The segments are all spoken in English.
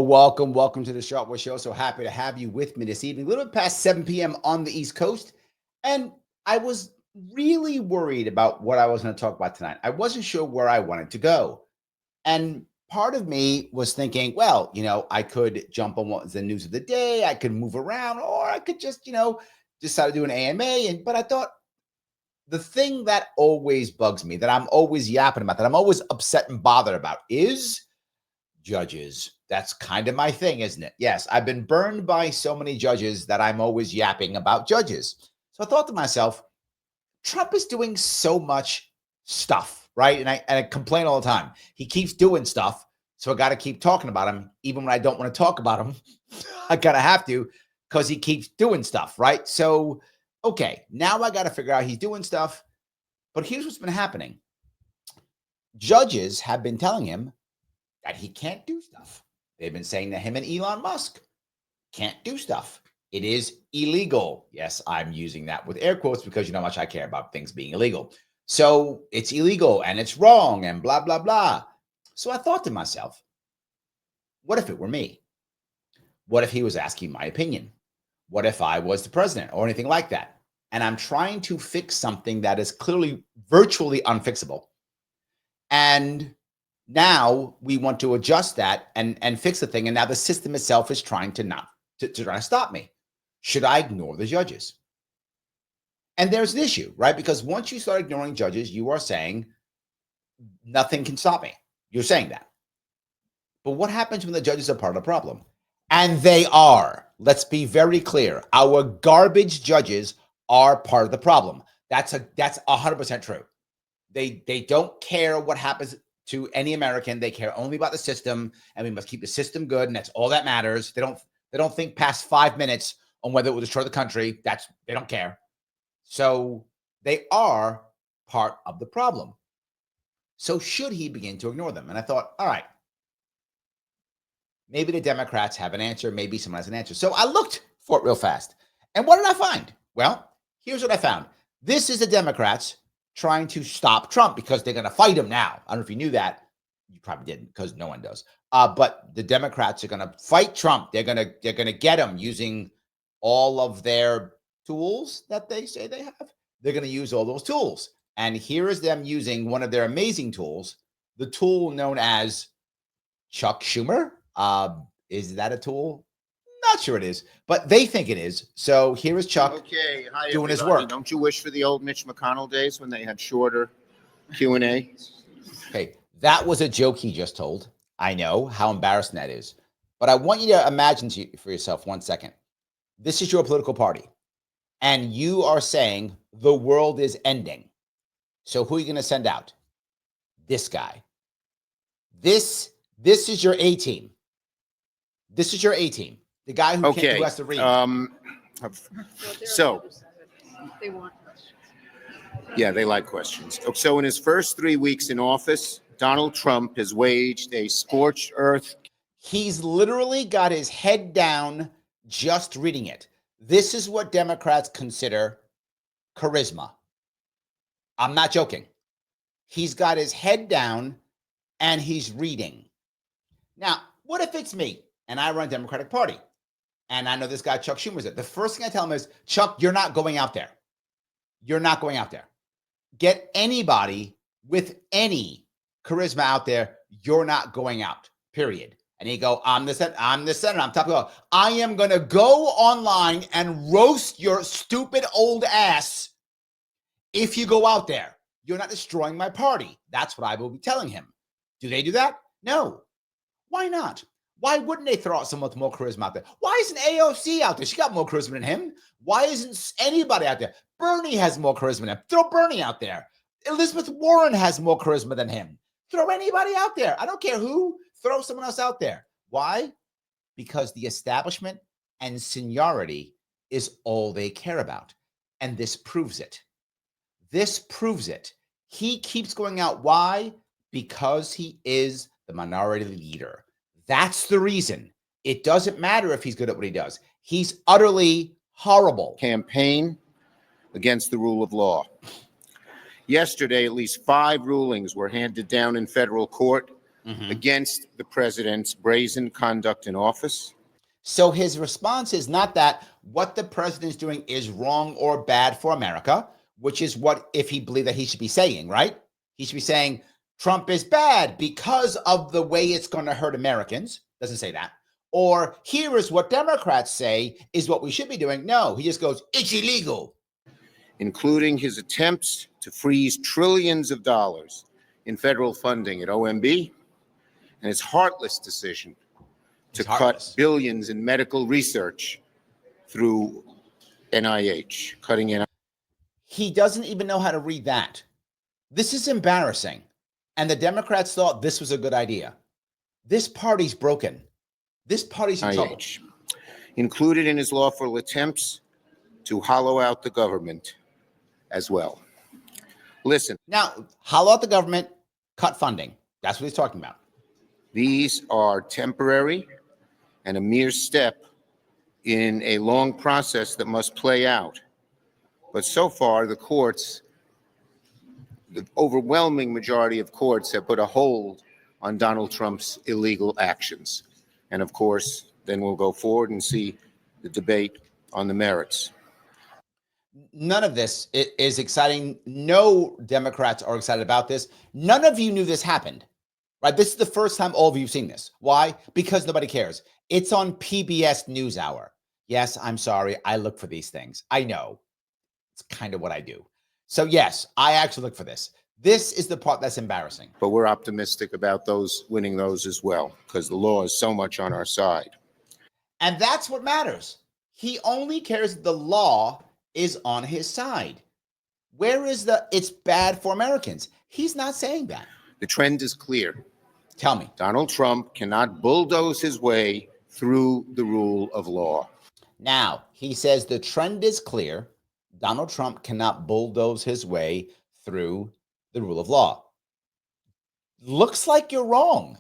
welcome to the Sharpe Way Show. So happy to have you with me this evening, a little bit past 7 p.m. on the East Coast. And I was really worried about what I was going to talk about tonight. I wasn't sure where I wanted to go. And part of me was thinking, well, I could jump on what's the news of the day. I could move around, or I could just, decide to do an AMA. But I thought the thing that always bugs me, that I'm always yapping about, that I'm always upset and bothered about is judges. That's kind of my thing, isn't it? Yes, I've been burned by so many judges that I'm always yapping about judges. So I thought to myself, Trump is doing so much stuff, right? And I complain all the time. He keeps doing stuff, so I got to keep talking about him, even when I don't want to talk about him. I gotta have to, because he keeps doing stuff, right? So, okay, now I got to figure out he's doing stuff. But here's what's been happening. Judges have been telling him that he can't do stuff. They've been saying that him and Elon Musk can't do stuff. It is illegal. Yes, I'm using that with air quotes because you know how much I care about things being illegal. So it's illegal and it's wrong and blah, blah, blah. So I thought to myself, what if it were me? What if he was asking my opinion? What if I was the president or anything like that? And I'm trying to fix something that is clearly virtually unfixable. And now we want to adjust that and fix the thing. And now the system itself is trying to try to stop me. Should I ignore the judges? And there's an issue, right? Because once you start ignoring judges, you are saying nothing can stop me. You're saying that. But what happens when the judges are part of the problem? And they are. Let's be very clear. Our garbage judges are part of the problem. That's 100% true. They don't care what happens to any American. They care only about the system, and we must keep the system good, and that's all that matters. They don't think past 5 minutes on whether it will destroy the country. They don't care. So they are part of the problem. So should he begin to ignore them? And I thought, all right, maybe the Democrats have an answer. Maybe someone has an answer. So I looked for it real fast. And what did I find? Well, here's what I found. This is the Democrats trying to stop Trump because they're going to fight him now. I don't know if you knew that. You probably didn't, because no one does. But the Democrats are going to fight Trump. They're going to get him using all of their tools that they say they have. They're going to use all those tools. And here is them using one of their amazing tools, the tool known as Chuck Schumer. Is that a tool? Not sure it is, but they think it is. So here is Chuck doing everybody. His work. Don't you wish for the old Mitch McConnell days when they had shorter Q&A? Okay, that was a joke he just told. I know how embarrassing that is. But I want you to imagine for yourself 1 second. This is your political party, and you are saying the world is ending. So who are you going to send out? This guy. This is your A team. This is your A team. The guy who has to read. So they want questions. Yeah, they like questions. So in his first 3 weeks in office, Donald Trump has waged a scorched earth. He's literally got his head down just reading it. This is what Democrats consider charisma. I'm not joking. He's got his head down and he's reading. Now, what if it's me and I run a Democratic Party and I know this guy, Chuck Schumer's it? The first thing I tell him is, Chuck, you're not going out there. You're not going out there. Get anybody with any charisma out there. You're not going out, period. And he go, I'm the senator. I'm top of the law. I am going to go online and roast your stupid old ass if you go out there. You're not destroying my party. That's what I will be telling him. Do they do that? No. Why not? Why wouldn't they throw out someone with more charisma out there? Why isn't AOC out there? She got more charisma than him. Why isn't anybody out there? Bernie has more charisma than him. Throw Bernie out there. Elizabeth Warren has more charisma than him. Throw anybody out there. I don't care who. Throw someone else out there. Why? Because the establishment and seniority is all they care about. And this proves it. This proves it. He keeps going out. Why? Because he is the minority leader. That's the reason. It doesn't matter if he's good at what he does. He's utterly horrible. Campaign against the rule of law. Yesterday, at least 5 rulings were handed down in federal court against the president's brazen conduct in office. So his response is not that what the president is doing is wrong or bad for America, which is what, if he believed that he should be saying, right? He should be saying Trump is bad because of the way it's going to hurt Americans. Doesn't say that. Or here is what Democrats say is what we should be doing. No, he just goes, it's illegal. Including his attempts to freeze trillions of dollars in federal funding at OMB, and his heartless decision to cut billions in medical research through NIH, cutting in. He doesn't even know how to read that. This is embarrassing. And the Democrats thought this was a good idea. This party's broken. This party's in trouble. Included in his lawful attempts to hollow out the government as well. Listen. Now, hollow out the government, cut funding. That's what he's talking about. These are temporary and a mere step in a long process that must play out. But so far, the courts, the overwhelming majority of courts, have put a hold on Donald Trump's illegal actions. And of course, then we'll go forward and see the debate on the merits. None of this is exciting. No Democrats are excited about this. None of you knew this happened, right? This is the first time all of you have seen this. Why? Because nobody cares. It's on PBS NewsHour. Yes, I'm sorry. I look for these things. I know. It's kind of what I do. So yes, I actually look for this. This is the part that's embarrassing. But we're optimistic about those winning those as well, because the law is so much on our side. And that's what matters. He only cares that the law is on his side. Where is the it's bad for Americans? He's not saying that. The trend is clear. Tell me. Donald Trump cannot bulldoze his way through the rule of law. Now, he says the trend is clear. Donald Trump cannot bulldoze his way through the rule of law. Looks like you're wrong.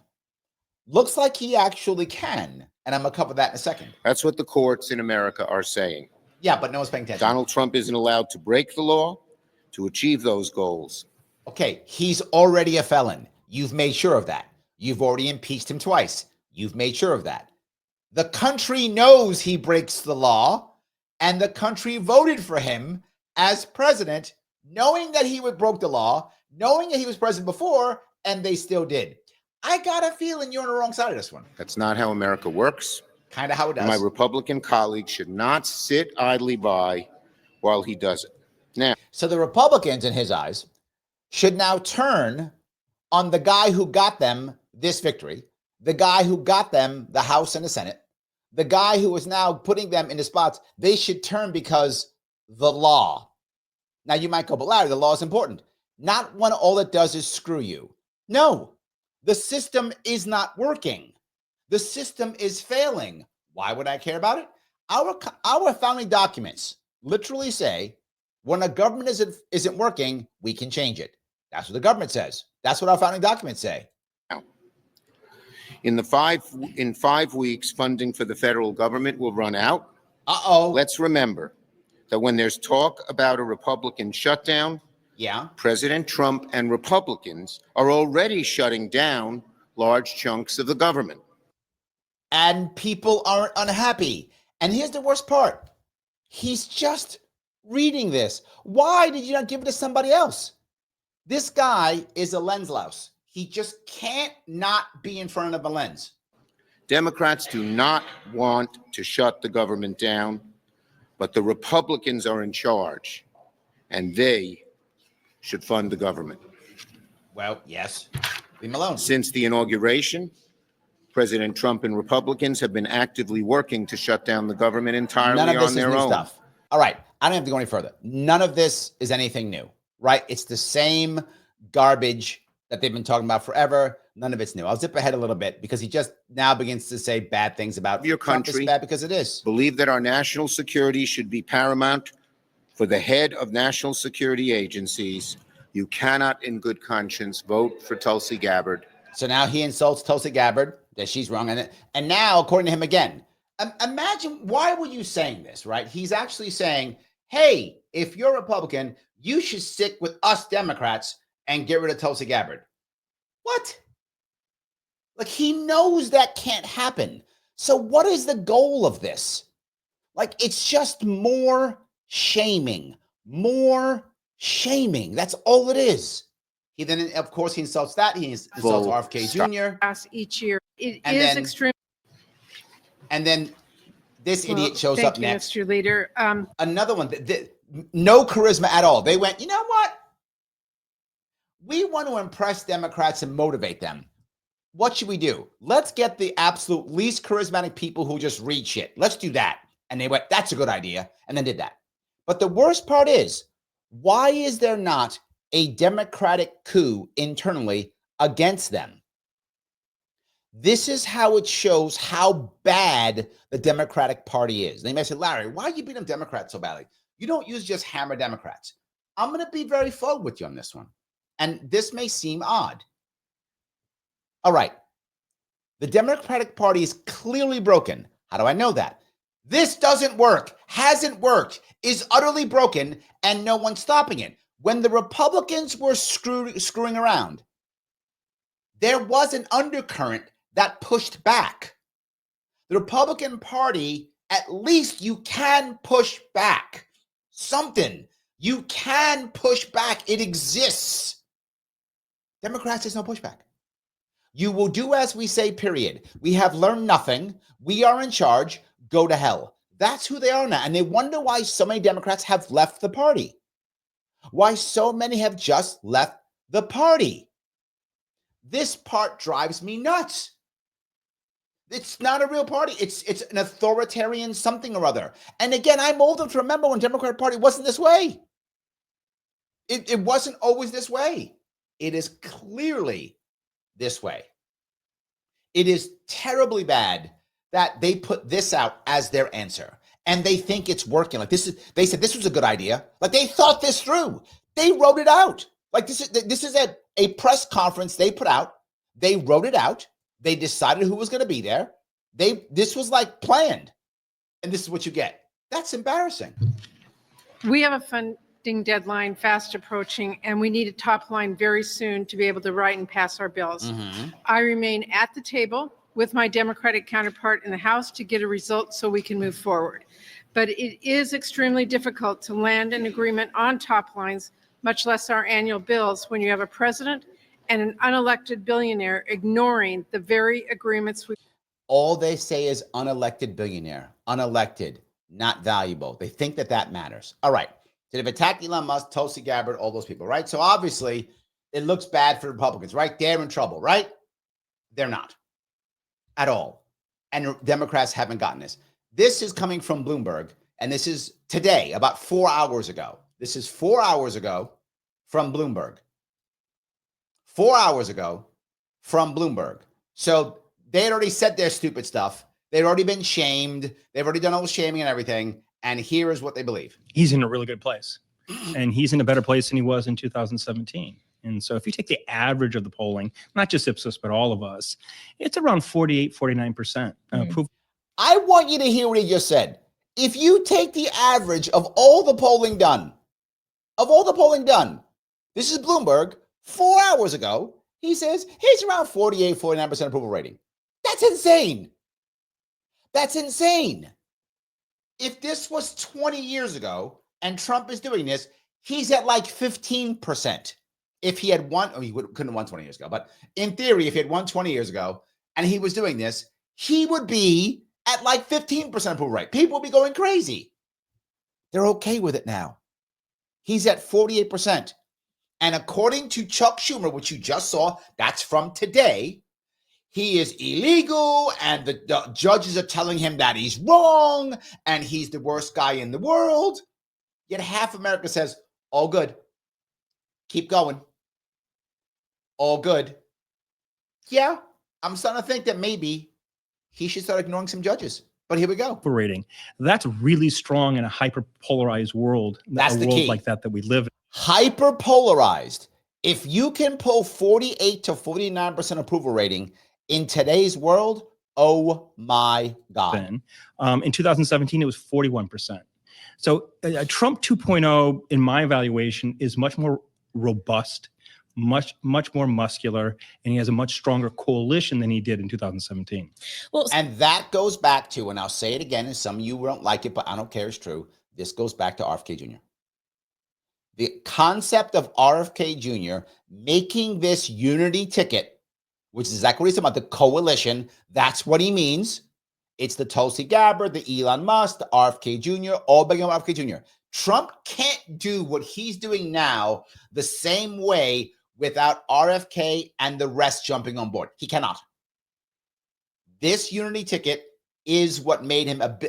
Looks like he actually can. And I'm going to cover that in a second. That's what the courts in America are saying. Yeah, but no one's paying attention. Donald Trump isn't allowed to break the law to achieve those goals. Okay, he's already a felon. You've made sure of that. You've already impeached him twice. You've made sure of that. The country knows he breaks the law, and the country voted for him as president, knowing that he broke the law, knowing that he was president before, and they still did. I got a feeling you're on the wrong side of this one. That's not how America works. Kind of how it does. My Republican colleagues should not sit idly by while he does it. Now, so the Republicans, in his eyes, should now turn on the guy who got them this victory, the guy who got them the House and the Senate, the guy who is now putting them in the spots. They should turn because the law. Now you might go, but Larry, the law is important. Not when all it does is screw you. No, the system is not working. The system is failing. Why would I care about it? Our founding documents literally say when a government isn't working, we can change it. That's what the government says. That's what our founding documents say. In 5 weeks, funding for the federal government will run out. Let's remember that when there's talk about a Republican shutdown, President Trump and Republicans are already shutting down large chunks of the government. And people aren't unhappy. And here's the worst part. He's just reading this. Why did you not give it to somebody else? This guy is a lens louse. He just can't not be in front of a lens. Democrats do not want to shut the government down, but the Republicans are in charge, and they should fund the government. Well, yes. Leave him alone. Since the inauguration, President Trump and Republicans have been actively working to shut down the government entirely on their own. None of this is new stuff. All right. I don't have to go any further. None of this is anything new, right? It's the same garbage that they've been talking about forever. None of it's new. I'll zip ahead a little bit because he just now begins to say bad things about your country. Trump is bad because it is. Believe that our national security should be paramount for the head of national security agencies. You cannot, in good conscience, vote for Tulsi Gabbard. So now he insults Tulsi Gabbard, that she's wrong on it. And now, according to him again, imagine, why were you saying this, right? He's actually saying, hey, if you're a Republican, you should stick with us Democrats and get rid of Tulsi Gabbard. What? Like, he knows that can't happen. So what is the goal of this? Like, it's just more shaming, more shaming. That's all it is. He then, of course, he insults that. He insults RFK Jr. Each year. It And is then- extreme. And then this idiot shows thank up you, next. Mr. Leader. Another one, no charisma at all. They went, you know what? We want to impress Democrats and motivate them. What should we do? Let's get the absolute least charismatic people who just read shit. Let's do that. And they went, that's a good idea. And then did that. But the worst part is, why is there not a Democratic coup internally against them? This is how it shows how bad the Democratic Party is. They may say, Larry, why are you beating Democrats so badly? You don't use just hammer Democrats. I'm going to be very forward with you on this one. And this may seem odd. All right. The Democratic Party is clearly broken. How do I know that? This doesn't work, hasn't worked, is utterly broken, and no one's stopping it. When the Republicans were screwing around, there was an undercurrent that pushed back. The Republican Party, at least you can push back. Something. You can push back. It exists. Democrats, there's no pushback. You will do as we say, period. We have learned nothing. We are in charge. Go to hell. That's who they are now. And they wonder why so many Democrats have left the party. Why so many have just left the party. This part drives me nuts. It's not a real party. It's an authoritarian something or other. And again, I'm old enough to remember when the Democratic Party wasn't this way. It wasn't always this way. It is clearly this way. It is terribly bad that they put this out as their answer. And they think it's working. Like this is, they said this was a good idea. Like they thought this through. They wrote it out. Like this is a press conference they put out. They wrote it out. They decided who was going to be there. This was like planned. And this is what you get. That's embarrassing. We have a funding deadline fast approaching, and we need a top line very soon to be able to write and pass our bills. I remain at the table with my Democratic counterpart in the House to get a result so we can move forward. But it is extremely difficult to land an agreement on top lines, much less our annual bills, when you have a president and an unelected billionaire ignoring the very agreements we. All they say is unelected billionaire, unelected, not valuable. They think that matters. All right. So they've attacked Elon Musk, Tulsi Gabbard, all those people, right? So obviously it looks bad for Republicans, right? They're in trouble, right? They're not at all. And Democrats haven't gotten this. This is coming from Bloomberg, and this is today, about 4 hours ago. This is 4 hours ago from Bloomberg. 4 hours ago from Bloomberg. So they had already said their stupid stuff. They'd already been shamed. They've already done all the shaming and everything. And here is what they believe. He's in a really good place. And he's in a better place than he was in 2017. And so if you take the average of the polling, not just Ipsos, but all of us, it's around 48, 49% approval. I want you to hear what he just said. If you take the average of all the polling done, this is Bloomberg, 4 hours ago, he says he's around 48, 49% approval rating. That's insane. That's insane. If this was 20 years ago and Trump is doing this, he's at like 15%. If he had won, he couldn't have won 20 years ago, but in theory, if he had won 20 years ago and he was doing this, he would be at like 15% approval rate. People would be going crazy. They're okay with it now. He's at 48%. And according to Chuck Schumer, which you just saw, that's from today, he is illegal and the judges are telling him that he's wrong and he's the worst guy in the world. Yet half America says, all good. Keep going. All good. Yeah, I'm starting to think that maybe he should start ignoring some judges. But here we go. Rating. That's really strong in a hyper-polarized world. That's the world key. Like that we live in. Hyper-polarized. If you can pull 48 to 49% approval rating in today's world, oh my God. In 2017, it was 41%. So Trump 2.0, in my evaluation, is much more robust, much more muscular, and he has a much stronger coalition than he did in 2017. Well, And that goes back to, and I'll say it again, and some of you won't like it, but I don't care, it's true. This goes back to RFK Jr. The concept of RFK Jr. making this unity ticket, which is exactly what he's talking about, the coalition, that's what he means. It's the Tulsi Gabbard, the Elon Musk, the RFK Jr., all begging on RFK Jr. Trump can't do what he's doing now the same way without RFK and the rest jumping on board. He cannot. This unity ticket is what made him able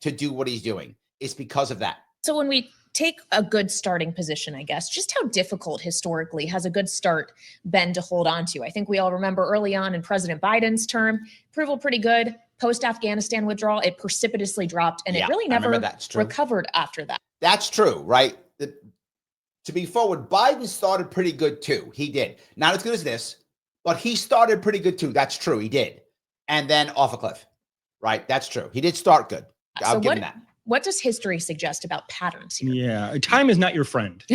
to do what he's doing. It's because of that. so when we take a good starting position, I guess, just how difficult historically has a good start been to hold on to? I think we all remember early on in President Biden's term, approval pretty good. Post-Afghanistan withdrawal, it precipitously dropped, and it really never recovered after that. That's true, right? To be forward, Biden started pretty good too. He did. Not as good as this, but he started pretty good too. That's true. He did. And then off a cliff, right? That's true. He did start good. I'll give him that. What does history suggest about patterns here? Yeah, time is not your friend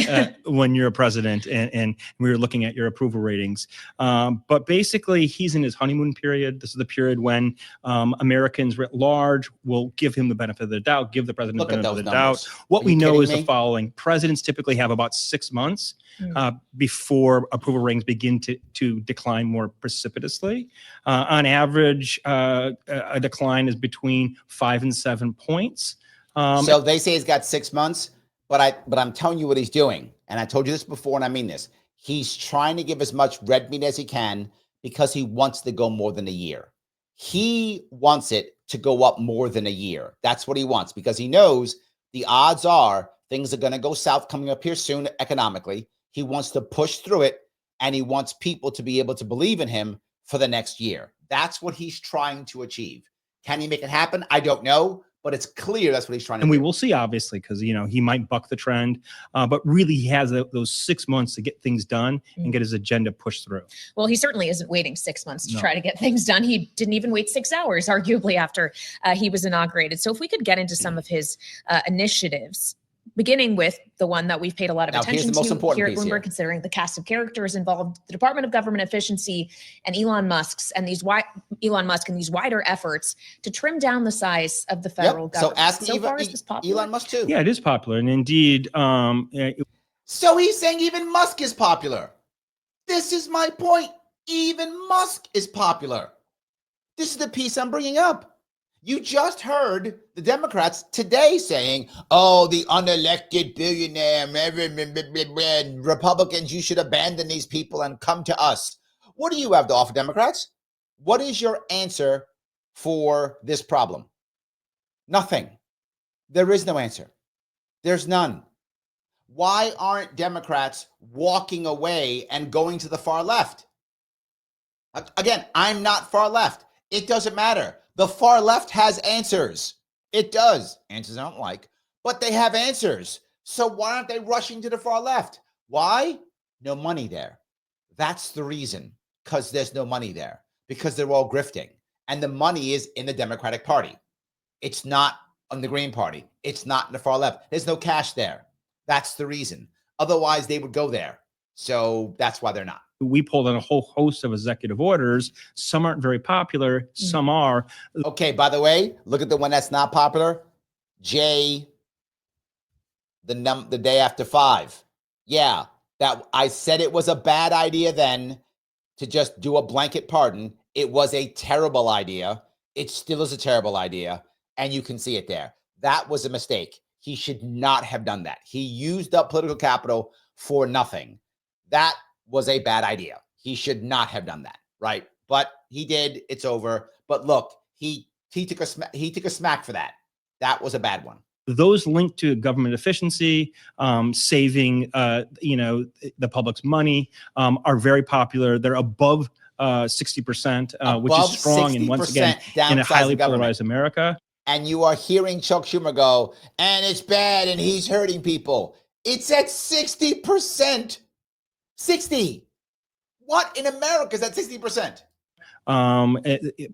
when you're a president, and we're looking at your approval ratings. But basically, he's in his honeymoon period. This is the period when Americans writ large will give him the benefit of the doubt, give the president the benefit of the doubt. What we know is the following. Presidents typically have about 6 months before approval ratings begin to decline more precipitously. On average, a decline is between 5 and 7 points. So they say he's got 6 months, but I'm telling you what he's doing. And I told you this before, and I mean this. He's trying to give as much red meat as he can because he wants to go more than a year. He wants it to go up more than a year. That's what he wants, because he knows the odds are things are going to go south coming up here soon economically. He wants to push through it, and he wants people to be able to believe in him for the next year. That's what he's trying to achieve. Can he make it happen? I don't know. But it's clear that's what he's trying to do. And we will see, obviously, because, he might buck the trend. But really, he has those 6 months to get things done and get his agenda pushed through. Well, he certainly isn't waiting 6 months to try to get things done. He didn't even wait 6 hours, arguably, after he was inaugurated. So if we could get into some of his initiatives, beginning with the one that we've paid a lot of attention to here when we're considering the cast of characters involved, the Department of Government Efficiency and Elon Musk and these wider efforts to trim down the size of the federal government. So far, is this popular? Elon Musk too. Yeah, it is popular, and indeed. So he's saying even Musk is popular. This is my point. Even Musk is popular. This is the piece I'm bringing up. You just heard the Democrats today saying, oh, the unelected billionaire, Republicans, you should abandon these people and come to us. What do you have to offer, Democrats? What is your answer for this problem? Nothing. There is no answer. There's none. Why aren't Democrats walking away and going to the far left? Again, I'm not far left. It doesn't matter. The far left has answers. It does. Answers I don't like, but they have answers. So why aren't they rushing to the far left? Why? No money there. That's the reason. Because there's no money there. Because they're all grifting. And the money is in the Democratic Party. It's not on the Green Party. It's not in the far left. There's no cash there. That's the reason. Otherwise, they would go there. So that's why they're not. We pulled in a whole host of executive orders. Some aren't very popular. Some are. Okay, by the way, look at the one that's not popular. J, the day after 5. Yeah, that I said it was a bad idea then to just do a blanket pardon. It was a terrible idea. It still is a terrible idea. And you can see it there. That was a mistake. He should not have done that. He used up political capital for nothing. That was a bad idea. He should not have done that, right? But he did. It's over. But look, he took a smack for that. That was a bad one. Those linked to government efficiency, saving, the public's money, are very popular. They're above 60%, which is strong. And once again, in a highly polarized America. And you are hearing Chuck Schumer go, and it's bad, and he's hurting people. It's at 60%. 60. What in America is at 60%?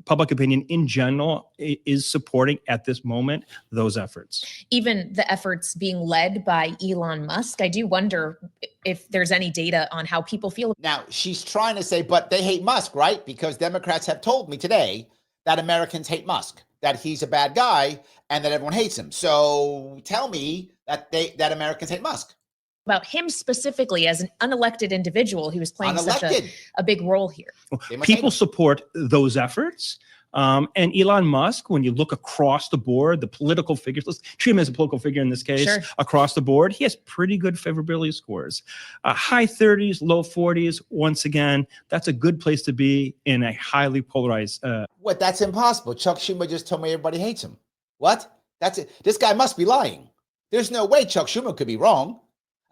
Public opinion in general is supporting at this moment those efforts. Even the efforts being led by Elon Musk, I do wonder if there's any data on how people feel. Now, she's trying to say, but they hate Musk, right? Because Democrats have told me today that Americans hate Musk, that he's a bad guy, and that everyone hates him. So tell me that Americans hate Musk. About him specifically as an unelected individual who was playing such a big role here. People support those efforts. And Elon Musk, when you look across the board, the political figures, let's treat him as a political figure in this case, sure, across the board, he has pretty good favorability scores. High 30s, low 40s. Once again, that's a good place to be in a highly polarized. What? That's impossible. Chuck Schumer just told me everybody hates him. What? That's it. This guy must be lying. There's no way Chuck Schumer could be wrong.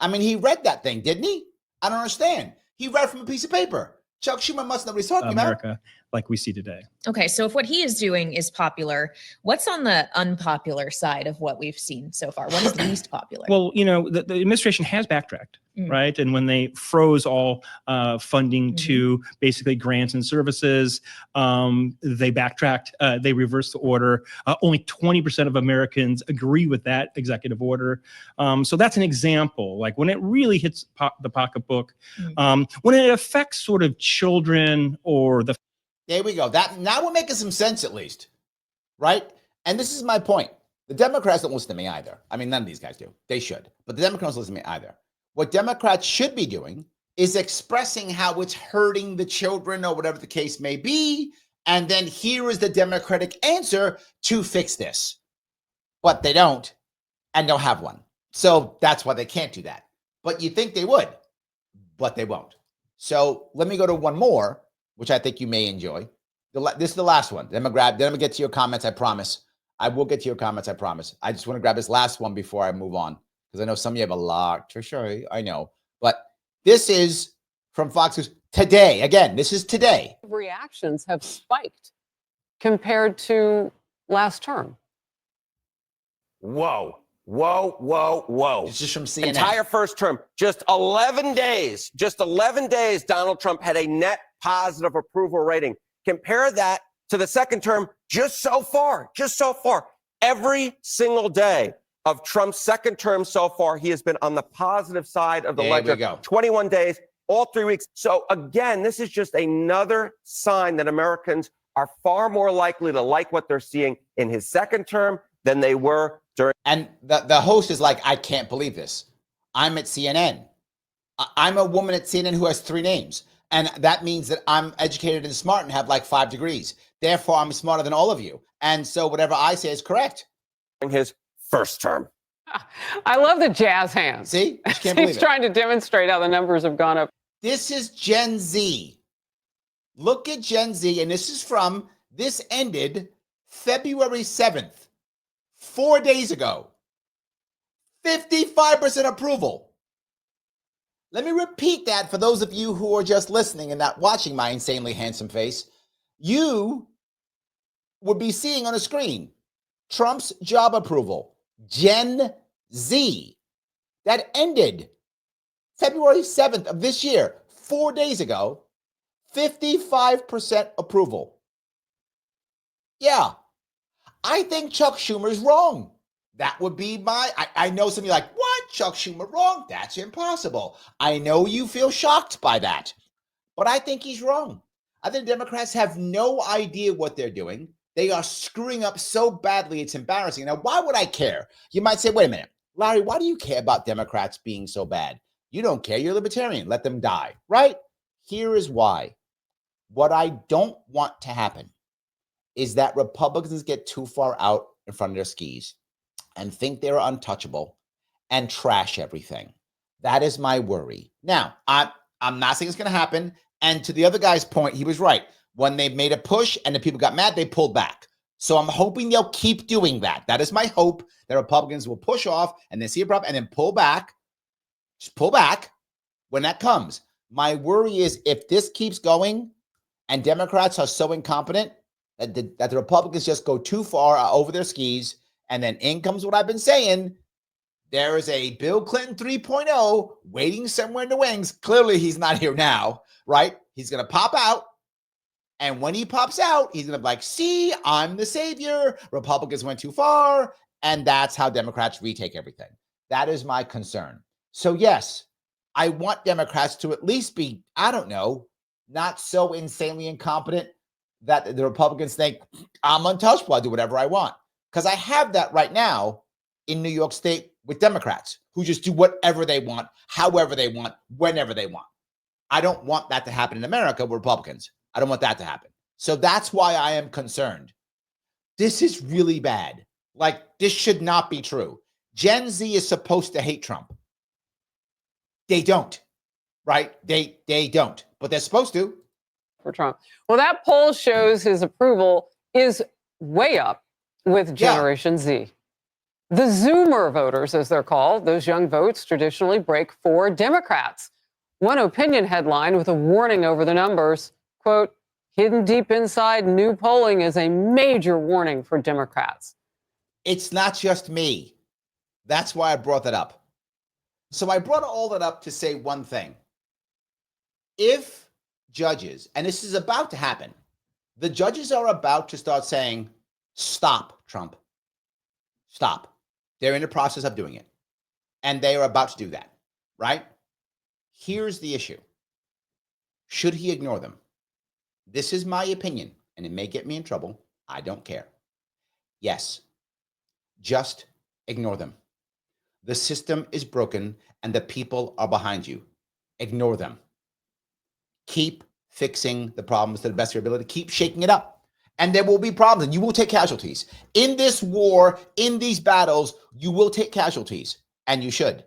I mean, he read that thing, didn't he? I don't understand. He read from a piece of paper. Chuck Schumer must know what he's talking America, like we see today. Okay, so if what he is doing is popular, what's on the unpopular side of what we've seen so far? What is least popular? Well, you know, the administration has backtracked, right? And when they froze all funding to basically grants and services, they backtracked. They reversed the order. Only 20% of Americans agree with that executive order. So that's an example. Like when it really hits the pocketbook, when it affects sort of children or the. There we go. That now we're making some sense at least, right? And this is my point. The Democrats don't listen to me either. I mean, none of these guys do. They should. But the Democrats don't listen to me either. What Democrats should be doing is expressing how it's hurting the children or whatever the case may be. And then here is the Democratic answer to fix this. But they don't, and don't have one. So that's why they can't do that. But you think they would, but they won't. So let me go to one more, which I think you may enjoy. This is the last one. Then I'm gonna get to your comments, I promise. I will get to your comments, I promise. I just want to grab this last one before I move on, because I know some of you have a lot to show. I know. But this is from Fox News today. Again, this is today. Reactions have spiked compared to last term. Whoa. Whoa, whoa, whoa. This is from CNN. Entire first term. Just 11 days, Donald Trump had a net positive approval rating. Compare that to the second term just so far. Every single day of Trump's second term so far, he has been on the positive side of the ledger. There we go. 21 days, all 3 weeks. So again, this is just another sign that Americans are far more likely to like what they're seeing in his second term than they were during. And the host is like, I can't believe this. I'm at CNN. I'm a woman at CNN who has 3 names. And that means that I'm educated and smart and have like 5 degrees. Therefore, I'm smarter than all of you. And so whatever I say is correct. His first term. I love the jazz hands. See? I can't believe He's it. trying to demonstrate how the numbers have gone up. This is Gen Z. Look at Gen Z. And this ended February 7th, 4 days ago. 55% approval. Let me repeat that for those of you who are just listening and not watching my insanely handsome face. You would be seeing on a screen Trump's job approval, Gen Z, that ended February 7th of this year, 4 days ago, 55% approval. Yeah, I think Chuck Schumer is wrong. That would be I know some of you are like, what? Chuck Schumer wrong? That's impossible. I know you feel shocked by that, but I think he's wrong. I think Democrats have no idea what they're doing. They are screwing up so badly, it's embarrassing. Now, why would I care? You might say, wait a minute, Larry, why do you care about Democrats being so bad? You don't care. You're libertarian. Let them die, right? Here is why. What I don't want to happen is that Republicans get too far out in front of their skis and think they're untouchable and trash everything. That is my worry. Now, I'm not saying it's going to happen. And to the other guy's point, he was right. When they made a push and the people got mad, they pulled back. So I'm hoping they'll keep doing that. That is my hope, that Republicans will push off and then see a problem and then pull back. Just pull back when that comes. My worry is if this keeps going and Democrats are so incompetent that the Republicans just go too far over their skis, and then in comes what I've been saying. There is a Bill Clinton 3.0 waiting somewhere in the wings. Clearly, he's not here now, right? He's going to pop out, And when he pops out, he's going to be like, see, I'm the savior. Republicans went too far. And that's how Democrats retake everything. That is my concern. So yes, I want Democrats to at least be, I don't know, not so insanely incompetent that the Republicans think I'm untouchable. I do whatever I want. Because I have that right now in New York State with Democrats who just do whatever they want, however they want, whenever they want. I don't want that to happen in America with Republicans. I don't want that to happen. So that's why I am concerned. This is really bad. Like, this should not be true. Gen Z is supposed to hate Trump. They don't, right? They don't, but they're supposed to. For Trump. Well, that poll shows his approval is way up with Generation Z. The Zoomer voters, as they're called, those young votes traditionally break for Democrats. One opinion headline with a warning over the numbers, quote, hidden deep inside new polling is a major warning for Democrats. It's not just me. That's why I brought that up. So I brought all that up to say one thing. If judges, and this is about to happen, the judges are about to start saying, stop, Trump. Stop. They're in the process of doing it. And they are about to do that, right? Here's the issue. Should he ignore them? This is my opinion, and it may get me in trouble. I don't care. Yes. Just ignore them. The system is broken, and the people are behind you. Ignore them. Keep fixing the problems to the best of your ability. Keep shaking it up. And there will be problems, and you will take casualties. In this war, in these battles, you will take casualties, and you should.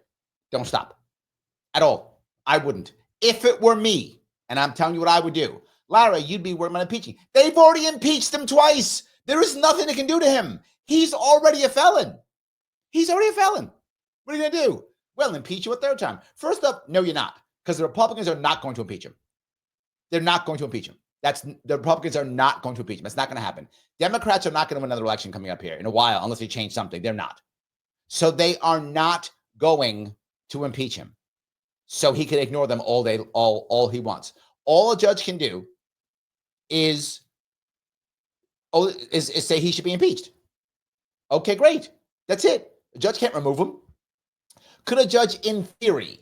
Don't stop. At all. I wouldn't. If it were me, and I'm telling you what I would do, Lara, you'd be worried about impeaching. They've already impeached him twice. There is nothing they can do to him. He's already a felon. He's already a felon. What are you going to do? Well, impeach you a third time. First up, no, you're not, because the Republicans are not going to impeach him. They're not going to impeach him. The Republicans are not going to impeach him. It's not going to happen. Democrats are not going to win another election coming up here in a while unless they change something. They're not. So they are not going to impeach him. So he can ignore them all day, all he wants. All a judge can do is say he should be impeached. Okay, great. That's it. The judge can't remove him. Could a judge, in theory,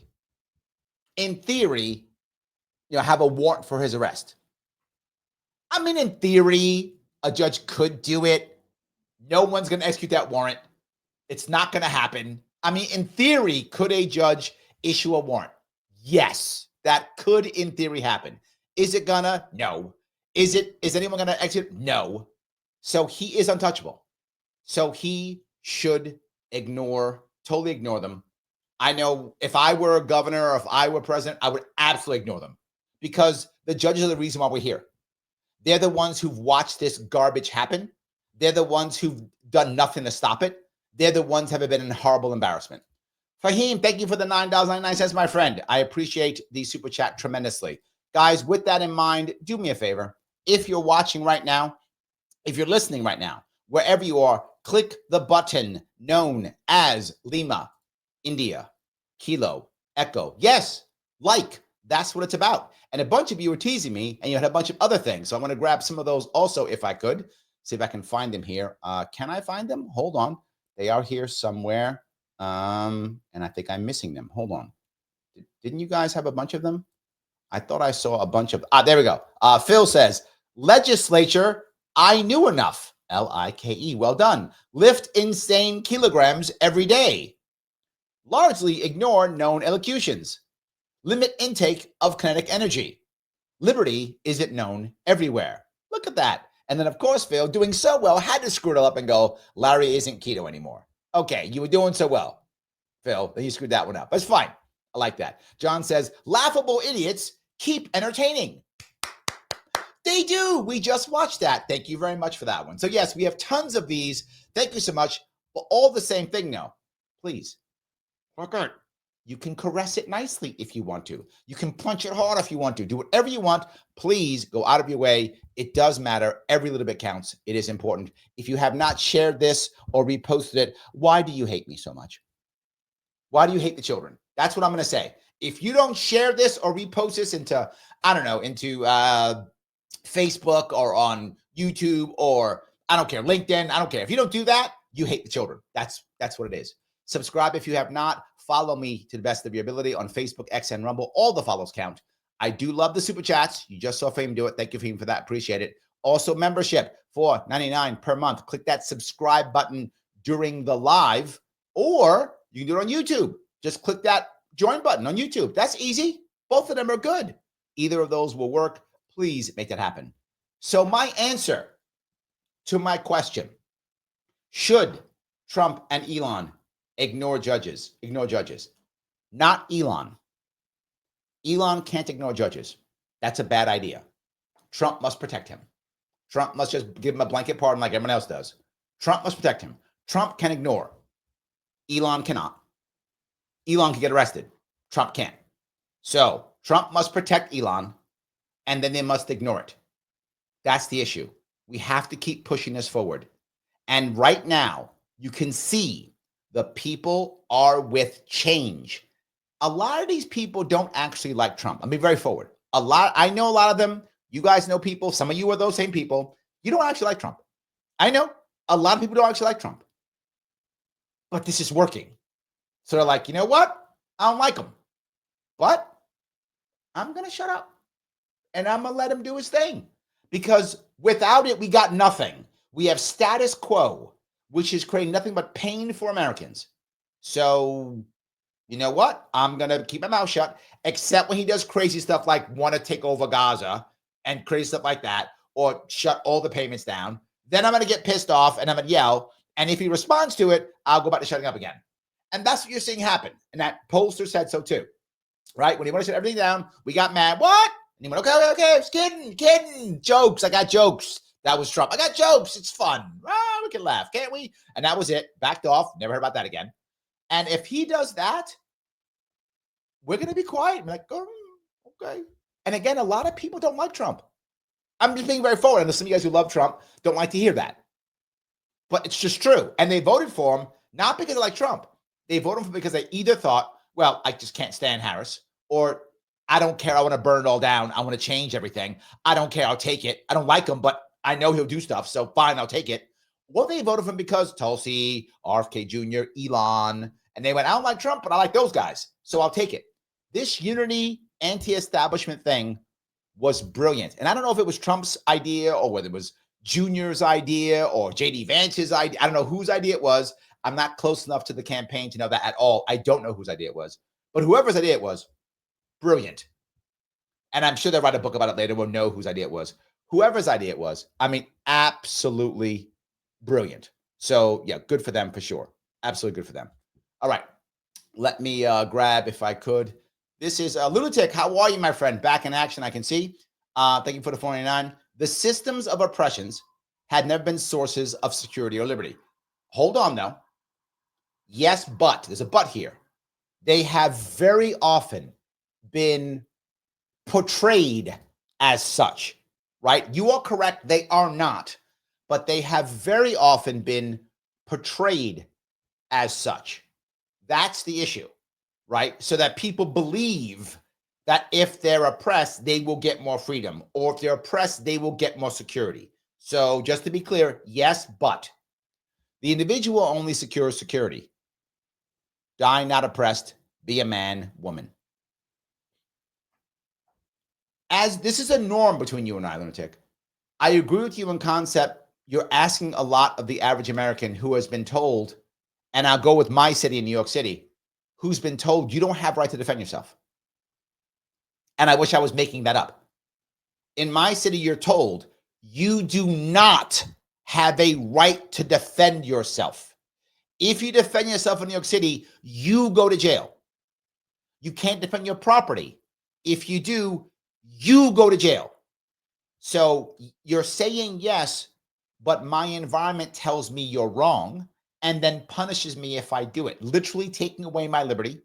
have a warrant for his arrest? I mean, in theory, a judge could do it. No one's going to execute that warrant. It's not going to happen. I mean, in theory, could a judge issue a warrant? Yes, that could, in theory, happen. Is it gonna? No. Is anyone gonna execute? No. So he is untouchable. So he should totally ignore them. I know if I were a governor or if I were president, I would absolutely ignore them because the judges are the reason why we're here. They're the ones who've watched this garbage happen. They're the ones who've done nothing to stop it. They're the ones who have been in horrible embarrassment. Fahim, thank you for the $9.99, my friend. I appreciate the super chat tremendously. Guys, with that in mind, do me a favor. If you're watching right now, if you're listening right now, wherever you are, click the button known as Lima, India, Kilo, Echo. Yes, like. That's what it's about. And a bunch of you were teasing me, and you had a bunch of other things. So I'm going to grab some of those also if I could. See if I can find them here. Can I find them? Hold on. They are here somewhere. And I think I'm missing them. Hold on. Didn't you guys have a bunch of them? I thought I saw a bunch of, there we go. Phil says, legislature, I knew enough. L-I-K-E, well done. Lift insane kilograms every day. Largely ignore known elocutions. Limit intake of kinetic energy. Liberty isn't known everywhere. Look at that. And then, of course, Phil, doing so well, had to screw it all up and go, Larry isn't keto anymore. Okay, you were doing so well, Phil, then you screwed that one up. That's fine. I like that. John says, laughable idiots keep entertaining. They do. We just watched that. Thank you very much for that one. So, yes, we have tons of these. Thank you so much. But all the same thing, no. Please. Okay. You can caress it nicely if you want to. You can punch it hard if you want to. Do whatever you want. Please go out of your way. It does matter. Every little bit counts. It is important. If you have not shared this or reposted it, why do you hate me so much? Why do you hate the children? That's what I'm going to say. If you don't share this or repost this into, I don't know, into Facebook or on YouTube or I don't care, LinkedIn. I don't care. If you don't do that, you hate the children. That's what it is. Subscribe if you have not. Follow me to the best of your ability on Facebook, X, and Rumble. All the follows count. I do love the super chats. You just saw Fame do it. Thank you, Fame, for that. Appreciate it. Also, membership, $4.99 per month. Click that subscribe button during the live, or you can do it on YouTube. Just click that join button on YouTube. That's easy. Both of them are good. Either of those will work. Please make that happen. So my answer to my question, should Trump and Elon ignore judges? Not Elon. Elon can't ignore judges. That's a bad idea. Trump must protect him. Trump must just give him a blanket pardon like everyone else does. Trump must protect him. Trump can ignore. Elon cannot. Elon can get arrested. Trump can't. So Trump must protect Elon, and then they must ignore it. That's the issue. We have to keep pushing this forward. And right now, you can see the people are with change. A lot of these people don't actually like Trump. I'll be very forward. I know a lot of them. You guys know people. Some of you are those same people. You don't actually like Trump. I know a lot of people don't actually like Trump. But this is working. So they're like, you know what? I don't like him. But I'm going to shut up. And I'm going to let him do his thing. Because without it, we got nothing. We have status quo, which is creating nothing but pain for Americans. So, you know what? I'm going to keep my mouth shut, except when he does crazy stuff like want to take over Gaza and crazy stuff like that, or shut all the payments down. Then I'm going to get pissed off and I'm going to yell. And if he responds to it, I'll go back to shutting up again. And that's what you're seeing happen. And that pollster said so too, right? When he wanted to shut everything down, we got mad. What? And he went, okay, I was kidding. Jokes. I got jokes. That was Trump. I got jokes. It's fun. We can laugh, can't we? And that was it. Backed off. Never heard about that again. And if he does that, we're going to be quiet. I'm like, oh, okay. And again, a lot of people don't like Trump. I'm just being very forward. And some of you guys who love Trump don't like to hear that. But it's just true. And they voted for him, not because they like Trump. They voted for him because they either thought, well, I just can't stand Harris, or I don't care. I want to burn it all down. I want to change everything. I don't care. I'll take it. I don't like him, but I know he'll do stuff. So fine, I'll take it. Well, they voted for him because Tulsi, RFK Jr., Elon, and they went, I don't like Trump, but I like those guys. So I'll take it. This unity anti-establishment thing was brilliant. And I don't know if it was Trump's idea or whether it was Junior's idea or J.D. Vance's idea. I don't know whose idea it was. I'm not close enough to the campaign to know that at all. I don't know whose idea it was. But whoever's idea it was, brilliant. And I'm sure they'll write a book about it later. We'll know whose idea it was. Whoever's idea it was, I mean, absolutely brilliant. So, yeah, good for them for sure. Absolutely good for them. All right. Let me grab, if I could. This is Lunatic. How are you, my friend? Back in action, I can see. Thank you for the 499. The systems of oppressions had never been sources of security or liberty. Hold on, though. Yes, but. There's a but here. They have very often been portrayed as such, right? You are correct. They are not. But they have very often been portrayed as such. That's the issue, right? So that people believe that if they're oppressed, they will get more freedom. Or if they're oppressed, they will get more security. So just to be clear, yes, but. The individual only secures security. Die not oppressed. Be a man, woman. As this is a norm between you and I, Lunatic. I agree with you in concept. You're asking a lot of the average American who has been told, and I'll go with my city in New York City, who's been told you don't have a right to defend yourself. And I wish I was making that up. In my city, you're told you do not have a right to defend yourself. If you defend yourself in New York City, you go to jail. You can't defend your property. If you do, you go to jail. So you're saying yes, but my environment tells me you're wrong and then punishes me if I do it, literally taking away my liberty,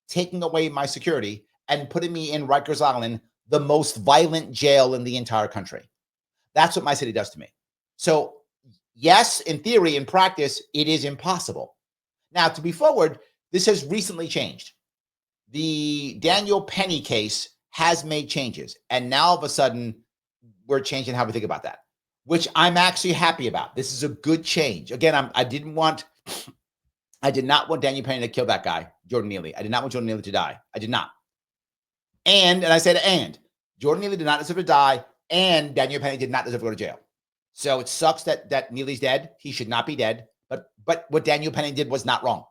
taking away my security, and putting me in Rikers Island, the most violent jail in the entire country. That's what my city does to me. So yes, in theory, in practice, it is impossible. Now, to be forward, this has recently changed. The Daniel Penny case has made changes. And now all of a sudden, we're changing how we think about that, which I'm actually happy about. This is a good change. Again, I did not want Daniel Penny to kill that guy, Jordan Neely. I did not want Jordan Neely to die. I did not. And I said, Jordan Neely did not deserve to die, and Daniel Penny did not deserve to go to jail. So it sucks that Neely's dead. He should not be dead. But what Daniel Penny did was not wrong.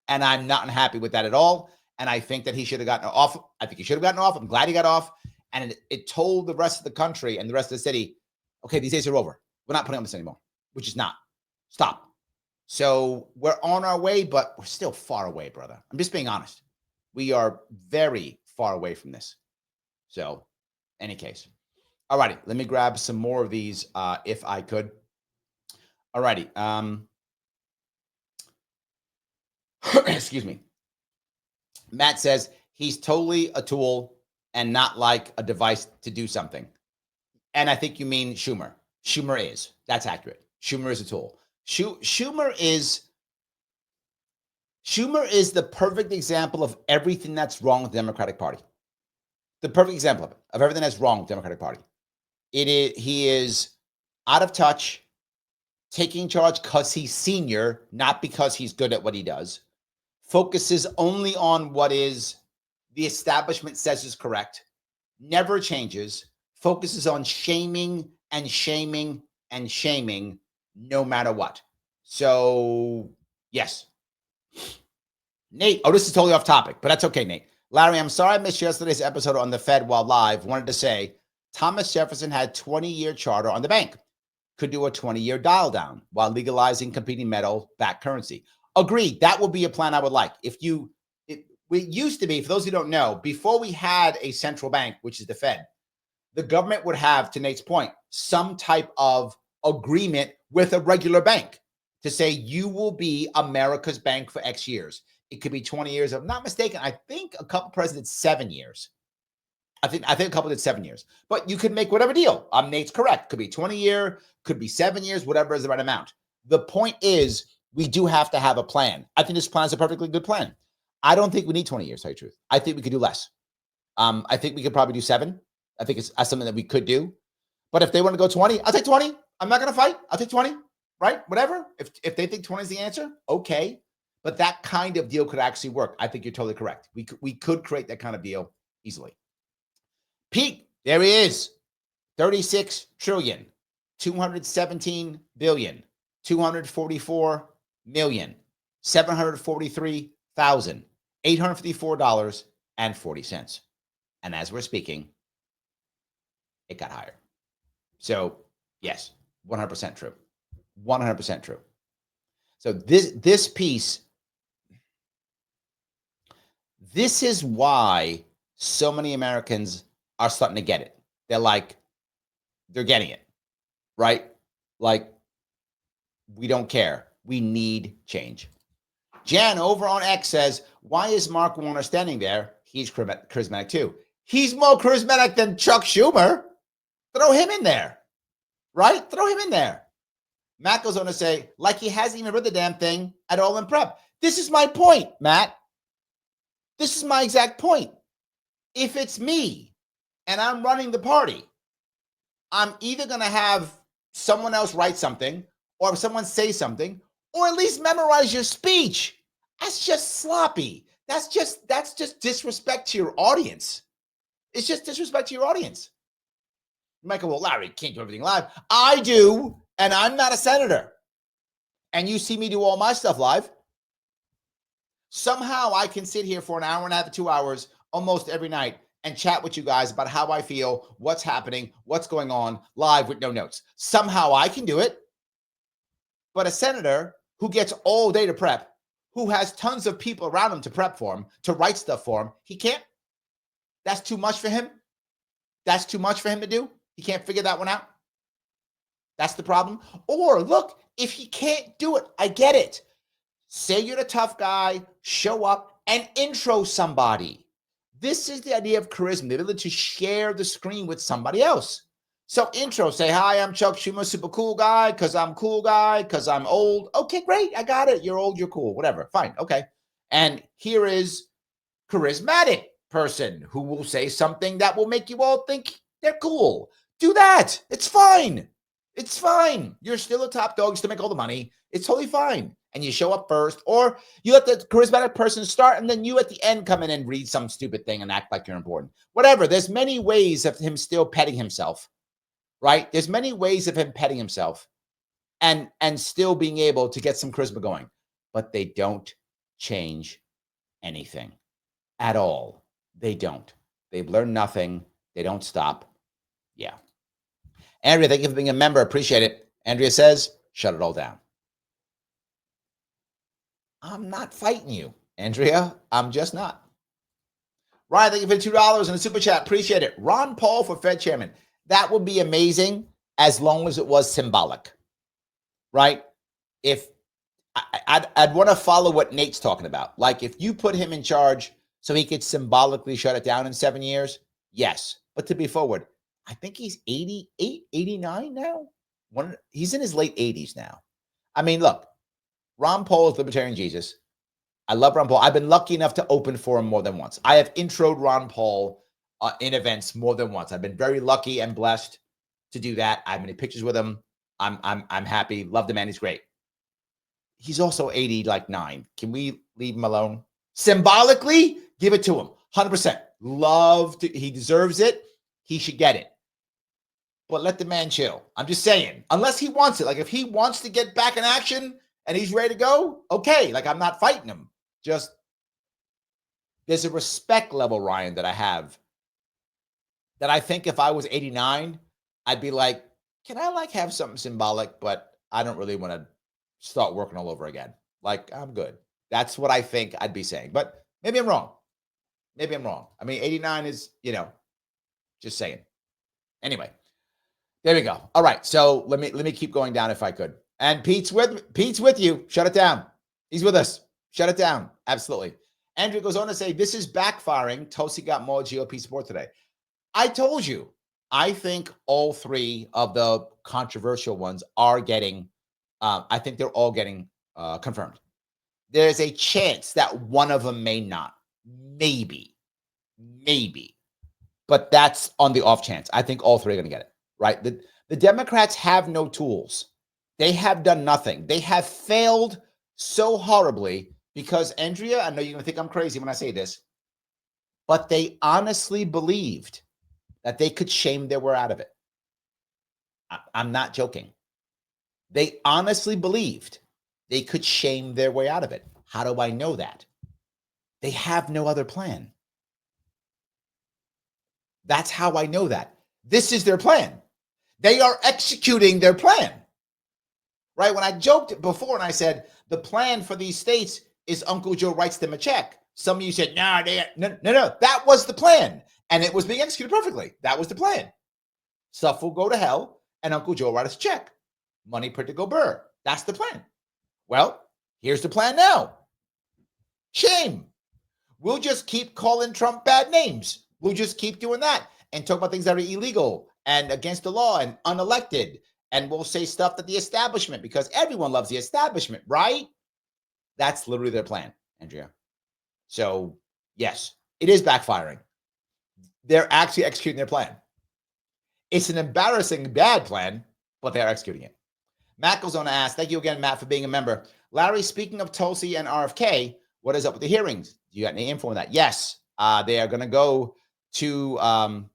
And I'm not unhappy with that at all. And I think that he should have gotten off. I think he should have gotten off. I'm glad he got off. And it told the rest of the country and the rest of the city, okay, these days are over. We're not putting on this anymore, which is not. Stop. So we're on our way, but we're still far away, brother. I'm just being honest. We are very far away from this. So, any case. All righty. Let me grab some more of these if I could. All righty. Excuse me. Matt says he's totally a tool and not like a device to do something. And I think you mean Schumer. Schumer is. That's accurate. Schumer is a tool. Schumer is the perfect example of everything that's wrong with the Democratic Party. The perfect example of everything that's wrong with the Democratic Party. He is out of touch, taking charge because he's senior, not because he's good at what he does. Focuses only on what is the establishment says is correct, never changes, focuses on shaming and shaming and shaming no matter what. So, yes. Nate, this is totally off topic, but that's okay, Nate. Larry, I'm sorry I missed yesterday's episode on the Fed while live. Wanted to say Thomas Jefferson had 20-year charter on the bank. Could do a 20-year dial down while legalizing competing metal-backed currency. Agreed. That would be a plan I would like. It used to be, for those who don't know, before we had a central bank, which is the Fed, the government would have, to Nate's point, some type of agreement with a regular bank to say you will be America's bank for X years. It could be 20 years. If I'm not mistaken, I think a couple presidents 7 years. I think a couple did 7 years. But you could make whatever deal. Nate's correct. Could be 20-year, could be 7 years, whatever is the right amount. The point is, we do have to have a plan. I think this plan is a perfectly good plan. I don't think we need 20 years, to tell you the truth. I think we could do less. I think we could probably do 7. I think it's something that we could do. But if they want to go 20, I'll take 20. I'm not going to fight. I'll take 20, right? Whatever. If they think 20 is the answer, okay. But that kind of deal could actually work. I think you're totally correct. We could create that kind of deal easily. Pete, there he is. 36 trillion, 217 billion, 244 million, $743,854.40. And as we're speaking, it got higher. So, yes, 100% true. 100% true. So this piece, this is why so many Americans are starting to get it. They're getting it, right? Like, we don't care. We need change. Jan over on X says, why is Mark Warner standing there? He's charismatic too. He's more charismatic than Chuck Schumer. Throw him in there, right? Throw him in there. Matt goes on to say, like he hasn't even read the damn thing at all in prep. This is my point, Matt. This is my exact point. If it's me and I'm running the party, I'm either going to have someone else write something or someone say something, or at least memorize your speech. That's just sloppy. That's just disrespect to your audience. It's just disrespect to your audience. You might go, well, Larry, can't do everything live. I do, and I'm not a senator. And you see me do all my stuff live. Somehow I can sit here for an hour and a half to 2 hours almost every night and chat with you guys about how I feel, what's happening, what's going on live with no notes. Somehow I can do it. But a senator who gets all day to prep, who has tons of people around him to prep for him, to write stuff for him, he can't. That's too much for him. That's too much for him to do. He can't figure that one out. That's the problem. Or look, if he can't do it, I get it. Say you're the tough guy, show up and intro somebody. This is the idea of charisma, the ability to share the screen with somebody else. So intro, say, hi, I'm Chuck Schumer, super cool guy, because I'm cool guy, because I'm old. Okay, great. I got it. You're old, you're cool, whatever. Fine. Okay. And here is charismatic person who will say something that will make you all think they're cool. Do that. It's fine. It's fine. You're still a top dog. You still make all the money. It's totally fine. And you show up first, or you let the charismatic person start, and then you at the end come in and read some stupid thing and act like you're important. Whatever. There's many ways of him still petting himself, right? There's many ways of him petting himself and still being able to get some charisma going. But they don't change anything at all. They don't. They've learned nothing. They don't stop. Yeah. Andrea, thank you for being a member. Appreciate it. Andrea says, shut it all down. I'm not fighting you, Andrea. I'm just not. Ryan, thank you for $2 in the super chat. Appreciate it. Ron Paul for Fed chairman. That would be amazing as long as it was symbolic, right? If I'd want to follow what Nate's talking about. Like if you put him in charge so he could symbolically shut it down in 7 years, yes. But to be forward, I think he's 88, 89 now. He's in his late 80s now. I mean, look, Ron Paul is Libertarian Jesus. I love Ron Paul. I've been lucky enough to open for him more than once. I have introed Ron Paul in events more than once. I've been very lucky and blessed to do that. I have many pictures with him. I'm happy. Love the man. He's great. He's also 89. Can we leave him alone? Symbolically, give it to him. 100%. He deserves it. He should get it. But let the man chill. I'm just saying. Unless he wants it. Like if he wants to get back in action and he's ready to go, okay. Like I'm not fighting him. Just there's a respect level, Ryan, that I have that I think if I was 89, I'd be like, can I like have something symbolic, but I don't really want to start working all over again. Like, I'm good. That's what I think I'd be saying. But maybe I'm wrong. Maybe I'm wrong. I mean, 89 is, just saying. Anyway, there we go. All right. So let me keep going down if I could. And Pete's with you. Shut it down. He's with us. Shut it down. Absolutely. Andrew goes on to say, this is backfiring. Tulsi got more GOP support today. I told you, I think all three of the controversial ones are getting, I think they're all getting confirmed. There's a chance that one of them may not. Maybe. But that's on the off chance. I think all three are going to get it, right? The Democrats have no tools. They have done nothing. They have failed so horribly because, Andrea, I know you're going to think I'm crazy when I say this, but they honestly believed that they could shame their way out of it. I'm not joking. They honestly believed they could shame their way out of it. How do I know that? They have no other plan. That's how I know that. This is their plan. They are executing their plan. Right? When I joked before and I said, the plan for these states is Uncle Joe writes them a check. Some of you said, no. That was the plan. And it was being executed perfectly. That was the plan. Stuff will go to hell and Uncle Joe writes us a check. Money printed go burr. That's the plan. Well, here's the plan now. Shame. We'll just keep calling Trump bad names. We'll just keep doing that and talk about things that are illegal and against the law and unelected. And we'll say stuff that the establishment, because everyone loves the establishment, right? That's literally their plan, Andrea. So, yes, it is backfiring. They're actually executing their plan. It's an embarrassing bad plan, but they're executing it. Matt goes on to ask, thank you again, Matt, for being a member. Larry, speaking of Tulsi and RFK, what is up with the hearings? Do you got any info on that? Yes, they are going to go to, and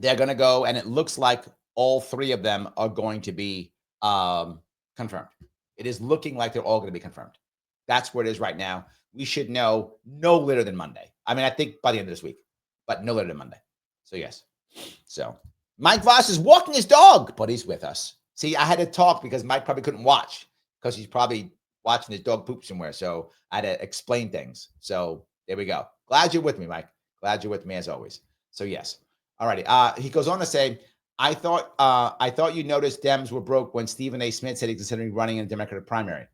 it looks like all three of them are going to be confirmed. It is looking like they're all going to be confirmed. That's where it is right now. We should know no later than Monday. I mean, I think by the end of this week, but no later than Monday. So, yes. So, Mike Voss is walking his dog, but he's with us. See, I had to talk because Mike probably couldn't watch because he's probably watching his dog poop somewhere. So, I had to explain things. So, there we go. Glad you're with me, Mike. Glad you're with me as always. So, yes. All righty. He goes on to say, I thought you noticed Dems were broke when Stephen A. Smith said he's considering running in a Democratic primary.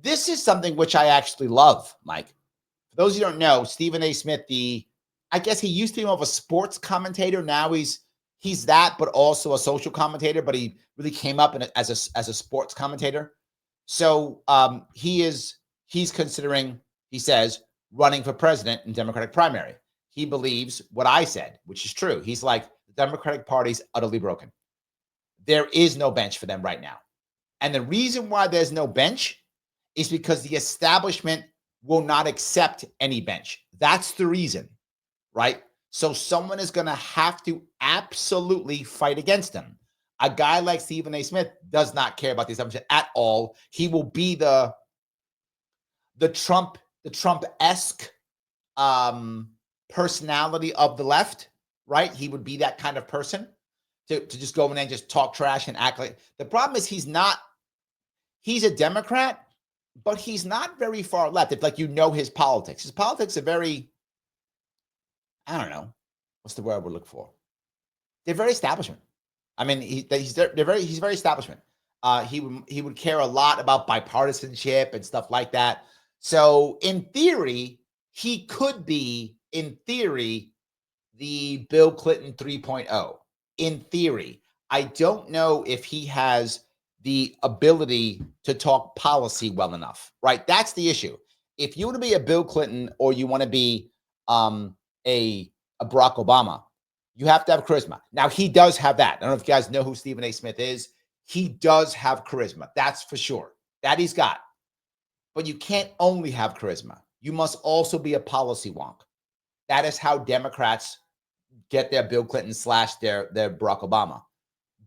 This is something which I actually love, Mike. For those who don't know, Stephen A. Smith, I guess he used to be more of a sports commentator. Now he's that, but also a social commentator. But he really came up as a sports commentator. So he's considering, he says, running for president in Democratic primary. He believes what I said, which is true. He's like, the Democratic Party's utterly broken. there is no bench for them right now. And the reason why there's no bench is because the establishment will not accept any bench. That's the reason, right? So someone is going to have to absolutely fight against them. A guy like Stephen A. Smith does not care about the establishment at all. He will be the Trump-esque personality of the left, right? He would be that kind of person to just go in and just talk trash and act like. The problem is he's a Democrat, but he's not very far left. If like his politics. His politics are very, I don't know, what's the word I would look for? They're very establishment. I mean, he's very establishment. He would care a lot about bipartisanship and stuff like that. So in theory, he could be, in theory, the Bill Clinton 3.0. In theory, I don't know if he has the ability to talk policy well enough, right? That's the issue. If you want to be a Bill Clinton or you want to be a Barack Obama, you have to have charisma. Now, he does have that. I don't know if you guys know who Stephen A. Smith is. He does have charisma. That's for sure. That he's got. But you can't only have charisma. You must also be a policy wonk. That is how Democrats get their Bill Clinton / their Barack Obama.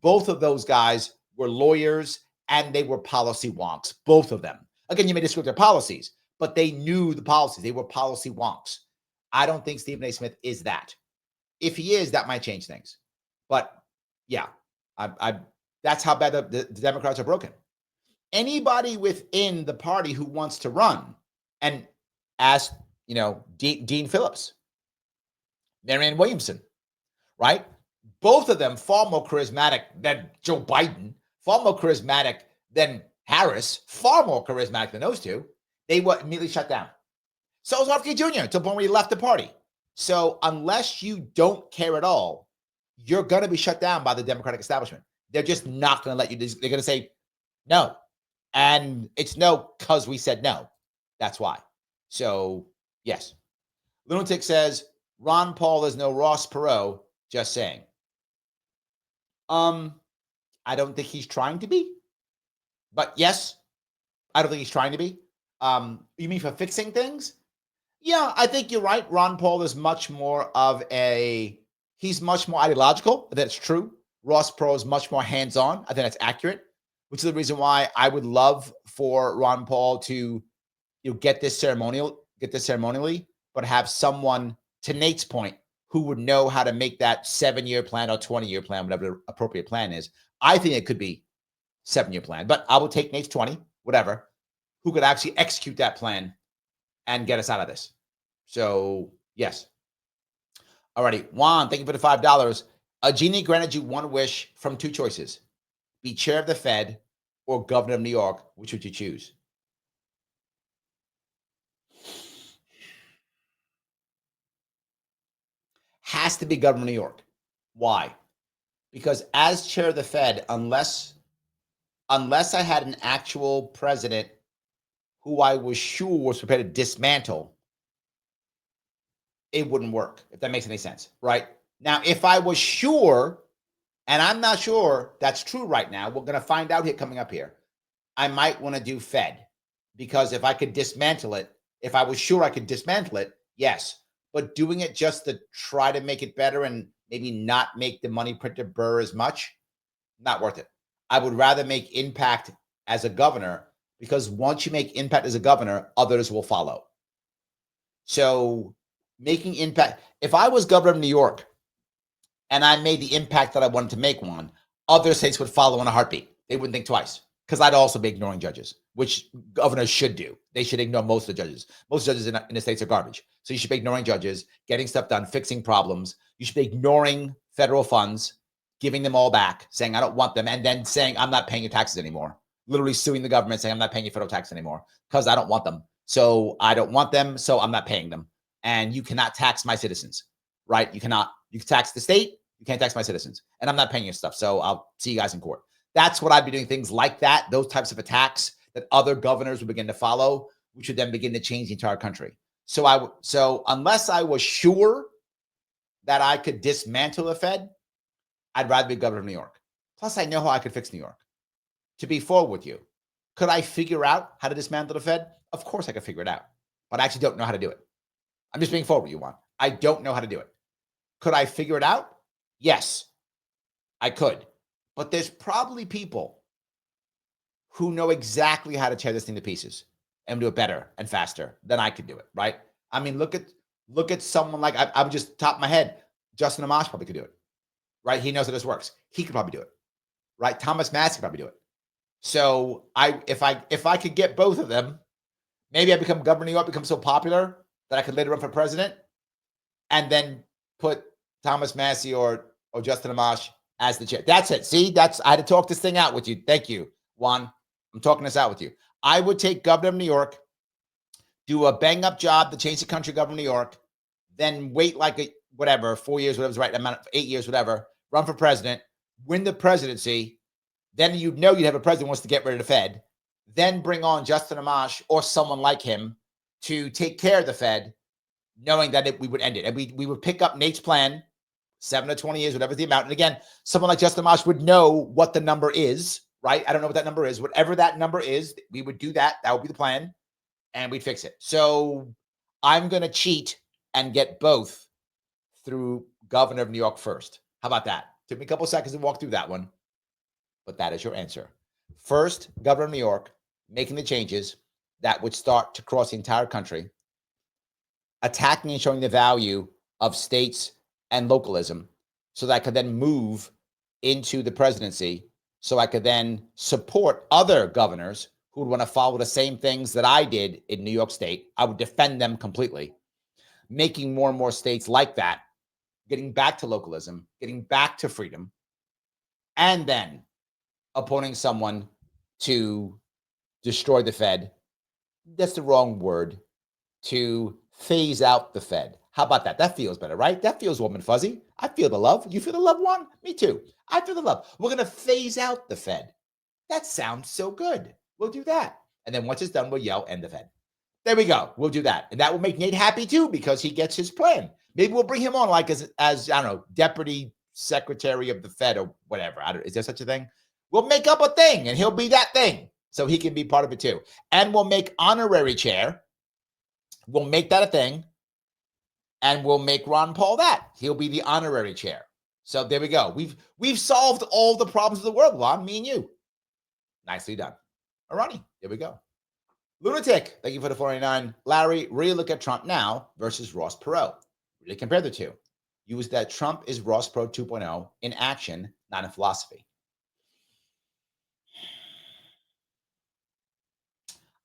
Both of those guys were lawyers and they were policy wonks. Both of them. Again, you may disagree with their policies, but they knew the policies. They were policy wonks. I don't think Stephen A. Smith is that. If he is, that might change things. But yeah, that's how bad the Democrats are broken. Anybody within the party who wants to run, and ask, Dean Phillips, Marianne Williamson, right? Both of them far more charismatic than Joe Biden, far more charismatic than Harris, far more charismatic than those two. They were immediately shut down. So was RFK Jr. to the point where he left the party. So unless you don't care at all, you're going to be shut down by the Democratic establishment. They're just not going to let you. They're going to say no. And it's no because we said no. That's why. So, yes. Lunatic says, Ron Paul is no Ross Perot. Just saying. I don't think he's trying to be. But yes, I don't think he's trying to be. You mean for fixing things? Yeah, I think you're right. Ron Paul is much more he's much more ideological. That's true. Ross Perot is much more hands-on. I think that's accurate, which is the reason why I would love for Ron Paul to get this ceremonially, but have someone, to Nate's point, who would know how to make that 7-year plan or 20-year plan, whatever the appropriate plan is. I think it could be 7-year plan, but I will take Nate's 20, whatever, who could actually execute that plan and get us out of this. So, yes. Alrighty. Juan, thank you for the $5. A genie granted you one wish from two choices. Be chair of the Fed or governor of New York. Which would you choose? Has to be governor of New York. Why? Because as chair of the Fed, unless I had an actual president who I was sure was prepared to dismantle, it wouldn't work, if that makes any sense, right? Now, if I was sure, and I'm not sure that's true right now, we're going to find out here coming up here, I might want to do Fed, because if I could dismantle it, if I was sure I could dismantle it, yes. But doing it just to try to make it better and maybe not make the money printer burr as much, not worth it. I would rather make impact as a governor, because once you make impact as a governor, others will follow. So making impact, if I was governor of New York and I made the impact that I wanted to make one, other states would follow in a heartbeat. They wouldn't think twice, because I'd also be ignoring judges, which governors should do. They should ignore most of the judges. Most judges in the states are garbage. So you should be ignoring judges, getting stuff done, fixing problems. You should be ignoring federal funds, giving them all back, saying, I don't want them, and then saying, I'm not paying your taxes anymore. Literally suing the government, saying, I'm not paying your federal tax anymore because I don't want them. So I don't want them, so I'm not paying them. And you cannot tax my citizens, right? You cannot. You can tax the state. You can't tax my citizens. And I'm not paying your stuff. So I'll see you guys in court. That's what I'd be doing, things like that, those types of attacks that other governors would begin to follow, which would then begin to change the entire country. So unless I was sure that I could dismantle the Fed, I'd rather be governor of New York. Plus, I know how I could fix New York. To be forward with you, could I figure out how to dismantle the Fed? Of course I could figure it out, but I actually don't know how to do it. I'm just being forward with you, Juan. I don't know how to do it. Could I figure it out? Yes, I could. But there's probably people who know exactly how to tear this thing to pieces and do it better and faster than I could do it, right? I mean, look at someone like, I'm just top of my head, Justin Amash probably could do it, right? He knows how this works. He could probably do it, right? Thomas Massey could probably do it. So if I could get both of them, maybe I become governor of New York, become so popular that I could later run for president and then put Thomas Massey or Justin Amash as the chair. That's it. See, I had to talk this thing out with you. Thank you, Juan. I'm talking this out with you. I would take governor of New York, do a bang up job to change the country, governor of New York, then wait like 4 years, whatever's right amount, 8 years, whatever, run for president, win the presidency. Then you'd have a president who wants to get rid of the Fed, then bring on Justin Amash or someone like him to take care of the Fed, knowing that we would end it. And we would pick up Nate's plan, 7 to 20 years, whatever the amount. And again, someone like Justin Amash would know what the number is, right? I don't know what that number is. Whatever that number is, we would do that. That would be the plan. And we'd fix it. So I'm going to cheat and get both through governor of New York first. How about that? Took me a couple of seconds to walk through that one. But that is your answer. First, governor of New York, making the changes that would start to cross the entire country, attacking and showing the value of states and localism so that I could then move into the presidency, so I could then support other governors who would want to follow the same things that I did in New York State. I would defend them completely, making more and more states like that, getting back to localism, getting back to freedom, and then appointing someone to destroy the Fed. That's the wrong word. To phase out the Fed. How about that? That feels better, right? That feels warm and fuzzy. I feel the love. You feel the love, Juan? Me too. I feel the love. We're going to phase out the Fed. That sounds so good. We'll do that. And then once it's done, we'll yell, end the Fed. There we go. We'll do that. And that will make Nate happy too, because he gets his plan. Maybe we'll bring him on like as I don't know, deputy secretary of the Fed or whatever. Is there such a thing? We'll make up a thing and he'll be that thing. So he can be part of it too. And we'll make honorary chair. We'll make that a thing. And we'll make Ron Paul that. He'll be the honorary chair. So there we go. We've solved all the problems of the world, Ron, me and you. Nicely done. All righty. There we go. Lunatic, thank you for the 499. Larry, really look at Trump now versus Ross Perot. Really compare the two. Use that Trump is Ross Perot 2.0 in action, not in philosophy.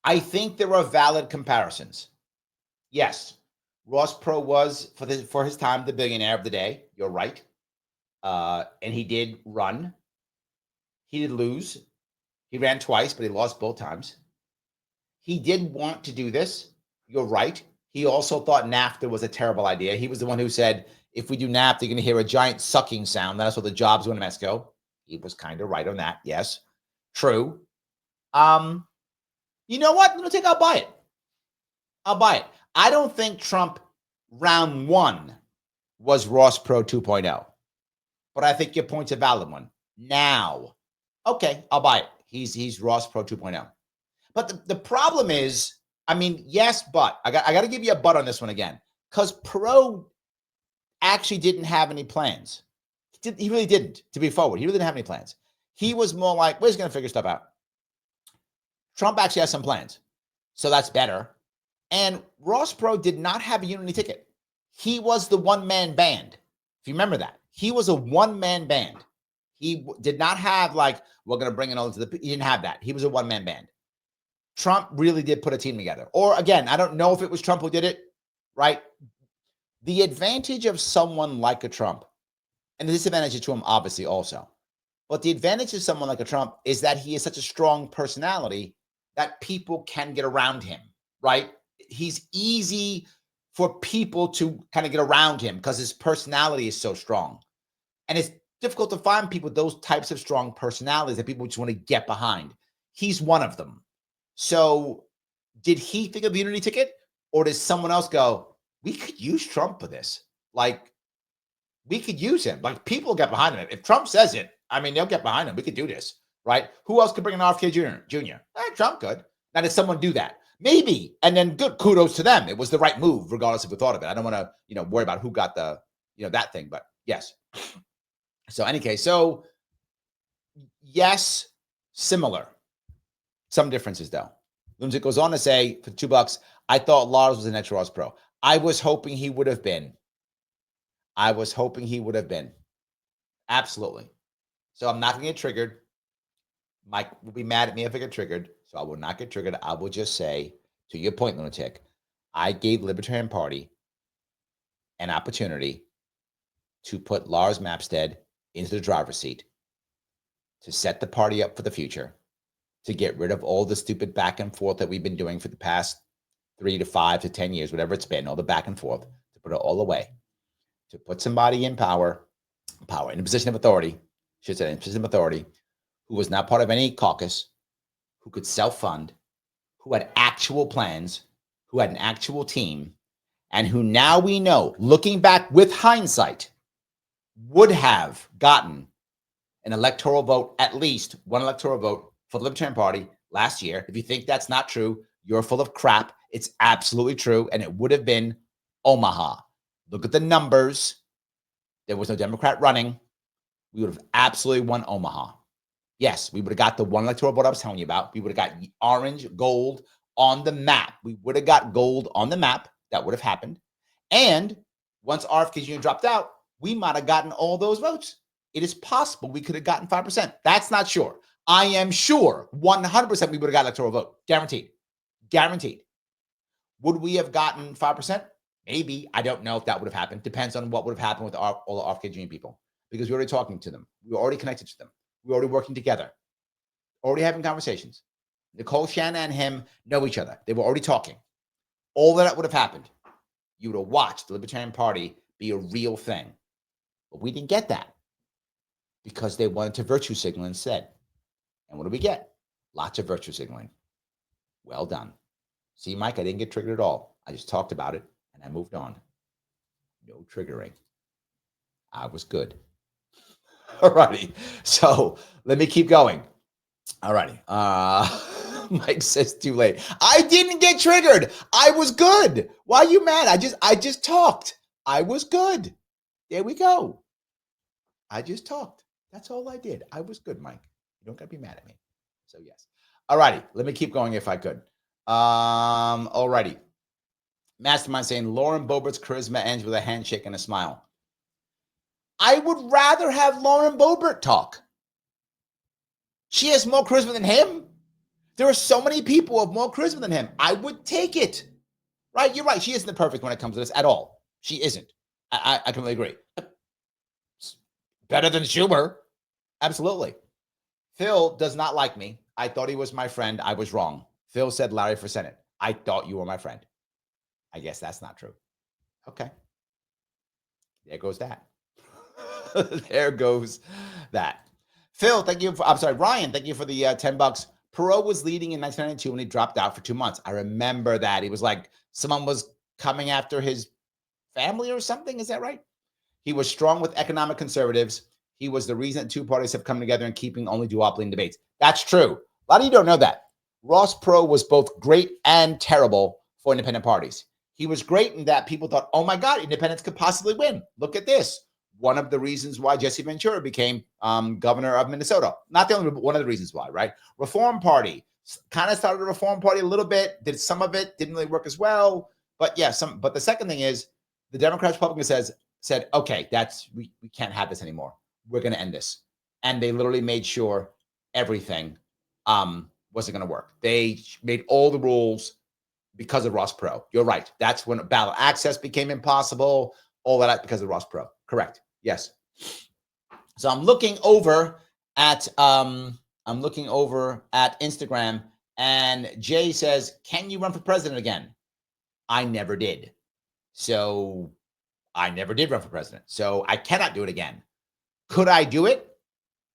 I think there are valid comparisons. Yes, Ross Perot was, for his time, the billionaire of the day. You're right. And he did run. He did lose. He ran twice, but he lost both times. He did want to do this. You're right. He also thought NAFTA was a terrible idea. He was the one who said, if we do NAFTA, you're going to hear a giant sucking sound. That's what the jobs in Mexico. He was kind of right on that. Yes, true. You know what? I'll buy it. I'll buy it. I don't think Trump round one was Ross Perot 2.0, but I think your point's a valid one. Now, okay, I'll buy it. He's Ross Perot 2.0. But the problem is, I mean, yes, but I got to give you a but on this one again, because Perot actually didn't have any plans. He really didn't, to be forward. He really didn't have any plans. He was more like, we're just going to figure stuff out. Trump actually has some plans, so that's better. And Ross Perot did not have a unity ticket. He was the one-man band. If you remember that, he was a one-man band. He did not have like, we're going to bring it all to he didn't have that. He was a one-man band. Trump really did put a team together. Or again, I don't know if it was Trump who did it, right? The advantage of someone like a Trump, and the disadvantage to him obviously also, but the advantage of someone like a Trump is that he is such a strong personality that people can get around him, right? He's easy for people to kind of get around him because his personality is so strong. And it's difficult to find people with those types of strong personalities that people just want to get behind. He's one of them. So did he think of the unity ticket, or does someone else go, we could use Trump for this? Like, we could use him. Like, people get behind him. If Trump says it, I mean, they'll get behind him. We could do this, right? Who else could bring an RFK Jr.? Trump could. Now, did someone do that? Maybe. And then good, kudos to them. It was the right move, regardless if we thought of it. I don't want to, worry about who got the, that thing, but yes. So any case, so yes, similar. Some differences though. Lumsik goes on to say for $2, I thought Lars was an extra Ross Pro. I was hoping he would have been. Absolutely. So I'm not going to get triggered. Mike will be mad at me if I get triggered. So I will not get triggered. I will just say, to your point, lunatic, I gave Libertarian Party an opportunity to put Lars Mapstead into the driver's seat, to set the party up for the future, to get rid of all the stupid back and forth that we've been doing for the past 3 to 5 to 10 years, whatever it's been, all the back and forth, to put it all away, to put somebody in power, in a position of authority, should say in a position of authority, who was not part of any caucus, who could self-fund, who had actual plans, who had an actual team, and who now we know, looking back with hindsight, would have gotten an electoral vote, at least one electoral vote for the Libertarian Party last year. If you think that's not true, you're full of crap. It's absolutely true, and it would have been Omaha. Look at the numbers. There was no Democrat running. We would have absolutely won Omaha. Yes, we would have got the one electoral vote I was telling you about. We would have got orange, gold on the map. We would have got gold on the map. That would have happened. And once RFK Jr. dropped out, we might have gotten all those votes. It is possible we could have gotten 5%. That's not sure. I am sure 100% we would have got electoral vote. Guaranteed. Guaranteed. Would we have gotten 5%? Maybe. I don't know if that would have happened. Depends on what would have happened with all the RFK Jr. people. Because we're already talking to them. We were already connected to them. We were already working together. Already having conversations. Nicole, Shanna, and him know each other. They were already talking. All that would have happened. You would have watched the Libertarian Party be a real thing. But we didn't get that. Because they wanted to virtue signal instead. And what do we get? Lots of virtue signaling. Well done. See, Mike, I didn't get triggered at all. I just talked about it and I moved on. No triggering. I was good. All righty. So let me keep going. All righty. Mike says too late. I didn't get triggered. I was good. Why are you mad? I just talked. I was good. There we go. I just talked. That's all I did. I was good, Mike. You don't got to be mad at me. So yes. All righty. Let me keep going if I could. All righty. Mastermind saying Lauren Boebert's charisma ends with a handshake and a smile. I would rather have Lauren Boebert talk. She has more charisma than him. There are so many people with more charisma than him. I would take it. Right? You're right. She isn't the perfect when it comes to this at all. She isn't. I completely agree. Better than Schumer. Absolutely. Phil does not like me. I thought he was my friend. I was wrong. Phil said Larry for Senate. I thought you were my friend. I guess that's not true. Okay. There goes that. There goes that. Phil, thank you. Ryan, thank you for the $10. Perot was leading in 1992 when he dropped out for 2 months. I remember that. He was like, someone was coming after his family or something. Is that right? He was strong with economic conservatives. He was the reason that two parties have come together and keeping only duopoly in debates. That's true. A lot of you don't know that. Ross Perot was both great and terrible for independent parties. He was great in that people thought, oh my God, independents could possibly win. Look at this. One of the reasons why Jesse Ventura became governor of Minnesota. Not the only, but one of the reasons why, right? Reform Party kind of started a Reform Party a little bit. Did some of it, didn't really work as well. But yeah, but the second thing is the Democrats, Republicans said, okay, we can't have this anymore. We're going to end this. And they literally made sure everything wasn't going to work. They made all the rules because of Ross Perot. You're right. That's when ballot access became impossible. All that because of Ross Perot. Correct. Yes. So I'm looking over at Instagram, and Jay says, "Can you run for president again?" I never did. So I never did run for president. So I cannot do it again. Could I do it?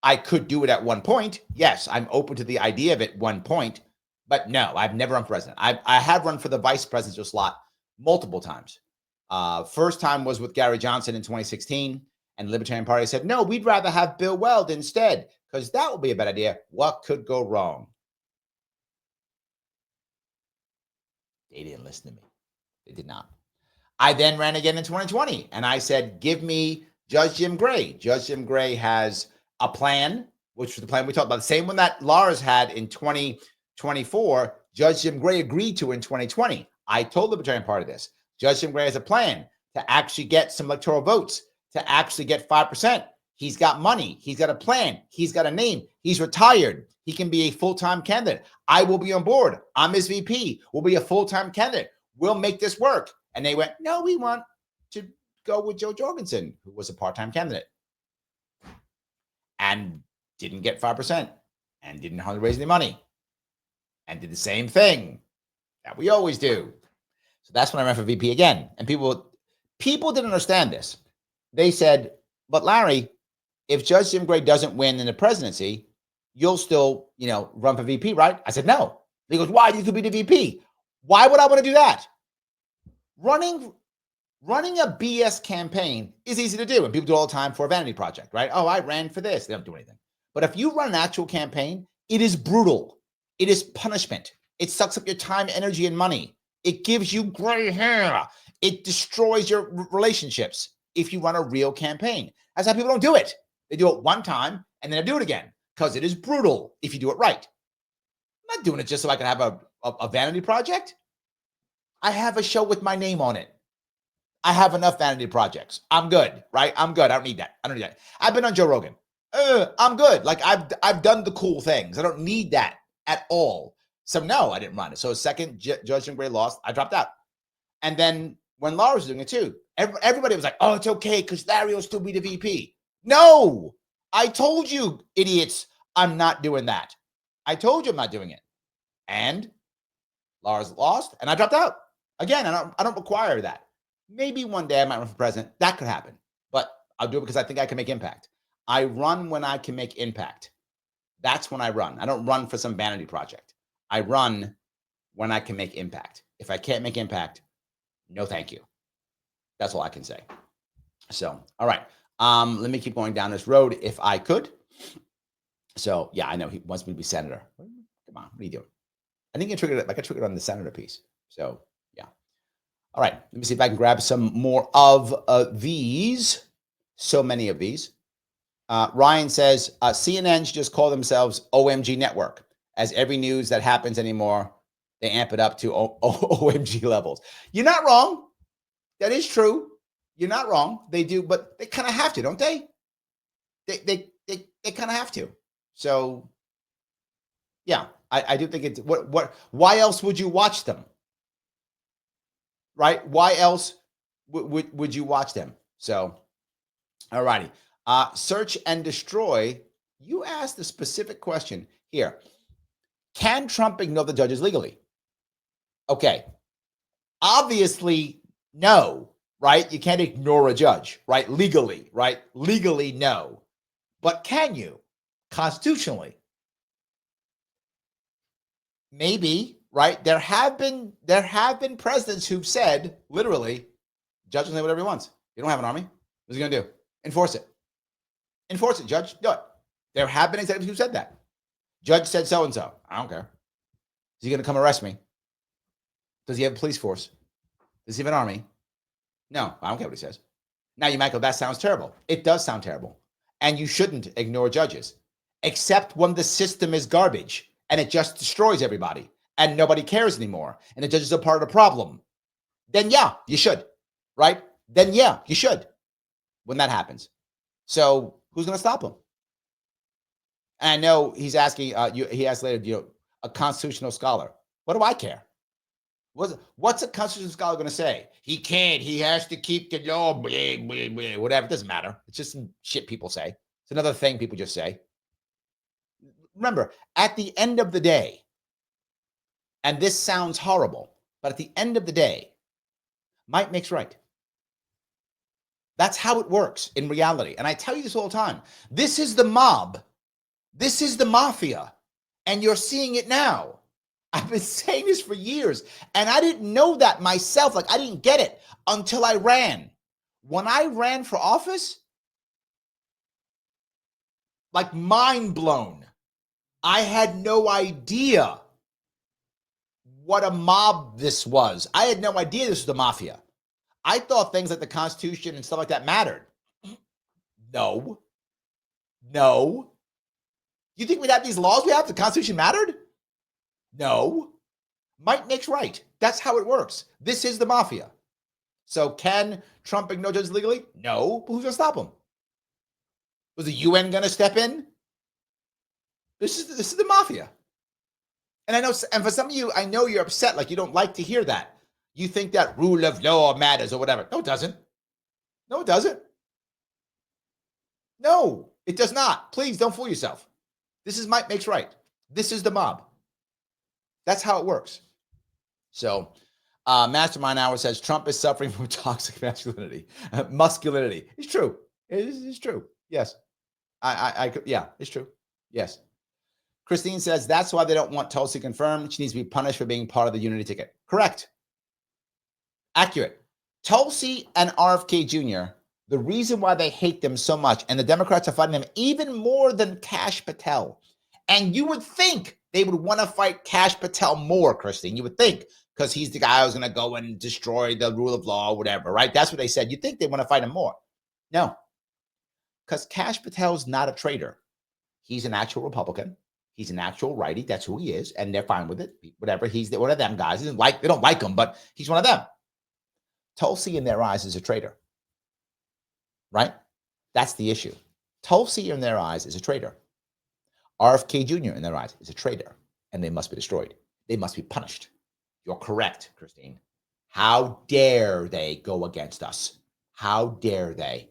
I could do it at one point. Yes, I'm open to the idea of it at one point, but no, I've never run for president. I have run for the vice presidential slot multiple times. First time was with Gary Johnson in 2016. And the Libertarian Party said, no, we'd rather have Bill Weld instead, because that would be a bad idea. What could go wrong? They didn't listen to me. They did not. I then ran again in 2020, and I said, give me Judge Jim Gray. Judge Jim Gray has a plan, which was the plan we talked about, the same one that Lars had in 2024. Judge Jim Gray agreed to in 2020. I told the Libertarian Party this. Judge Jim Gray has a plan to actually get some electoral votes, to actually get 5%. He's got money. He's got a plan. He's got a name. He's retired. He can be a full-time candidate. I will be on board. I'm his VP. We'll be a full-time candidate. We'll make this work. And they went, no, we want to go with Joe Jorgensen, who was a part-time candidate and didn't get 5% and didn't hardly raise any money and did the same thing that we always do. So that's when I ran for VP again. And people didn't understand this. They said, but Larry, if Judge Jim Gray doesn't win in the presidency, you'll still, run for VP, right? I said, no. He goes, why? You could be the VP. Why would I want to do that? Running a BS campaign is easy to do, and people do it all the time for a vanity project, right? Oh, I ran for this. They don't do anything. But if you run an actual campaign, it is brutal. It is punishment. It sucks up your time, energy, and money. It gives you gray hair. It destroys your relationships if you run a real campaign. That's how people don't do it. They do it one time, and then they do it again, because it is brutal if you do it right. I'm not doing it just so I can have a vanity project. I have a show with my name on it. I have enough vanity projects. I'm good, right? I'm good. I don't need that. I've been on Joe Rogan. I'm good. Like I've done the cool things. I don't need that at all. So no, I didn't run it. So second, Judge Jim Gray lost. I dropped out. And then when Laura was doing it too, everybody was like, "Oh, it's okay because Larry will still be the VP." No, I told you, idiots, I'm not doing that. I told you I'm not doing it. And Lars lost, and I dropped out. Again, I don't require that. Maybe one day I might run for president. That could happen. But I'll do it because I think I can make impact. I run when I can make impact. That's when I run. I don't run for some vanity project. I run when I can make impact. If I can't make impact, no thank you. That's all I can say. So, all right. Let me keep going down this road if I could. So, yeah, I know he wants me to be senator. Come on, what are you doing? I think I triggered on the senator piece. So, yeah. All right. Let me see if I can grab some more of these. So many of these. Ryan says, CNN should just call themselves OMG Network, as every news that happens anymore, they amp it up to OMG levels. You're not wrong. That is true. You're not wrong. They do, but they kind of have to, don't they? They kind of have to. So, yeah, I do think it's why else would you watch them? Right? Why else would you watch them? So, all righty. Search and destroy. You asked a specific question here. Can Trump ignore the judges legally? Okay. Obviously, no, right? You can't ignore a judge, right? Legally, right? Legally, no. But can you? Constitutionally? Maybe, right? There have been presidents who've said, literally, judge can say whatever he wants. You don't have an army. What's he going to do? Enforce it. Enforce it, judge. Do it. There have been executives who said that. Judge said so-and-so. I don't care. Is he going to come arrest me? Does he have a police force? Does he have an army? No, I don't care what he says. Now you might go, that sounds terrible. It does sound terrible. And you shouldn't ignore judges, except when the system is garbage and it just destroys everybody and nobody cares anymore and the judges are part of the problem. Then yeah, you should, right? Then yeah, you should when that happens. So who's going to stop him? And I know he's asking, he asked later, a constitutional scholar. What do I care? What's a constitutional scholar going to say? He can't. He has to keep the law, whatever. It doesn't matter. It's just some shit people say. It's another thing people just say. Remember, at the end of the day, and this sounds horrible, but at the end of the day, might makes right. That's how it works in reality. And I tell you this all the time. This is the mob. This is the mafia. And you're seeing it now. I've been saying this for years. And I didn't know that myself. Like, I didn't get it until I ran. When I ran for office, Like mind blown. I had no idea what a mob this was. I had no idea this was the mafia. I thought things like the Constitution and stuff like that mattered. No. No. You think we'd have these laws we have? The Constitution mattered? No. Might makes right. That's how it works. This is the mafia. So can Trump ignore judges legally? No. But who's going to stop him? Was the UN going to step in? This is the mafia. And I know, and for some of you, I know you're upset, like you don't like to hear that. You think that rule of law matters or whatever. No, it doesn't. No, it doesn't. No, it does not. Please don't fool yourself. This is might makes right. This is the mob. That's how it works. So, Mastermind Hour says Trump is suffering from toxic masculinity. Musculinity. It's true. It's true. Yes. Yeah, it's true. Yes. Christine says that's why they don't want Tulsi confirmed. She needs to be punished for being part of the unity ticket. Correct. Accurate. Tulsi and RFK Jr., the reason why they hate them so much, and the Democrats are fighting them even more than Kash Patel. And you would think they would want to fight Kash Patel more, Christine. You would think, because he's the guy who's going to go and destroy the rule of law, whatever, right? That's what they said. You'd think they want to fight him more. No, because Kash Patel's not a traitor. He's an actual Republican. He's an actual righty. That's who he is, and they're fine with it. Whatever. He's one of them guys. They don't like him, but he's one of them. Tulsi, in their eyes, is a traitor. Right? That's the issue. Tulsi, in their eyes, is a traitor. RFK Jr., in their eyes, is a traitor, and they must be destroyed. They must be punished. You're correct, Christine. How dare they go against us? How dare they?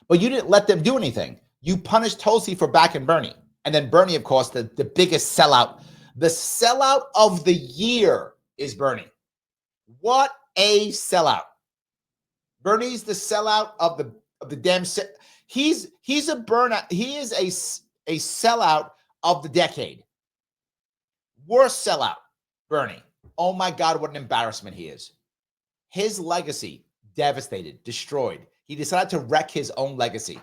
But you didn't let them do anything. You punished Tulsi for backing Bernie. And then Bernie, of course, the biggest sellout. The sellout of the year is Bernie. What a sellout. Bernie's the sellout of the damn he's a burnout. He is a sellout of the decade. Worst sellout, Bernie. Oh my God, what an embarrassment he is. His legacy devastated, destroyed. He decided to wreck his own legacy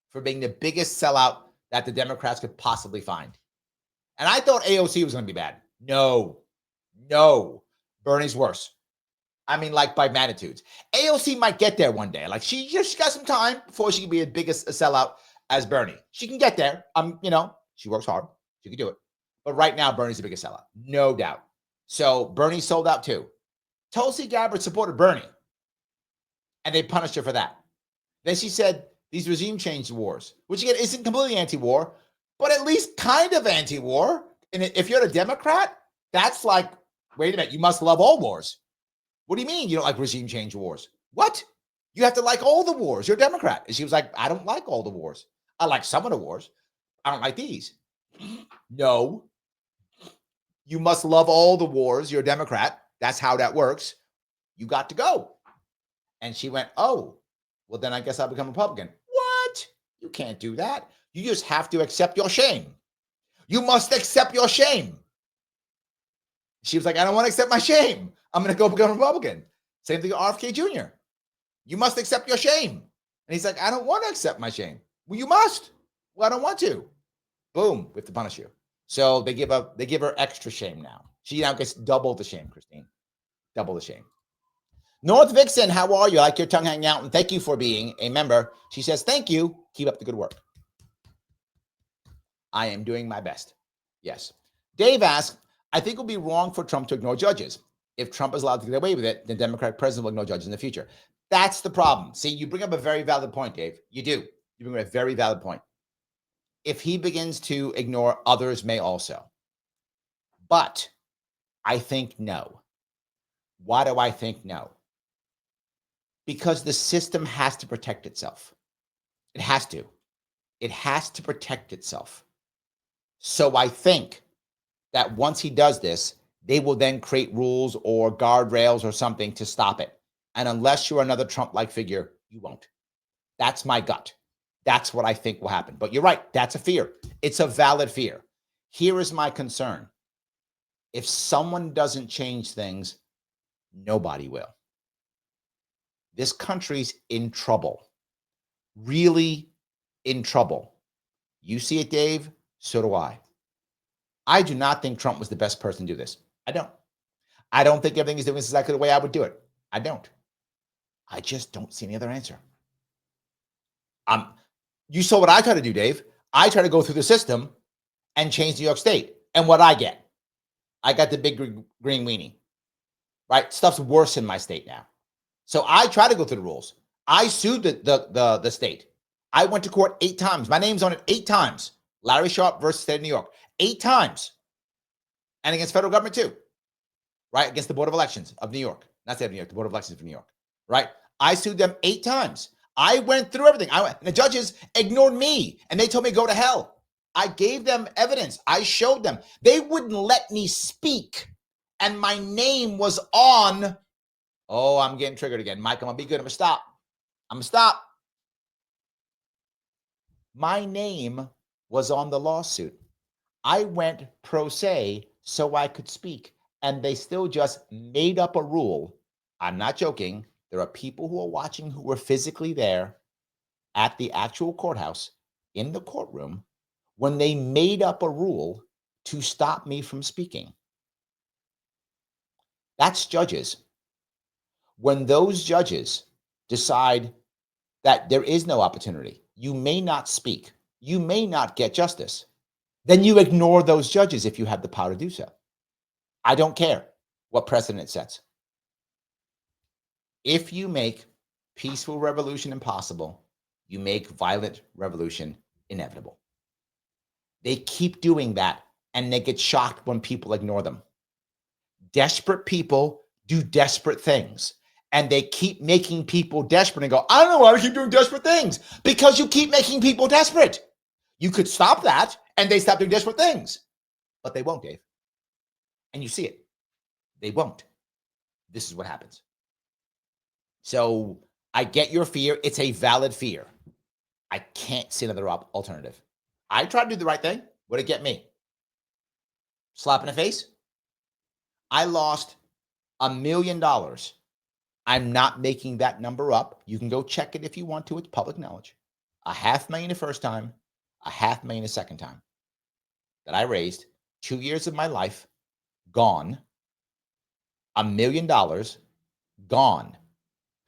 for being the biggest sellout that the Democrats could possibly find. And I thought AOC was going to be bad. No. Bernie's worse. I mean, like by magnitudes. AOC might get there one day. Like she got some time before she can be as big a sellout as Bernie. She can get there. She works hard. She can do it. But right now, Bernie's the biggest sellout. No doubt. So Bernie sold out too. Tulsi Gabbard supported Bernie. And they punished her for that. Then she said these regime change wars, which again isn't completely anti-war, but at least kind of anti-war. And if you're a Democrat, that's like, wait a minute, you must love all wars. What do you mean you don't like regime change wars? What? You have to like all the wars. You're a Democrat. And she was like, I don't like all the wars. I like some of the wars. I don't like these. No. You must love all the wars. You're a Democrat. That's how that works. You got to go. And she went, oh, well, then I guess I'll become a Republican. What? You can't do that. You just have to accept your shame. You must accept your shame. She was like, I don't want to accept my shame. I'm going to go become a Republican. Same thing with RFK Jr. You must accept your shame. And he's like, I don't want to accept my shame. Well, you must. Well, I don't want to. Boom, we have to punish you. So they give her extra shame now. She now gets double the shame, Christine. Double the shame. North Vixen, how are you? I like your tongue hanging out, and thank you for being a member. She says, thank you. Keep up the good work. I am doing my best. Yes. Dave asks, I think it would be wrong for Trump to ignore judges. If Trump is allowed to get away with it, the Democratic president will ignore judges in the future. That's the problem. See, you bring up a very valid point, Dave. You do. You bring up a very valid point. If he begins to ignore, others may also. But I think no. Why do I think no? Because the system has to protect itself. It has to. It has to protect itself. So I think that once he does this, they will then create rules or guardrails or something to stop it. And unless you're another Trump-like figure, you won't. That's my gut. That's what I think will happen. But you're right. That's a fear. It's a valid fear. Here is my concern. If someone doesn't change things, nobody will. This country's in trouble. Really in trouble. You see it, Dave. So do I. I do not think Trump was the best person to do this. I don't. I don't think everything he's doing is exactly the way I would do it. I don't. I just don't see any other answer. You saw what I try to do, Dave. I try to go through the system and change New York State. And what I get, I got the big green weenie, right? Stuff's worse in my state now. So I try to go through the rules. I sued the state. I went to court 8 times. My name's on it 8 times. Larry Sharpe versus state of New York. 8 times. And against federal government too, right? Against the Board of Elections of New York. Not state of New York, the Board of Elections of New York, right? I sued them 8 times. I went through everything. And the judges ignored me and they told me go to hell. I gave them evidence. I showed them. They wouldn't let me speak. And my name was on. Oh, I'm getting triggered again. Mike, I'm going to be good. I'm going to stop. I'm going to stop. My name was on the lawsuit. I went pro se so I could speak. And they still just made up a rule. I'm not joking. There are people who are watching who were physically there at the actual courthouse in the courtroom when they made up a rule to stop me from speaking. That's judges. When those judges decide that there is no opportunity, you may not speak, you may not get justice, then you ignore those judges if you have the power to do so. I don't care what precedent it sets. If you make peaceful revolution impossible, you make violent revolution inevitable. They keep doing that and they get shocked when people ignore them. Desperate people do desperate things and they keep making people desperate and go, I don't know why we keep doing desperate things. Because you keep making people desperate. You could stop that and they stop doing desperate things, but they won't, Dave. And you see it. They won't. This is what happens. So I get your fear. It's a valid fear. I can't see another alternative. I tried to do the right thing. What did it get me? Slap in the face? I lost $1 million. I'm not making that number up. You can go check it if you want to. It's public knowledge. $500,000 the first time, $500,000 the second time that I raised. 2 years of my life gone. $1 million gone.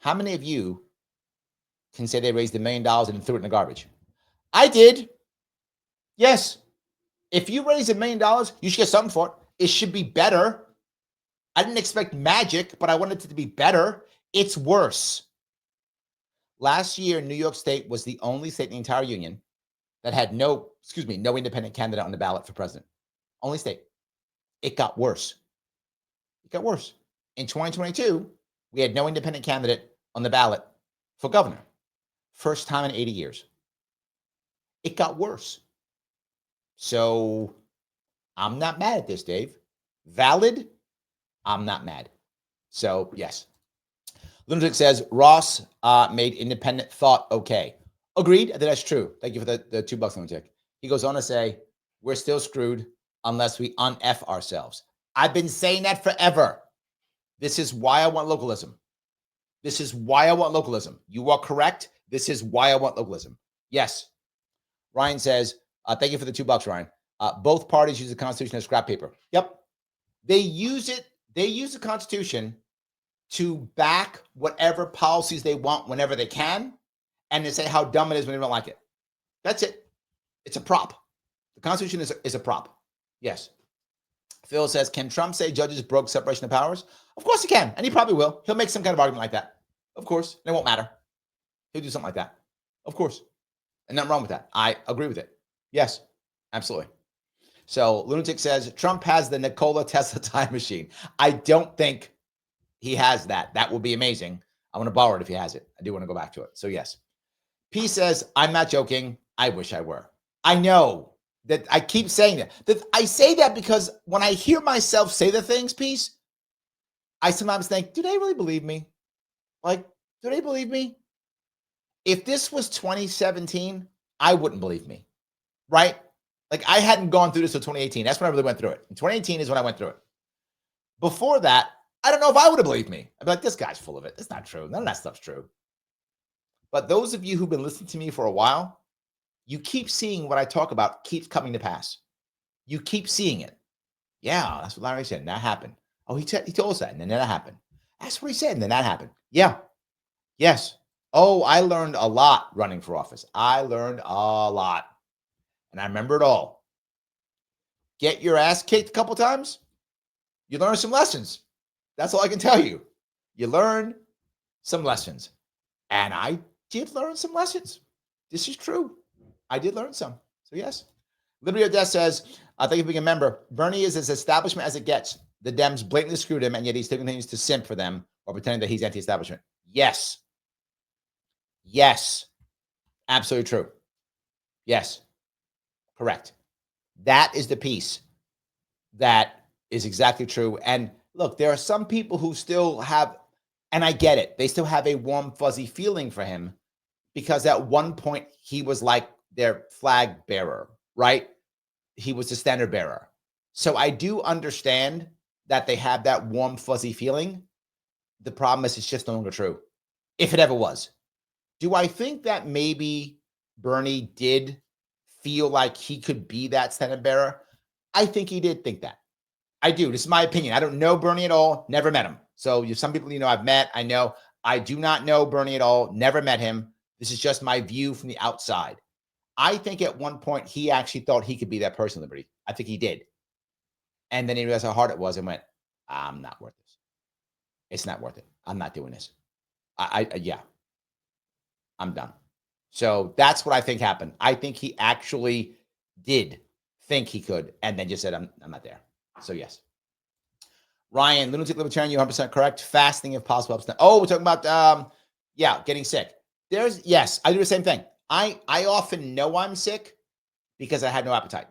How many of you can say they raised $1 million and threw it in the garbage? I did. Yes. If you raise $1 million, you should get something for it. It should be better. I didn't expect magic, but I wanted it to be better. It's worse. Last year, New York State was the only state in the entire union that had no independent candidate on the ballot for president. Only state. It got worse. It got worse. In 2022, we had no independent candidate on the ballot for governor. First time in 80 years. It got worse. So I'm not mad at this, Dave. Valid, I'm not mad. So yes. Lunatic says, Ross made independent thought okay. Agreed. I think that's true. Thank you for the $2, Lunatic. He goes on to say, we're still screwed unless we un-F ourselves. I've been saying that forever. This is why I want localism. This is why I want localism. You are correct. This is why I want localism. Yes. Ryan says, thank you for the $2, Ryan. Both parties use the Constitution as scrap paper. Yep. They use it. They use the Constitution to back whatever policies they want whenever they can, and to say how dumb it is when they don't like it. That's it. It's a prop. The Constitution is a prop. Yes. Phil says, can Trump say judges broke separation of powers? Of course he can, and he probably will. He'll make some kind of argument like that. Of course. And it won't matter. He'll do something like that. Of course. And nothing wrong with that. I agree with it. Yes, absolutely. So Lunatic says, Trump has the Nikola Tesla time machine. I don't think he has that. That would be amazing. I want to borrow it if he has it. I do want to go back to it. So yes. P says, I'm not joking. I wish I were. I know that I keep saying that. I say that because when I hear myself say the things, Peace, I sometimes think, do they really believe me? Like, do they believe me? If this was 2017, I wouldn't believe me, right? Like I hadn't gone through this until 2018. That's when I really went through it. And 2018 is when I went through it. Before that, I don't know if I would have believed me. I'd be like, this guy's full of it. It's not true. None of that stuff's true. But those of you who've been listening to me for a while, You keep seeing what I talk about keeps coming to pass. You keep seeing it. Yeah, that's what Larry said. And that happened. Oh, he told us that. And then that happened. That's what he said. And then that happened. Yeah. Yes. Oh, I learned a lot running for office. I learned a lot. And I remember it all. Get your ass kicked a couple times. You learn some lessons. That's all I can tell you. You learn some lessons. And I did learn some lessons. This is true. I did learn some. So yes. Liberty or Death says, thank you for being a member. Bernie is as establishment as it gets. The Dems blatantly screwed him, and yet he still continues to simp for them or pretending that he's anti-establishment. Yes. Yes. Absolutely true. Yes. Correct. That is the piece that is exactly true. And look, there are some people who still have, and I get it, they still have a warm, fuzzy feeling for him because at one point he was like their flag bearer, right? He was the standard bearer. So I do understand that they have that warm, fuzzy feeling. The problem is it's just no longer true, if it ever was. Do I think that maybe Bernie did feel like he could be that standard bearer? I think he did think that. I do. This is my opinion. I don't know Bernie at all. Never met him. So some people, I've met. I know. I do not know Bernie at all. Never met him. This is just my view from the outside. I think at one point he actually thought he could be that person, Liberty. I think he did. And then he realized how hard it was and went, I'm not worth this. It's not worth it. I'm not doing this. Yeah, I'm done. So that's what I think happened. I think he actually did think he could and then just said, I'm not there. So yes. Ryan, lunatic libertarian, you're 100% correct. Fasting if possible helps. Oh, we're talking about, getting sick. Yes, I do the same thing. I often know I'm sick because I had no appetite.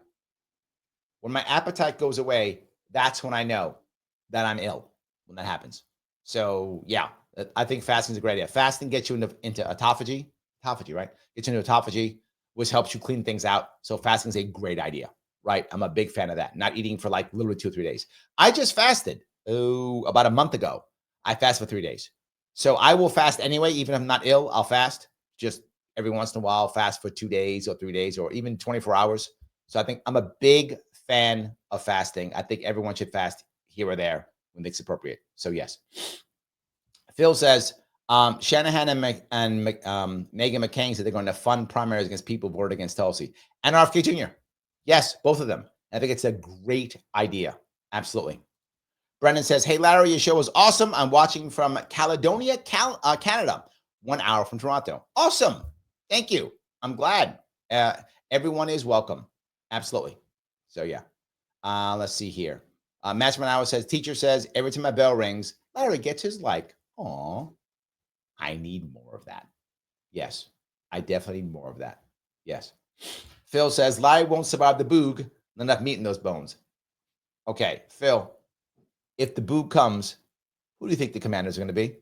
When my appetite goes away, that's when I know that I'm ill, when that happens. So yeah, I think fasting is a great idea. Fasting gets you into autophagy, right? Gets you into autophagy, which helps you clean things out. So fasting is a great idea, right? I'm a big fan of that. Not eating for like literally 2 or 3 days. I just fasted about a month ago. I fasted for 3 days. So I will fast anyway, even if I'm not ill, I'll fast. Just every once in a while, fast for 2 days or 3 days or even 24 hours. So I think I'm a big fan of fasting. I think everyone should fast here or there when it's appropriate. So yes. Phil says, Shanahan and Megan McCain said they're going to fund primaries against people voted against Tulsi. And RFK Jr. Yes, both of them. I think it's a great idea. Absolutely. Brendan says, hey, Larry, your show was awesome. I'm watching from Caledonia, Canada, 1 hour from Toronto. Awesome. Thank you. I'm glad. Everyone is welcome. Absolutely. So, yeah. Let's see here. Masterman Hour says, teacher says, every time my bell rings, Larry gets his like. Aw, I need more of that. Yes, I definitely need more of that. Yes. Phil says, Larry won't survive the boog. Not enough meat in those bones. Okay, Phil, if the boog comes, who do you think the commander is going to be?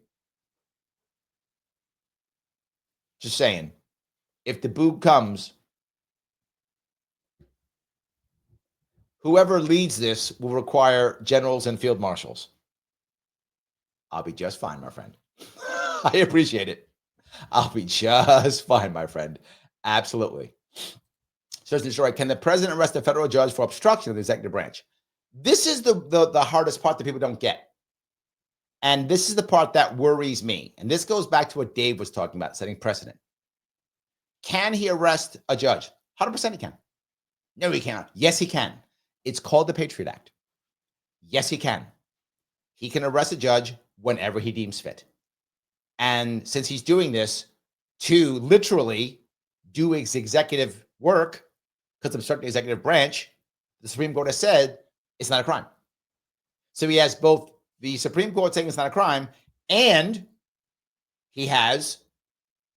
Just saying. If the boog comes, whoever leads this will require generals and field marshals. I'll be just fine, my friend. I appreciate it. I'll be just fine, my friend. Absolutely. Search and destroy. Can the president arrest a federal judge for obstruction of the executive branch? This is the hardest part that people don't get. And this is the part that worries me. And this goes back to what Dave was talking about, setting precedent. Can he arrest a judge? 100% he can. No, he cannot. Yes, he can. It's called the Patriot Act. Yes, he can. He can arrest a judge whenever he deems fit. And since he's doing this to literally do his executive work, because obstructing the executive branch, the Supreme Court has said it's not a crime. So he has both the Supreme Court saying it's not a crime, and he has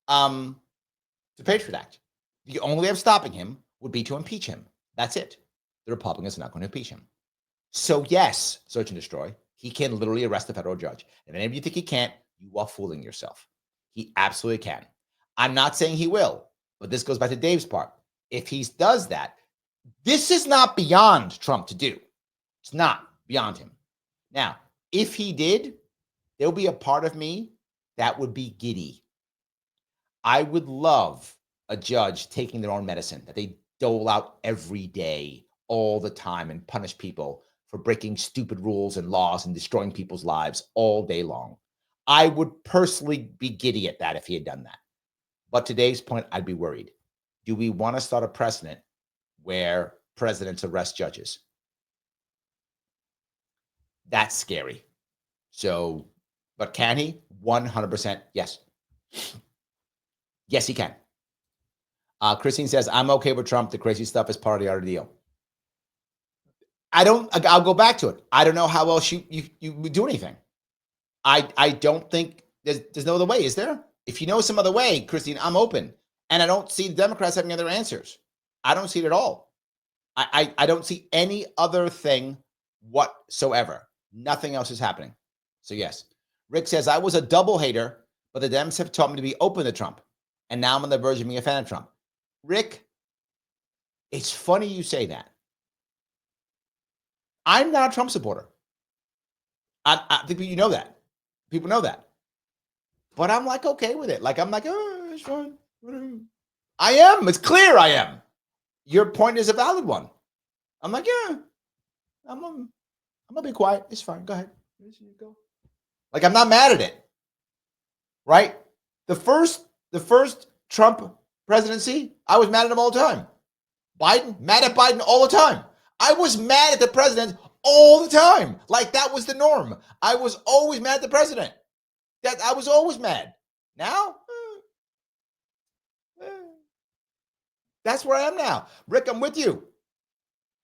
the Patriot Act. The only way of stopping him would be to impeach him. That's it. The Republicans are not going to impeach him. So yes, search and destroy. He can literally arrest a federal judge. If any of you think he can't, you are fooling yourself. He absolutely can. I'm not saying he will, but this goes back to Dave's part. If he does that, this is not beyond Trump to do. It's not beyond him. Now, if he did, there'll be a part of me that would be giddy. I would love a judge taking their own medicine that they dole out every day, all the time, and punish people for breaking stupid rules and laws and destroying people's lives all day long. I would personally be giddy at that if he had done that. But today's point, I'd be worried. Do we want to start a precedent where presidents arrest judges? That's scary. So, but can he? 100% yes. Yes, he can. Christine says, I'm okay with Trump. The crazy stuff is part of the other deal. I'll go back to it. I don't know how else you would do anything. I don't think there's no other way, is there? If you know some other way, Christine, I'm open. And I don't see the Democrats having other answers. I don't see it at all. I don't see any other thing whatsoever. Nothing else is happening. So yes. Rick says, I was a double hater, but the Dems have taught me to be open to Trump. And now I'm on the verge of being a fan of Trump. Rick, it's funny you say that. I'm not a Trump supporter. I think you know that. People know that. But I'm like, okay with it. Like, I'm like, oh, it's fine. I am. It's clear I am. Your point is a valid one. I'm like, yeah, I'm going to be quiet. It's fine. Go ahead. Go. Like, I'm not mad at it. Right? The first Trump presidency, I was mad at him all the time. Biden, mad at Biden all the time. I was mad at the president all the time. Like, that was the norm. I was always mad at the president. I was always mad. Now, that's where I am now. Rick, I'm with you.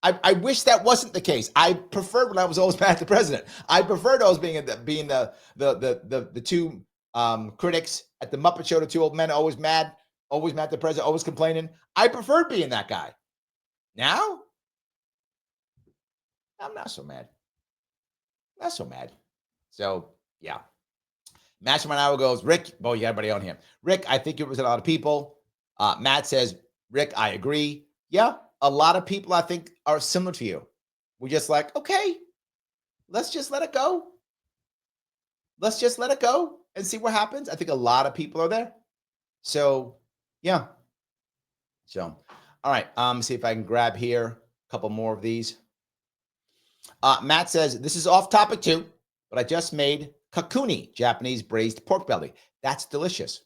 I wish that wasn't the case. I preferred when I was always mad at the president. I preferred always being the two critics at the Muppet Show, the two old men, always mad at the president, always complaining. I preferred being that guy. Now, I'm not so mad. Not so mad. So, yeah. Mastermind Hour goes, Rick, you got everybody on here. Rick, I think it was a lot of people. Matt says, Rick, I agree. Yeah, a lot of people I think are similar to you. We're just like, okay, let's just let it go. Let's just let it go and see what happens. I think a lot of people are there. So, yeah. So, all right. See if I can grab here a couple more of these. Matt says, this is off topic too, but I just made kakuni, Japanese braised pork belly. That's delicious.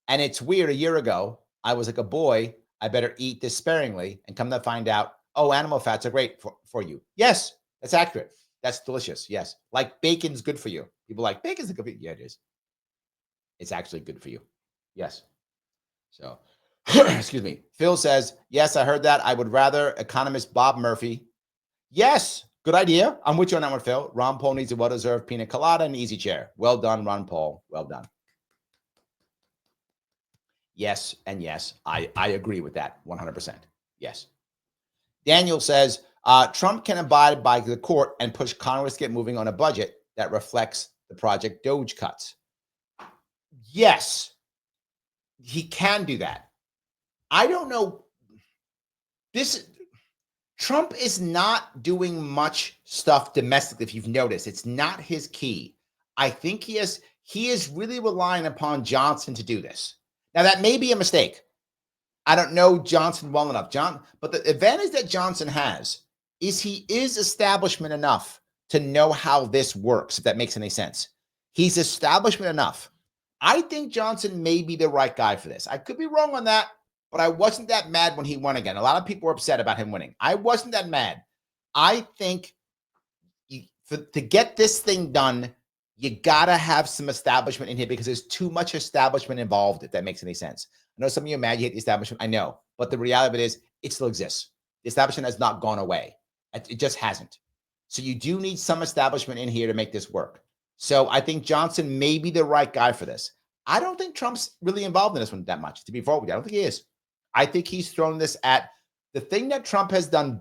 And it's weird. A year ago, I was like a boy, I better eat this sparingly, and come to find out, oh, animal fats are great for you. Yes, that's accurate. That's delicious. Yes. Like bacon's good for you. People like bacon's good for you. Yeah, it is. It's actually good for you. Yes. So, excuse me. Phil says, yes, I heard that. I would rather economist Bob Murphy. Yes. Good idea. I'm with you on that one, Phil. Ron Paul needs a well-deserved pina colada and easy chair. Well done, Ron Paul. Well done. Yes, and yes, I agree with that 100%. Yes. Daniel says, Trump can abide by the court and push Congress to get moving on a budget that reflects the Project Doge cuts. Yes, he can do that. I don't know. Trump is not doing much stuff domestically, if you've noticed. It's not his key. I think he is really relying upon Johnson to do this. Now, that may be a mistake. I don't know Johnson well enough. But the advantage that Johnson has is he is establishment enough to know how this works, if that makes any sense. He's establishment enough. I think Johnson may be the right guy for this. I could be wrong on that, but I wasn't that mad when he won again. A lot of people were upset about him winning. I wasn't that mad. I think to get this thing done, you got to have some establishment in here because there's too much establishment involved, if that makes any sense. I know some of you are mad you hate the establishment. I know. But the reality of it is it still exists. The establishment has not gone away. It just hasn't. So you do need some establishment in here to make this work. So I think Johnson may be the right guy for this. I don't think Trump's really involved in this one that much, to be forward with you. I don't think he is. I think he's thrown this at the thing that Trump has done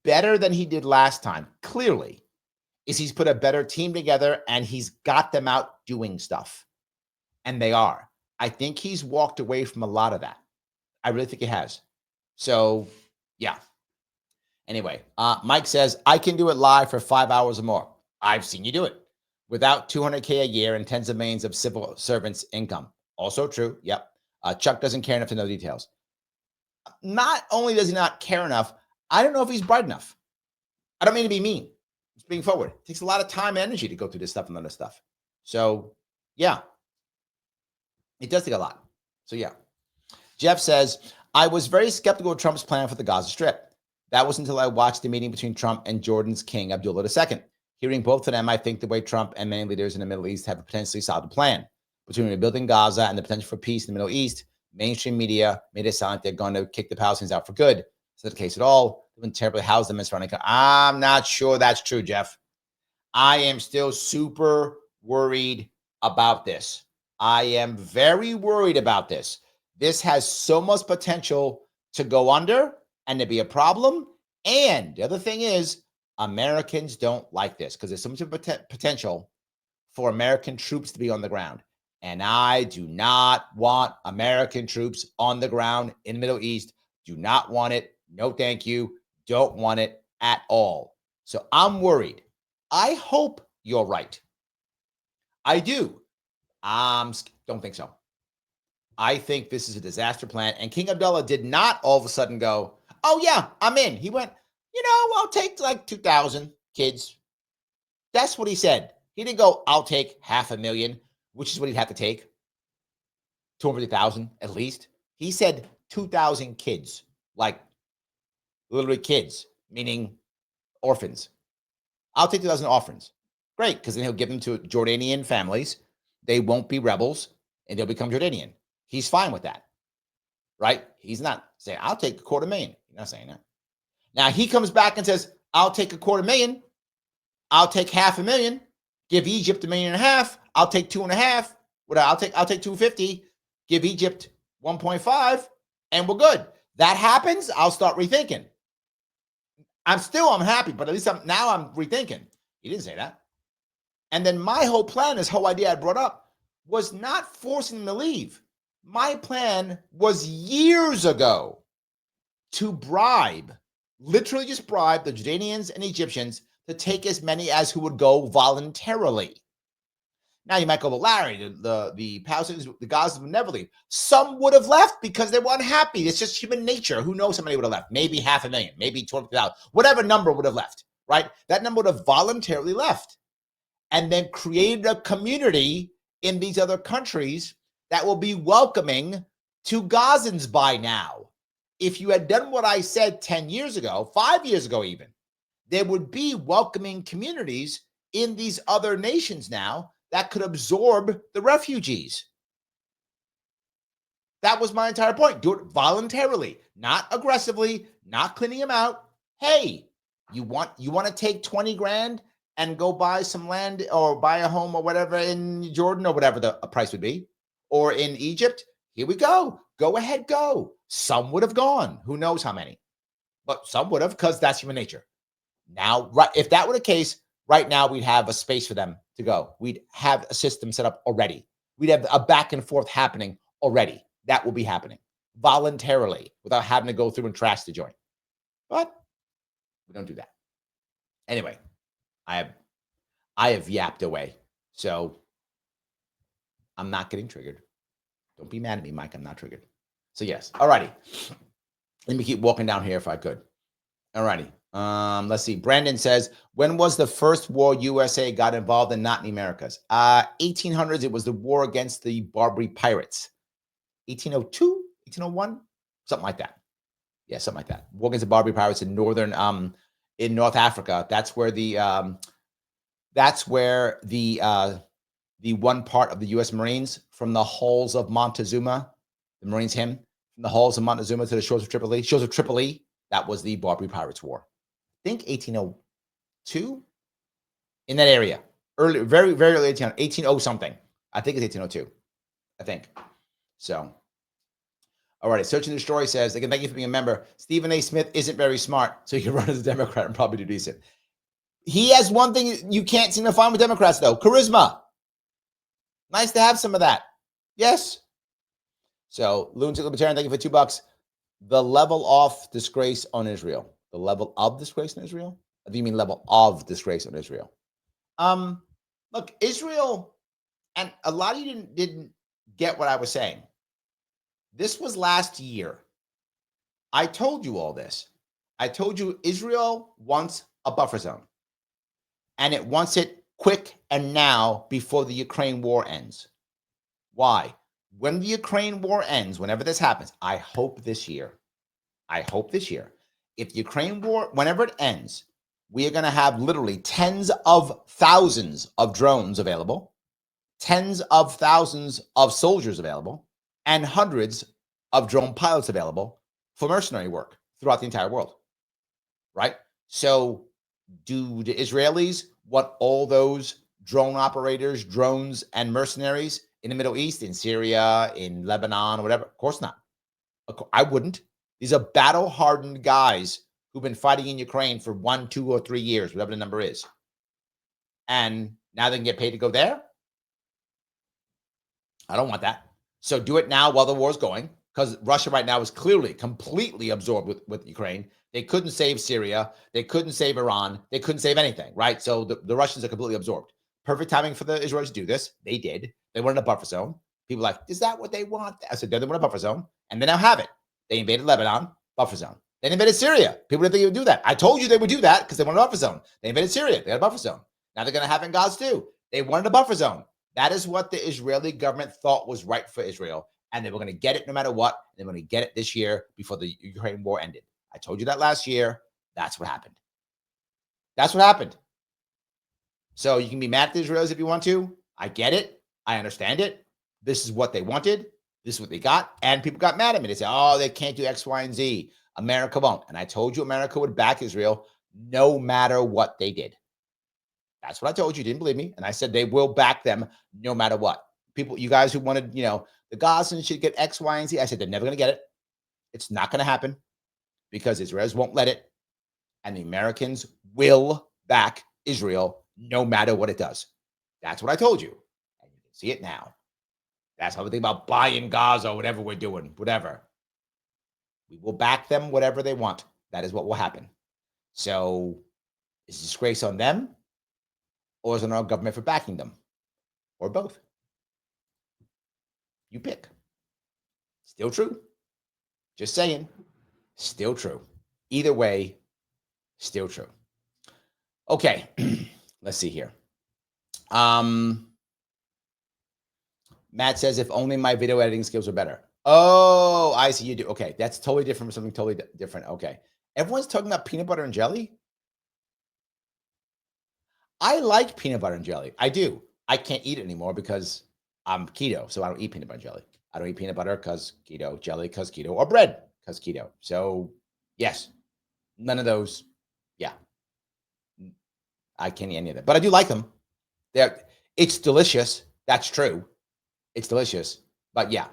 better than he did last time, clearly, is he's put a better team together and he's got them out doing stuff. And they are. I think he's walked away from a lot of that. I really think he has. So, yeah. Anyway, Mike says, I can do it live for 5 hours or more. I've seen you do it without $200K a year and tens of millions of civil servants' income. Also true. Yep. Chuck doesn't care enough to know details. Not only does he not care enough, I don't know if he's bright enough. I don't mean to be mean. It's being forward. It takes a lot of time and energy to go through this stuff and other stuff. So, yeah, it does take a lot. So, yeah. Jeff says, I was very skeptical of Trump's plan for the Gaza Strip. That was until I watched the meeting between Trump and Jordan's King Abdullah II. Hearing both of them, I think the way Trump and many leaders in the Middle East have a potentially solid plan. Between rebuilding Gaza and the potential for peace in the Middle East, mainstream media made it sound like they're going to kick the Palestinians out for good. It's not the case at all. They've been terribly housed them in surrounding countries. I'm not sure that's true, Jeff. I am still super worried about this. I am very worried about this. This has so much potential to go under and to be a problem. And the other thing is, Americans don't like this because there's so much potential for American troops to be on the ground. And I do not want American troops on the ground in the Middle East. Do not want it. No, thank you. Don't want it at all. So I'm worried. I hope you're right. I do. Don't think so. I think this is a disaster plan. And King Abdullah did not all of a sudden go, oh, yeah, I'm in. He went, I'll take like 2,000 kids. That's what he said. He didn't go, I'll take 500,000, which is what he'd have to take. 250,000 at least. He said 2,000 kids, like literally kids, meaning orphans. I'll take 2,000 orphans. Great, because then he'll give them to Jordanian families. They won't be rebels, and they'll become Jordanian. He's fine with that, right? He's not saying, I'll take 250,000. He's not saying that. Now, he comes back and says, I'll take 250,000. I'll take 500,000. Give Egypt $1.5 million. I'll take 2.5. I'll take 250. Give Egypt 1.5, and we're good. That happens, I'll start rethinking. I'm happy, but at least I'm rethinking. He didn't say that. And then my whole plan, this whole idea I brought up, was not forcing them to leave. My plan was years ago to literally just bribe the Jordanians and Egyptians to take as many as who would go voluntarily. Now you might go, Larry, the Palestinians, the Gazans would never leave. Some would have left because they were unhappy. It's just human nature. Who knows how many would have left? Maybe 500,000, maybe 200,000, whatever number would have left, right? That number would have voluntarily left and then created a community in these other countries that will be welcoming to Gazans by now. If you had done what I said 10 years ago, 5 years ago even, there would be welcoming communities in these other nations now that could absorb the refugees. That was my entire point. Do it voluntarily, not aggressively, not cleaning them out. Hey, you want to take 20 grand and go buy some land or buy a home or whatever in Jordan or whatever the price would be, or in Egypt? Here we go. Go ahead, go. Some would have gone. Who knows how many? But some would have, because that's human nature. Now, right, if that were the case, right now we'd have a space for them to go. We'd have a system set up already. We'd have a back and forth happening already. That will be happening voluntarily without having to go through and trash the joint. But we don't do that. Anyway, I have yapped away. So I'm not getting triggered. Don't be mad at me, Mike. I'm not triggered. So yes. All righty. Let me keep walking down here if I could. All righty. Let's see. Brandon says, when was the first war USA got involved in, not in the Americas? 1800s. It was the war against the Barbary pirates. 1802, 1801, something like that. Yeah, something like that. War against the Barbary pirates in North Africa. That's where the one part of the U.S. Marines from the hulls of Montezuma, the Marines hymn, from the hulls of Montezuma to the shores of Tripoli. That was the Barbary Pirates War. I think 1802, in that area. Early, very, very early 1800 something. I think it's 1802. I think. So, all right. Search and Destroy says, again, thank you for being a member. Stephen A. Smith isn't very smart, so he can run as a Democrat and probably do decent. He has one thing you can't seem to find with Democrats, though: charisma. Nice to have some of that. Yes. So, Lunatic Libertarian, thank you for $2. The level of disgrace on Israel. The level of disgrace on Israel? Or do you mean level of disgrace on Israel? Look, Israel, and a lot of you didn't get what I was saying. This was last year. I told you all this. I told you Israel wants a buffer zone, and it wants it quick and now before the Ukraine war ends. Why? When the Ukraine war ends, whenever this happens, I hope this year. If the Ukraine war, whenever it ends, we are going to have literally tens of thousands of drones available, tens of thousands of soldiers available, and hundreds of drone pilots available for mercenary work throughout the entire world, right? So do the Israelis want all those drone operators, drones, and mercenaries in the Middle East, in Syria, in Lebanon, or whatever? Of course not. I wouldn't. These are battle-hardened guys who've been fighting in Ukraine for 1, 2, or 3 years, whatever the number is. And now they can get paid to go there? I don't want that. So do it now while the war's going, because Russia right now is clearly completely absorbed with Ukraine. They couldn't save Syria. They couldn't save Iran. They couldn't save anything, right? So the Russians are completely absorbed. Perfect timing for the Israelis to do this. They did. They wanted a buffer zone. People are like, is that what they want? I said, they want a buffer zone. And they now have it. They invaded Lebanon, buffer zone. They invaded Syria. People didn't think they would do that. I told you they would do that because they wanted a buffer zone. They invaded Syria. They had a buffer zone. Now they're going to have it in Gaza too. They wanted a buffer zone. That is what the Israeli government thought was right for Israel. And they were going to get it no matter what. They were going to get it this year before the Ukraine war ended. I told you that last year. That's what happened. That's what happened. So you can be mad at the Israelis if you want to. I get it. I understand it. This is what they wanted. This is what they got. And people got mad at me. They said, oh, they can't do X, Y, and Z. America won't. And I told you America would back Israel no matter what they did. That's what I told you. You didn't believe me. And I said they will back them no matter what. People, you guys who wanted, the Gazans should get X, Y, and Z. I said they're never going to get it. It's not going to happen because Israelis won't let it. And the Americans will back Israel no matter what it does. That's what I told you. And you can see it now. That's how we think about buying Gaza or whatever we're doing, whatever. We will back them whatever they want. That is what will happen. So is disgrace on them or is it on our government for backing them? Or both? You pick. Still true. Just saying. Still true. Either way, still true. Okay. Let's see here. Matt says, if only my video editing skills were better. Oh, I see you do. Okay. That's totally different from something totally different. Okay. Everyone's talking about peanut butter and jelly. I like peanut butter and jelly. I do. I can't eat it anymore because I'm keto. So I don't eat peanut butter and jelly. I don't eat peanut butter because keto, jelly because keto, or bread because keto. So yes, none of those. Yeah. I can't eat any of them, but I do like them. It's delicious. That's true. It's delicious, but yeah,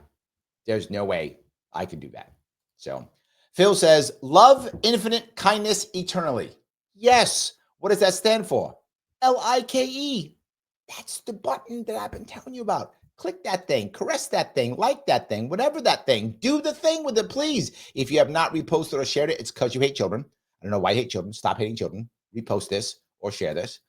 there's no way I could do that. So Phil says, love infinite kindness eternally. Yes. What does that stand for? LIKE. That's the button that I've been telling you about. Click that thing, caress that thing, like that thing, whatever that thing. Do the thing with it, please. If you have not reposted or shared it, it's because you hate children. I don't know why you hate children. Stop hating children. Repost this or share this.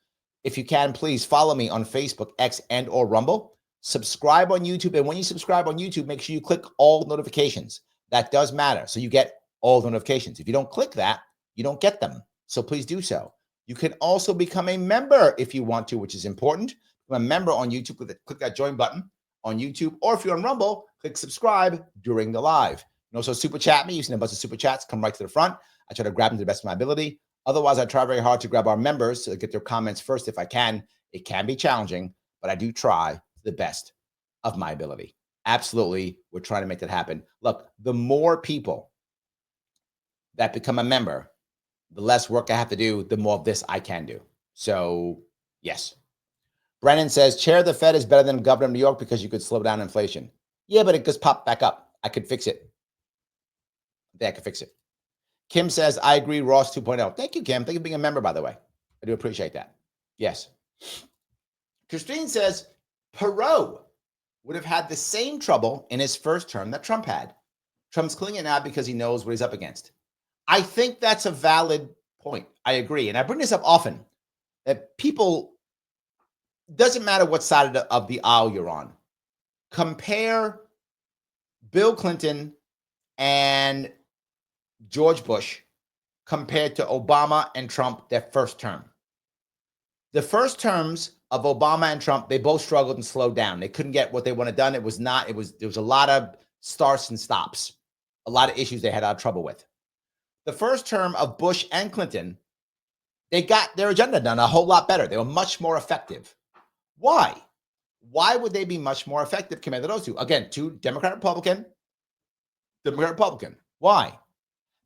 If you can, please follow me on Facebook, X, and or Rumble. Subscribe on YouTube. And when you subscribe on YouTube, make sure you click all notifications. That does matter. So you get all the notifications. If you don't click that, you don't get them. So please do so. You can also become a member if you want to, which is important. Become a member on YouTube. Click that join button on YouTube. Or if you're on Rumble, click subscribe during the live. You can also super chat me. You've seen a bunch of super chats come right to the front. I try to grab them to the best of my ability. Otherwise, I try very hard to grab our members to get their comments first if I can. It can be challenging, but I do try to the best of my ability. Absolutely, we're trying to make that happen. Look, the more people that become a member, the less work I have to do, the more of this I can do. So, yes. Brennan says, chair of the Fed is better than governor of New York because you could slow down inflation. Yeah, but it just popped back up. I could fix it. I think I could fix it. Kim says, I agree, Ross 2.0. Thank you, Kim. Thank you for being a member, by the way. I do appreciate that. Yes. Christine says, Perot would have had the same trouble in his first term that Trump had. Trump's killing it now because he knows what he's up against. I think that's a valid point. I agree. And I bring this up often. That people, doesn't matter what side of the aisle you're on. Compare Bill Clinton and George Bush compared to Obama and Trump their first term. The first terms of Obama and Trump, they both struggled and slowed down. They couldn't get what they wanted done. There was a lot of starts and stops, a lot of issues they had trouble with. The first term of Bush and Clinton, they got their agenda done a whole lot better. They were much more effective. Why? Why would they be much more effective compared to those two? Again, two Democrat, Republican. Why?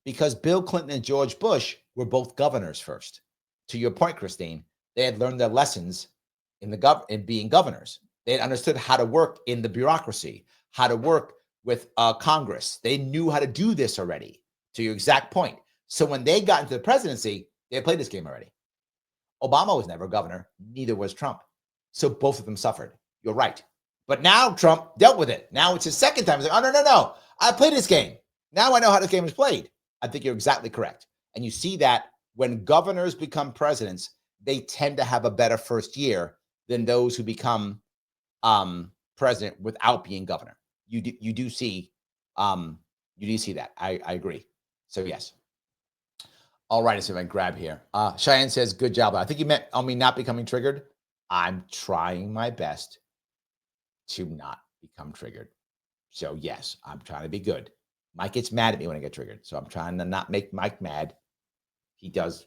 Because Bill Clinton and George Bush were both governors first. To your point, Christine, they had learned their lessons in being governors. They had understood how to work in the bureaucracy, how to work with Congress. They knew how to do this already, to your exact point. So when they got into the presidency, they had played this game already. Obama was never a governor, neither was Trump. So both of them suffered. You're right. But now Trump dealt with it. Now it's his second time. He's like, oh, no. I played this game. Now I know how this game is played. I think you're exactly correct. And you see that when governors become presidents, they tend to have a better first year than those who become president without being governor. You do see that. I agree. So yes. All right, let's see if I can grab here. Cheyenne says, good job. I think you meant on me not becoming triggered. I'm trying my best to not become triggered. So yes, I'm trying to be good. Mike gets mad at me when I get triggered. So I'm trying to not make Mike mad. He gets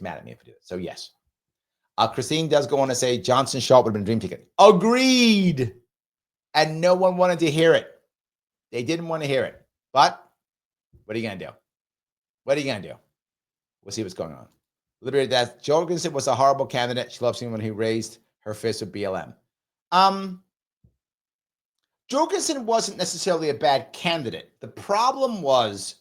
mad at me if I do it. So yes. Christine does go on to say Johnson Sharpe would have been a dream ticket. Agreed. And no one wanted to hear it. They didn't want to hear it. But what are you going to do? We'll see what's going on. Liberty Death. Jorgensen was a horrible candidate. She loves him when he raised her fist with BLM. Jorgensen wasn't necessarily a bad candidate. The problem was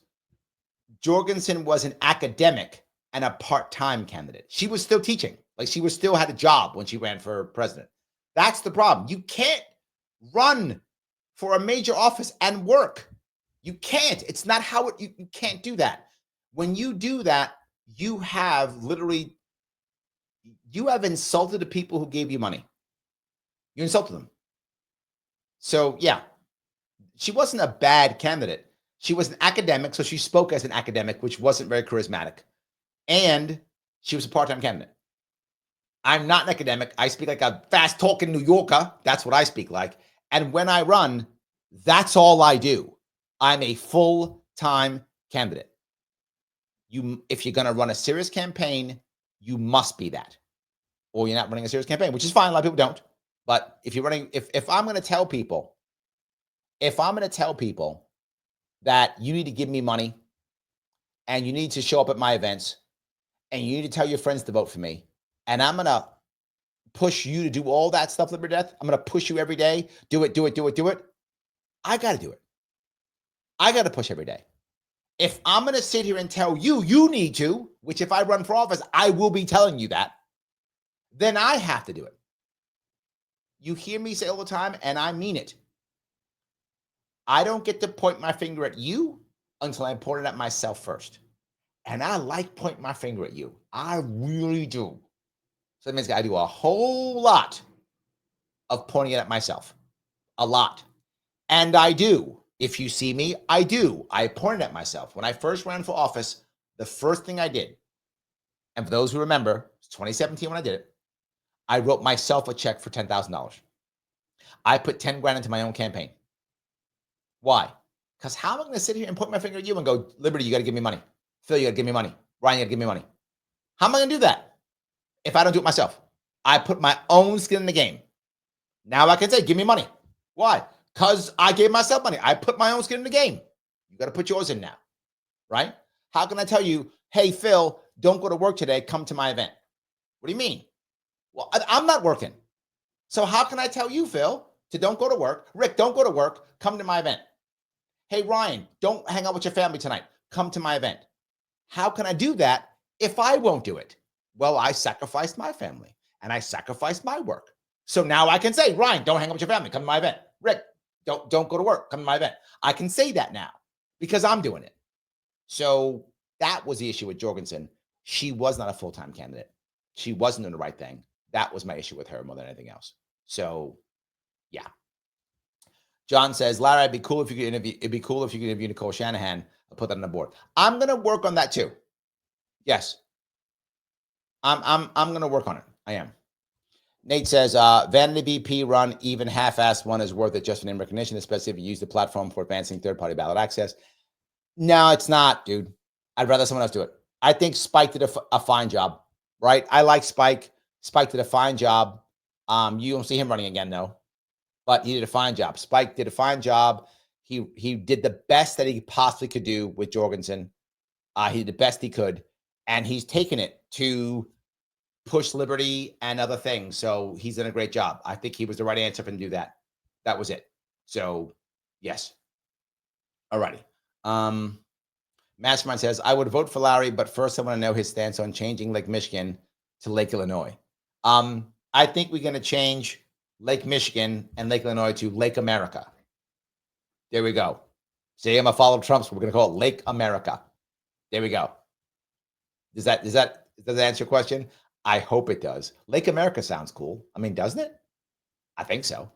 Jorgensen was an academic and a part-time candidate. She was still teaching. Like she still had a job when she ran for president. That's the problem. You can't run for a major office and work. You can't. It's not how you can't do that. When you do that, you have insulted the people who gave you money. You insulted them. So yeah, she wasn't a bad candidate. She was an academic, so she spoke as an academic, which wasn't very charismatic. And she was a part-time candidate. I'm not an academic. I speak like a fast-talking New Yorker. That's what I speak like. And when I run, that's all I do. I'm a full-time candidate. If you're going to run a serious campaign, you must be that. Or you're not running a serious campaign, which is fine. A lot of people don't. But if you're running, if I'm going to tell people that you need to give me money and you need to show up at my events and you need to tell your friends to vote for me, and I'm going to push you to do all that stuff, Liberty Death, I'm going to push you every day, do it. I got to do it. I got to push every day. If I'm going to sit here and tell you, you need to, which if I run for office, I will be telling you that, then I have to do it. You hear me say all the time, and I mean it. I don't get to point my finger at you until I point it at myself first. And I like pointing my finger at you. I really do. So that means I do a whole lot of pointing it at myself. A lot. And I do. If you see me, I do. I pointed at myself. When I first ran for office, the first thing I did, and for those who remember, it's 2017 when I did it, I wrote myself a check for $10,000. I put 10 grand into my own campaign. Why? Because how am I going to sit here and point my finger at you and go, Liberty, you got to give me money. Phil, you got to give me money. Ryan, you got to give me money. How am I going to do that if I don't do it myself? I put my own skin in the game. Now I can say, give me money. Why? Because I gave myself money. I put my own skin in the game. You got to put yours in now, right? How can I tell you, hey, Phil, don't go to work today. Come to my event. What do you mean? Well, I'm not working. So how can I tell you, Phil, to don't go to work? Rick, don't go to work. Come to my event. Hey, Ryan, don't hang out with your family tonight. Come to my event. How can I do that if I won't do it? Well, I sacrificed my family and I sacrificed my work. So now I can say, Ryan, don't hang out with your family. Come to my event. Rick, don't go to work. Come to my event. I can say that now because I'm doing it. So that was the issue with Jorgensen. She was not a full-time candidate. She wasn't doing the right thing. That was my issue with her more than anything else. So, yeah. John says, Larry, it'd be cool if you could interview. It'd be cool if you could interview Nicole Shanahan. I'll put that on the board. I'm gonna work on that too. Yes, I'm gonna work on it. I am. Nate says, Vanity VP run, even half-assed one is worth it just for name recognition, especially if you use the platform for advancing third-party ballot access. No, it's not, dude. I'd rather someone else do it. I think Spike did a fine job, right? I like Spike. Spike did a fine job. You don't see him running again, though, but he did a fine job. Spike did a fine job. He did the best that he possibly could do with Jorgensen. He did the best he could, and he's taken it to push liberty and other things. So he's done a great job. I think he was the right answer for him to do that. That was it. So, yes. All righty. Mastermind says, I would vote for Larry, but first I want to know his stance on changing Lake Michigan to Lake Illinois. I think we're going to change Lake Michigan and Lake Illinois to Lake America. There we go. Say I'm a follow Trump, so we're going to call it Lake America. There we go. Does that answer your question? I hope it does. Lake America sounds cool. I mean, doesn't it? I think so.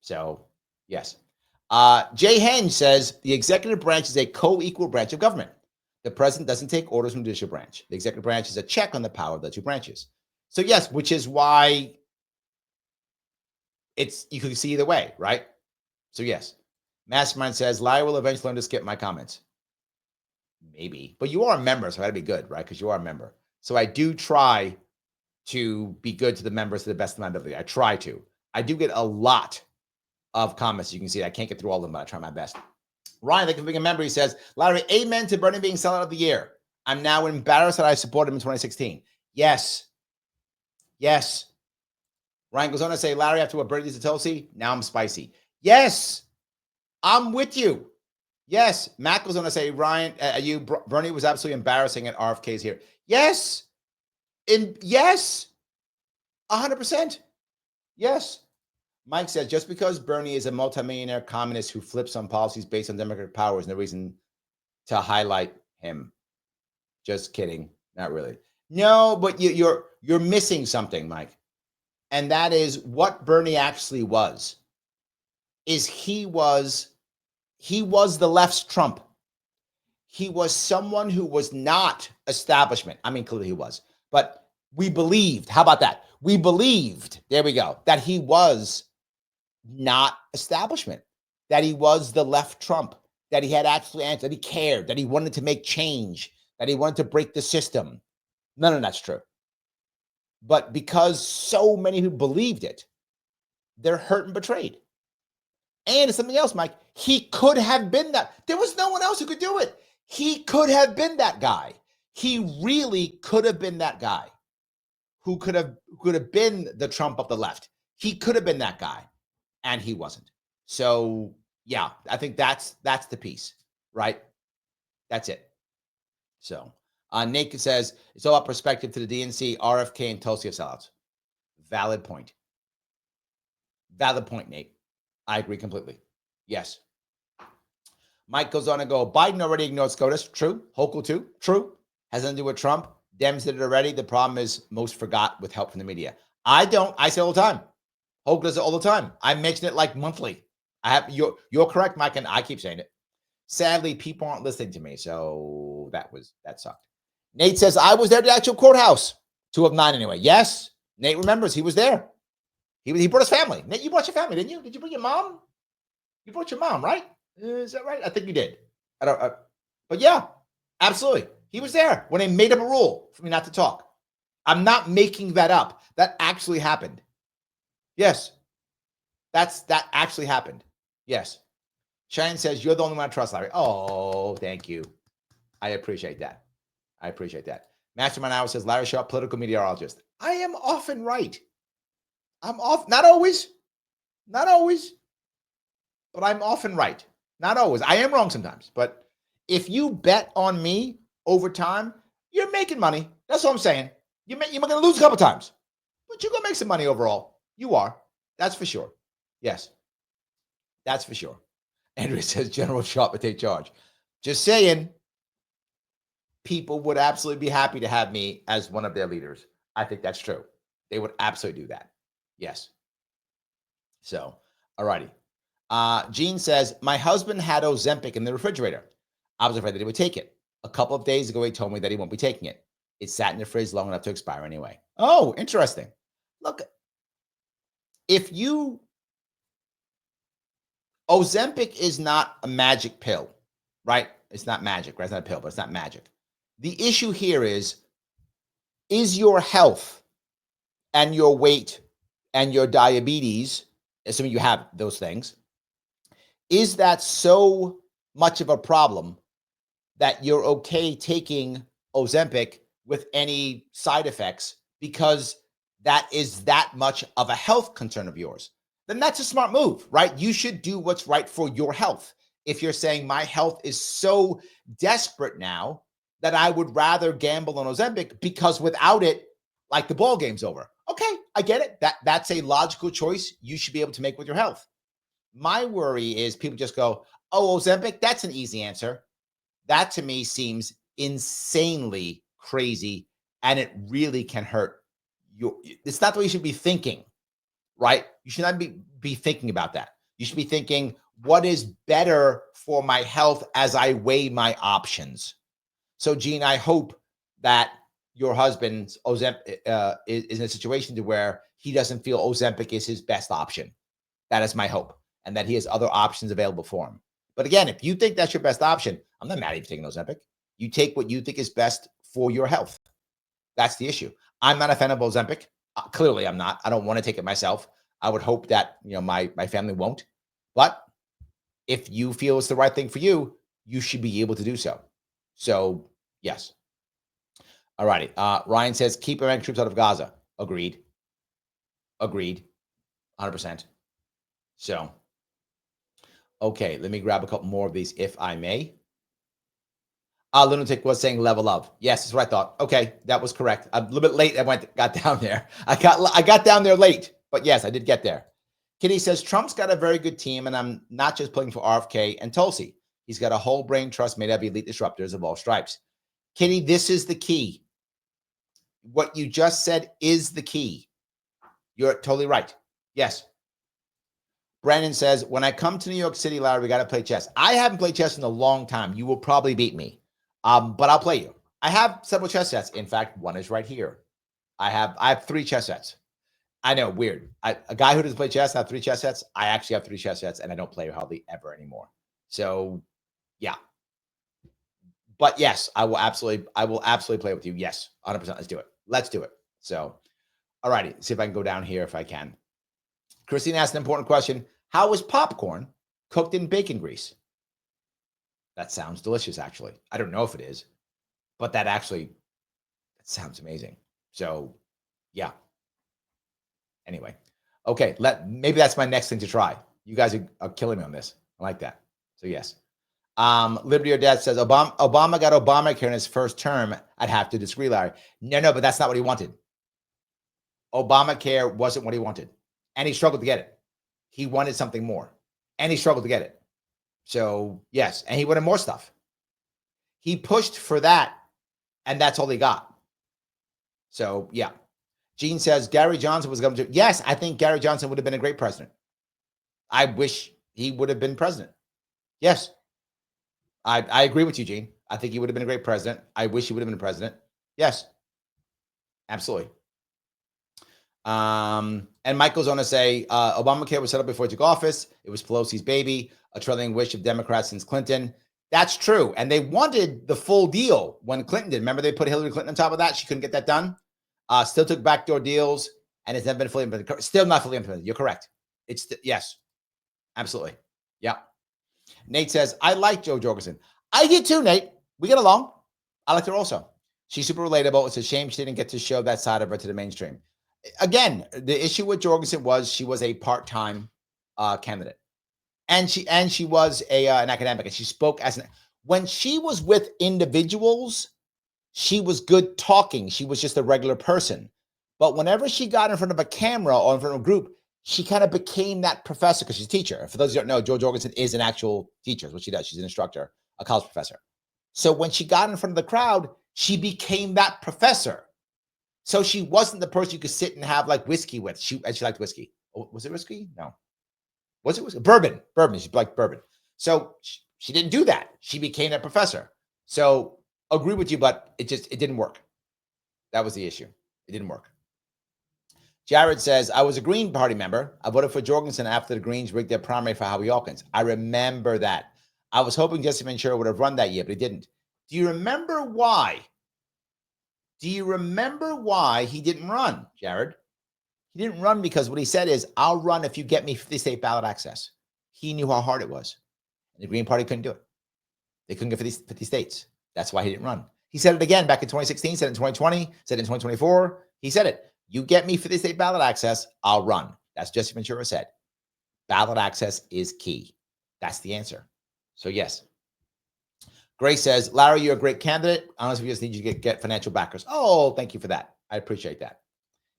So, yes. Jay Henge says the executive branch is a co-equal branch of government. The president doesn't take orders from the judicial branch. The executive branch is a check on the power of the two branches. So, yes, which is why you can see either way, right? So, yes. Mastermind says, Larry will eventually learn to skip my comments. Maybe. But you are a member, so I got to be good, right? Because you are a member. So I do try to be good to the members to the best of my ability. I try to. I do get a lot of comments. You can see I can't get through all of them, but I try my best. Ryan, thank you for being a member. He says, Larry, amen to Bernie being sellout of the year. I'm now embarrassed that I supported him in 2016. Yes. Yes. Ryan goes on to say, Larry, after what Bernie did to Tulsi, now I'm spicy. Yes. I'm with you. Yes. Matt goes on to say, Ryan, Bernie was absolutely embarrassing at RFK's here. Yes. Yes. 100%. Yes. Mike says, just because Bernie is a multimillionaire communist who flips on policies based on democratic power is no reason to highlight him. Just kidding. Not really. No, but you're missing something, Mike. And that is what Bernie actually was. He was the left's Trump. He was someone who was not establishment. I mean, clearly he was. But we believed, how about that? We believed, there we go, that he was not establishment, that he was the left Trump, that he had actually answered, that he cared, that he wanted to make change, that he wanted to break the system. None of that's true. But because so many who believed it, they're hurt and betrayed. And it's something else, Mike. He could have been that. There was no one else who could do it. He could have been that guy. He really could have been that guy who could have been the Trump of the left. He could have been that guy, and he wasn't. So, yeah, I think that's the piece, right? That's it. So, Nate says, it's all about perspective to the DNC, RFK, and Tulsi of sellouts. Valid point. Valid point, Nate. I agree completely. Yes. Mike goes on and go, Biden already ignored SCOTUS. True. Hochul too. True. Has nothing to do with Trump. Dems did it already. The problem is most forgot with help from the media. I don't. I say all the time. Hochul does it all the time. I mention it like monthly. You're correct, Mike, and I keep saying it. Sadly, people aren't listening to me, so that sucked. Nate says, I was there at the actual courthouse. 2 of 9 anyway. Yes. Nate remembers he was there. He brought his family. Nate, you brought your family, didn't you? Did you bring your mom? You brought your mom, right? Is that right? I think you did. But yeah, absolutely. He was there when they made up a rule for me not to talk. I'm not making that up. That actually happened. Yes. That actually happened. Yes. Cheyenne says, you're the only one I trust, Larry. Oh, thank you. I appreciate that. Mastermind Hour says, Larry Sharpe, political meteorologist. I am often right. I'm off. Not always, but I'm often right. Not always. I am wrong sometimes. But if you bet on me over time, you're making money. That's what I'm saying. You're going to lose a couple times, but you're going to make some money overall. You are. That's for sure. Yes. That's for sure. Andrew says, General Sharpe would take charge. Just saying, people would absolutely be happy to have me as one of their leaders. I think that's true. They would absolutely do that. Yes. So, all righty. Gene says, my husband had Ozempic in the refrigerator. I was afraid that he would take it. A couple of days ago, he told me that he won't be taking it. It sat in the fridge long enough to expire anyway. Oh, interesting. Look, Ozempic is not a magic pill, right? It's not magic, right? It's not a pill, but it's not magic. The issue here is your health and your weight and your diabetes, assuming you have those things, is that so much of a problem that you're okay taking Ozempic with any side effects because that is that much of a health concern of yours? Then that's a smart move, right? You should do what's right for your health. If you're saying my health is so desperate now that I would rather gamble on Ozempic because without it, like the ball game's over. Okay, I get it. That's a logical choice you should be able to make with your health. My worry is people just go, oh, Ozempic, that's an easy answer. That to me seems insanely crazy, and it really can hurt you. It's not the way you should be thinking, right? You should not be thinking about that. You should be thinking, what is better for my health as I weigh my options? So, Gene, I hope that your husband's Ozempic is in a situation to where he doesn't feel Ozempic is his best option. That is my hope, and that he has other options available for him. But again, if you think that's your best option, I'm not mad at you taking Ozempic. You take what you think is best for your health. That's the issue. I'm not a fan of Ozempic. Clearly, I'm not. I don't want to take it myself. I would hope that my family won't. But if you feel it's the right thing for you, you should be able to do so. So, yes. All righty. Ryan says, keep American troops out of Gaza. Agreed. 100%. So, okay, let me grab a couple more of these, if I may. Lunatic was saying level up. Yes, that's what I thought. Okay, that was correct. I'm a little bit late. Got down there. I got down there late, but yes, I did get there. Kitty says, Trump's got a very good team, and I'm not just pulling for RFK and Tulsi. He's got a whole brain trust made up of elite disruptors of all stripes. Kitty, this is the key. What you just said is the key. You're totally right. Yes. Brandon says, when I come to New York City, Larry, we got to play chess. I haven't played chess in a long time. You will probably beat me. But I'll play you. I have several chess sets. In fact, one is right here. I have 3 chess sets. I know, weird. A guy who doesn't play chess, I have 3 chess sets. I actually have 3 chess sets, and I don't play hardly ever anymore. So, yeah. But yes, I will absolutely play with you. Yes, 100%. Let's do it. So, all righty. See if I can go down here if I can. Christine asked an important question. How is popcorn cooked in bacon grease? That sounds delicious, actually. I don't know if it is, but that sounds amazing. So, yeah. Anyway, okay. Maybe that's my next thing to try. You guys are killing me on this. I like that. So, yes. Liberty or Death says, Obama got Obamacare in his first term. I'd have to disagree, Larry. No, but that's not what he wanted. Obamacare wasn't what he wanted. And he struggled to get it. He wanted something more. And he struggled to get it. So, yes. And he wanted more stuff. He pushed for that. And that's all he got. So, yeah. Gene says, Gary Johnson was going to. Yes, I think Gary Johnson would have been a great president. I wish he would have been president. Yes. I agree with you, Gene. I think he would have been a great president. I wish he would have been a president. Yes. Absolutely. And Michael's going to say, Obamacare was set up before he took office. It was Pelosi's baby, a trailing wish of Democrats since Clinton. That's true. And they wanted the full deal when Clinton did. Remember, they put Hillary Clinton on top of that. She couldn't get that done. Still took backdoor deals, and it's never been fully implemented. Still not fully implemented. You're correct. Yes, absolutely. Yeah. Nate says, I like Jo Jorgensen. I did too, Nate. We get along. I like her also. She's super relatable. It's a shame she didn't get to show that side of her to the mainstream. Again, the issue with Jorgensen was she was a part-time candidate, and she was an academic, and she spoke when she was with individuals, she was good talking. She was just a regular person. But whenever she got in front of a camera or in front of a group, she kind of became that professor because she's a teacher. For those who don't know, Jo Jorgensen is an actual teacher. That's what she does. She's an instructor, a college professor. So when she got in front of the crowd, she became that professor. So she wasn't the person you could sit and have like whiskey with. She liked whiskey. Oh, was it whiskey? No. Was it bourbon? Bourbon. She liked bourbon. So she didn't do that. She became that professor. So agree with you, but it didn't work. That was the issue. It didn't work. Jared says, I was a Green Party member. I voted for Jorgensen after the Greens rigged their primary for Howie Hawkins. I remember that. I was hoping Jesse Ventura would have run that year, but he didn't. Do you remember why? Do you remember why he didn't run, Jared? He didn't run because what he said is, I'll run if you get me 50 state ballot access. He knew how hard it was. And the Green Party couldn't do it. They couldn't get 50 states. That's why he didn't run. He said it again back in 2016, said it in 2020, said it in 2024. He said it. You get me 50 state ballot access, I'll run. That's Jesse Ventura said. Ballot access is key. That's the answer. So yes. Grace says, Larry, you're a great candidate. Honestly, we just need you to get financial backers. Oh, thank you for that. I appreciate that.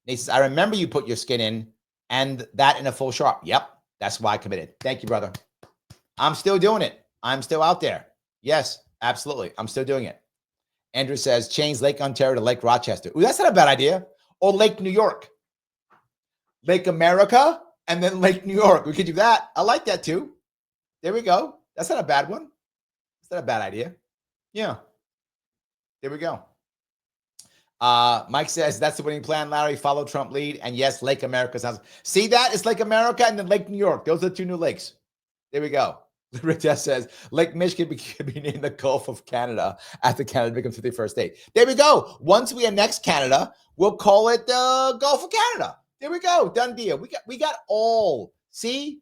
Nate says, I remember you put your skin in and that in a full Sharpe. Yep. That's why I committed. Thank you, brother. I'm still doing it. I'm still out there. Yes, absolutely. I'm still doing it. Andrew says, change Lake Ontario to Lake Rochester. Ooh, that's not a bad idea. Or Lake New York. Lake America and then Lake New York. We could do that. I like that too. There we go. That's not a bad one. That's not a bad idea. Yeah. There we go. Mike says, that's the winning plan, Larry. Follow Trump lead. And yes, Lake America sounds. See that? It's Lake America and then Lake New York. Those are the two new lakes. There we go. Rita says, Lake Michigan could be named the Gulf of Canada after Canada becomes 51st state. There we go. Once we annex Canada, we'll call it the Gulf of Canada. There we go. Done deal. We got all. See?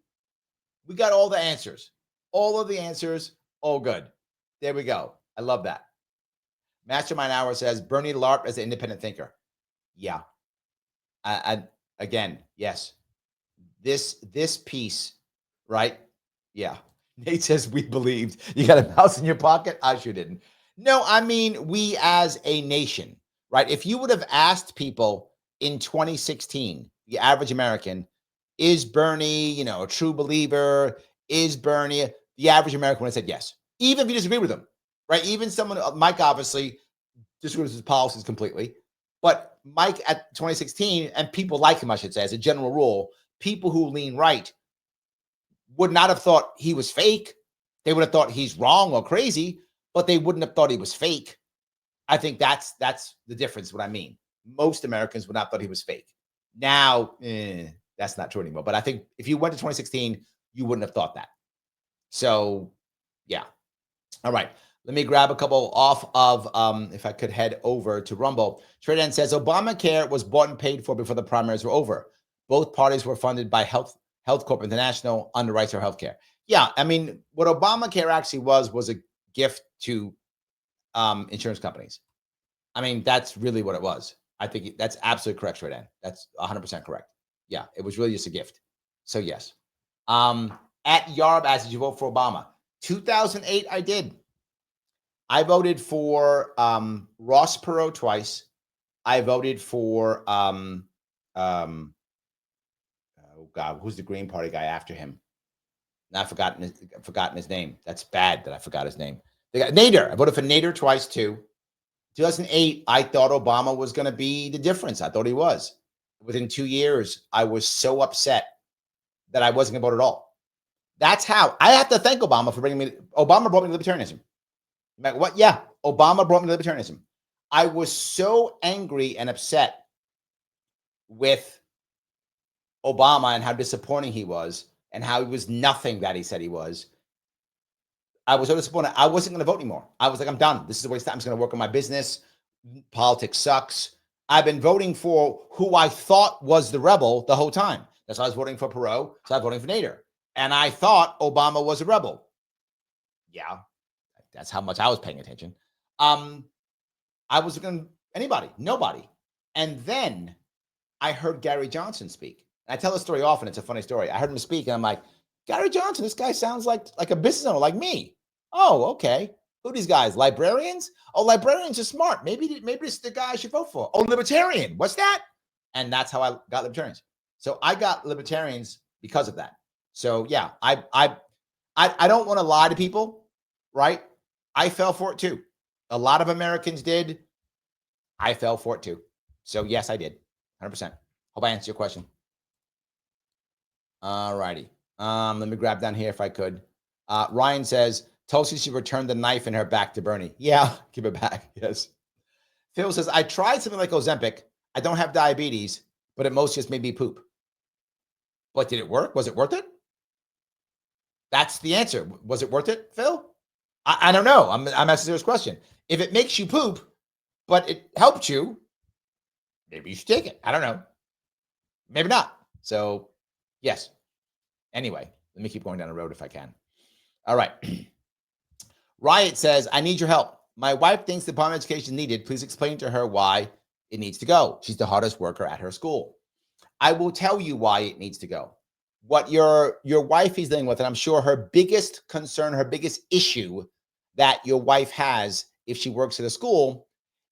We got all the answers. All of the answers. All good. There we go. I love that. Mastermind Hour says, Bernie LARP as an independent thinker. Yeah. Again, yes. This piece, right? Yeah. Nate says, we believed. You got a mouse in your pocket? I sure didn't. No, I mean, we as a nation, right? If you would have asked people in 2016, the average American, is Bernie, a true believer? Is Bernie, the average American would have said yes. Even if you disagree with him, right? Even someone, Mike obviously disagrees with his policies completely. But Mike at 2016, and people like him, I should say, as a general rule, people who lean right would not have thought he was fake. They would have thought he's wrong or crazy, but they wouldn't have thought he was fake. I think that's the difference, what I mean. Most Americans would not have thought he was fake. Now, that's not true anymore. But I think if you went to 2016, you wouldn't have thought that. So, yeah. All right. Let me grab a couple off of, if I could head over to Rumble. Traden says, Obamacare was bought and paid for before the primaries were over. Both parties were funded by Health Corp International, underwrites our healthcare. Yeah, I mean, what Obamacare actually was a gift to insurance companies. I mean, that's really what it was. I think that's absolutely correct, Traden. That's 100% correct. Yeah, it was really just a gift. So yes. At Yarb asks, did you vote for Obama? 2008, I did. I voted for Ross Perot twice. I voted for oh God, who's the Green Party guy after him? I've forgotten his name. That's bad that I forgot his name. Nader. I voted for Nader twice too. 2008, I thought Obama was going to be the difference. I thought he was. Within 2 years, I was so upset that I wasn't going to vote at all. That's how I have to thank Obama for bringing me. Obama brought me to libertarianism. Like, what? Yeah, Obama brought me to libertarianism. I was so angry and upset with Obama and how disappointing he was and how he was nothing that he said he was. I was so disappointed. I wasn't going to vote anymore. I was like, I'm done. This is a waste of time. I'm just going to work on my business. Politics sucks. I've been voting for who I thought was the rebel the whole time. That's why I was voting for Perot. So I was voting for Nader. And I thought Obama was a rebel. Yeah, that's how much I was paying attention. I was going to anybody, nobody. And then I heard Gary Johnson speak. I tell this story often. It's a funny story. I heard him speak, and I'm like, Gary Johnson, this guy sounds like a business owner like me. Oh, okay. Who are these guys? Librarians? Oh, librarians are smart. Maybe this is the guy I should vote for. Oh, libertarian. What's that? And that's how I got libertarians. So I got libertarians because of that. So yeah, I don't want to lie to people, right? I fell for it too. A lot of Americans did. I fell for it too. So yes, I did. 100%. Hope I answered your question. All righty. Let me grab down here if I could. Ryan says, Tulsi should return the knife in her back to Bernie. Yeah, give it back. Yes. Phil says, I tried something like Ozempic. I don't have diabetes, but it most just made me poop. But did it work? Was it worth it? That's the answer. Was it worth it, Phil? I don't know. I'm asking a serious question. If it makes you poop, but it helped you, maybe you should take it. I don't know. Maybe not. So, yes. Anyway, let me keep going down the road if I can. All right. Riot says, I need your help. My wife thinks the Department of Education is needed. Please explain to her why it needs to go. She's the hardest worker at her school. I will tell you why it needs to go. What your wife is dealing with, and I'm sure her biggest concern, her biggest issue that your wife has if she works at a school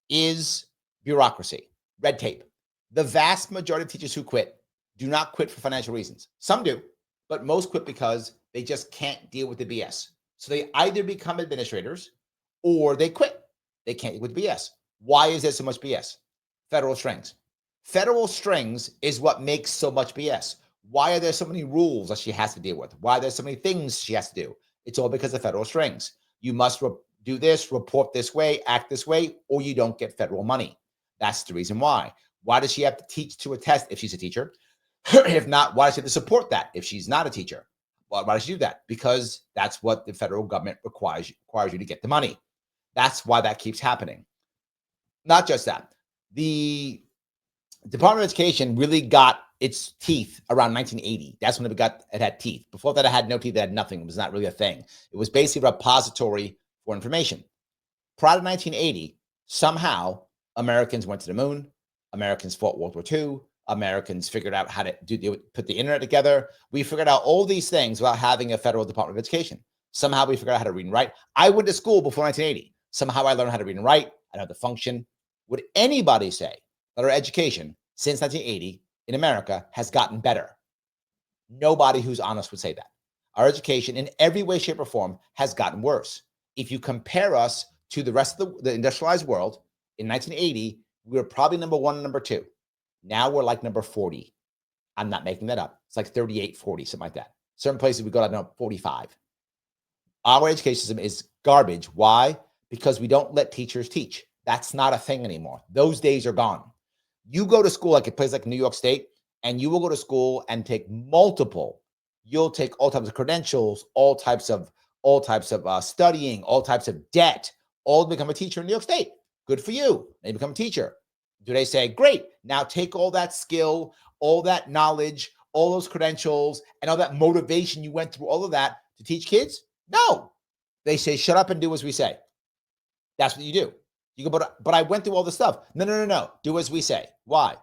is bureaucracy, red tape. The vast majority of teachers who quit do not quit for financial reasons. Some do, but most quit because they just can't deal with the BS. So they either become administrators or they quit. They can't deal with BS. Why is there so much BS? Federal strings. Federal strings is what makes so much BS. Why are there so many rules that she has to deal with? Why are there so many things she has to do? It's all because of federal strings. You must do this, report this way, act this way, or you don't get federal money. That's the reason why. Why does she have to teach to a test if she's a teacher? If not, why does she have to support that if she's not a teacher? Why does she do that? Because that's what the federal government requires you to get the money. That's why that keeps happening. Not just that. The Department of Education really got its teeth around 1980. That's when it had teeth. Before that, it had no teeth. It had nothing. It was not really a thing. It was basically a repository for information. Prior to 1980, somehow Americans went to the moon. Americans fought World War II. Americans figured out how to put the internet together. We figured out all these things without having a federal Department of Education. Somehow we figured out how to read and write. I went to school before 1980. Somehow I learned how to read and write. I know how to function. Would anybody say that our education since 1980 in America has gotten better? Nobody who's honest would say that. Our education in every way, shape, or form has gotten worse. If you compare us to the rest of the industrialized world, in 1980, we were probably number 1 and number 2. Now we're like number 40. I'm not making that up. It's like 38, 40, something like that. Certain places we go to number 45. Our education system is garbage. Why? Because we don't let teachers teach. That's not a thing anymore. Those days are gone. You go to school like a place like New York State, and you will go to school and take you'll take all types of credentials, all types of studying, all types of debt, all to become a teacher in New York State. Good for you. They become a teacher. Do they say, great, now take all that skill, all that knowledge, all those credentials, and all that motivation you went through, all of that to teach kids? No. They say, shut up and do as we say. That's what you do. You go, but I went through all this stuff. No. Do as we say. Why?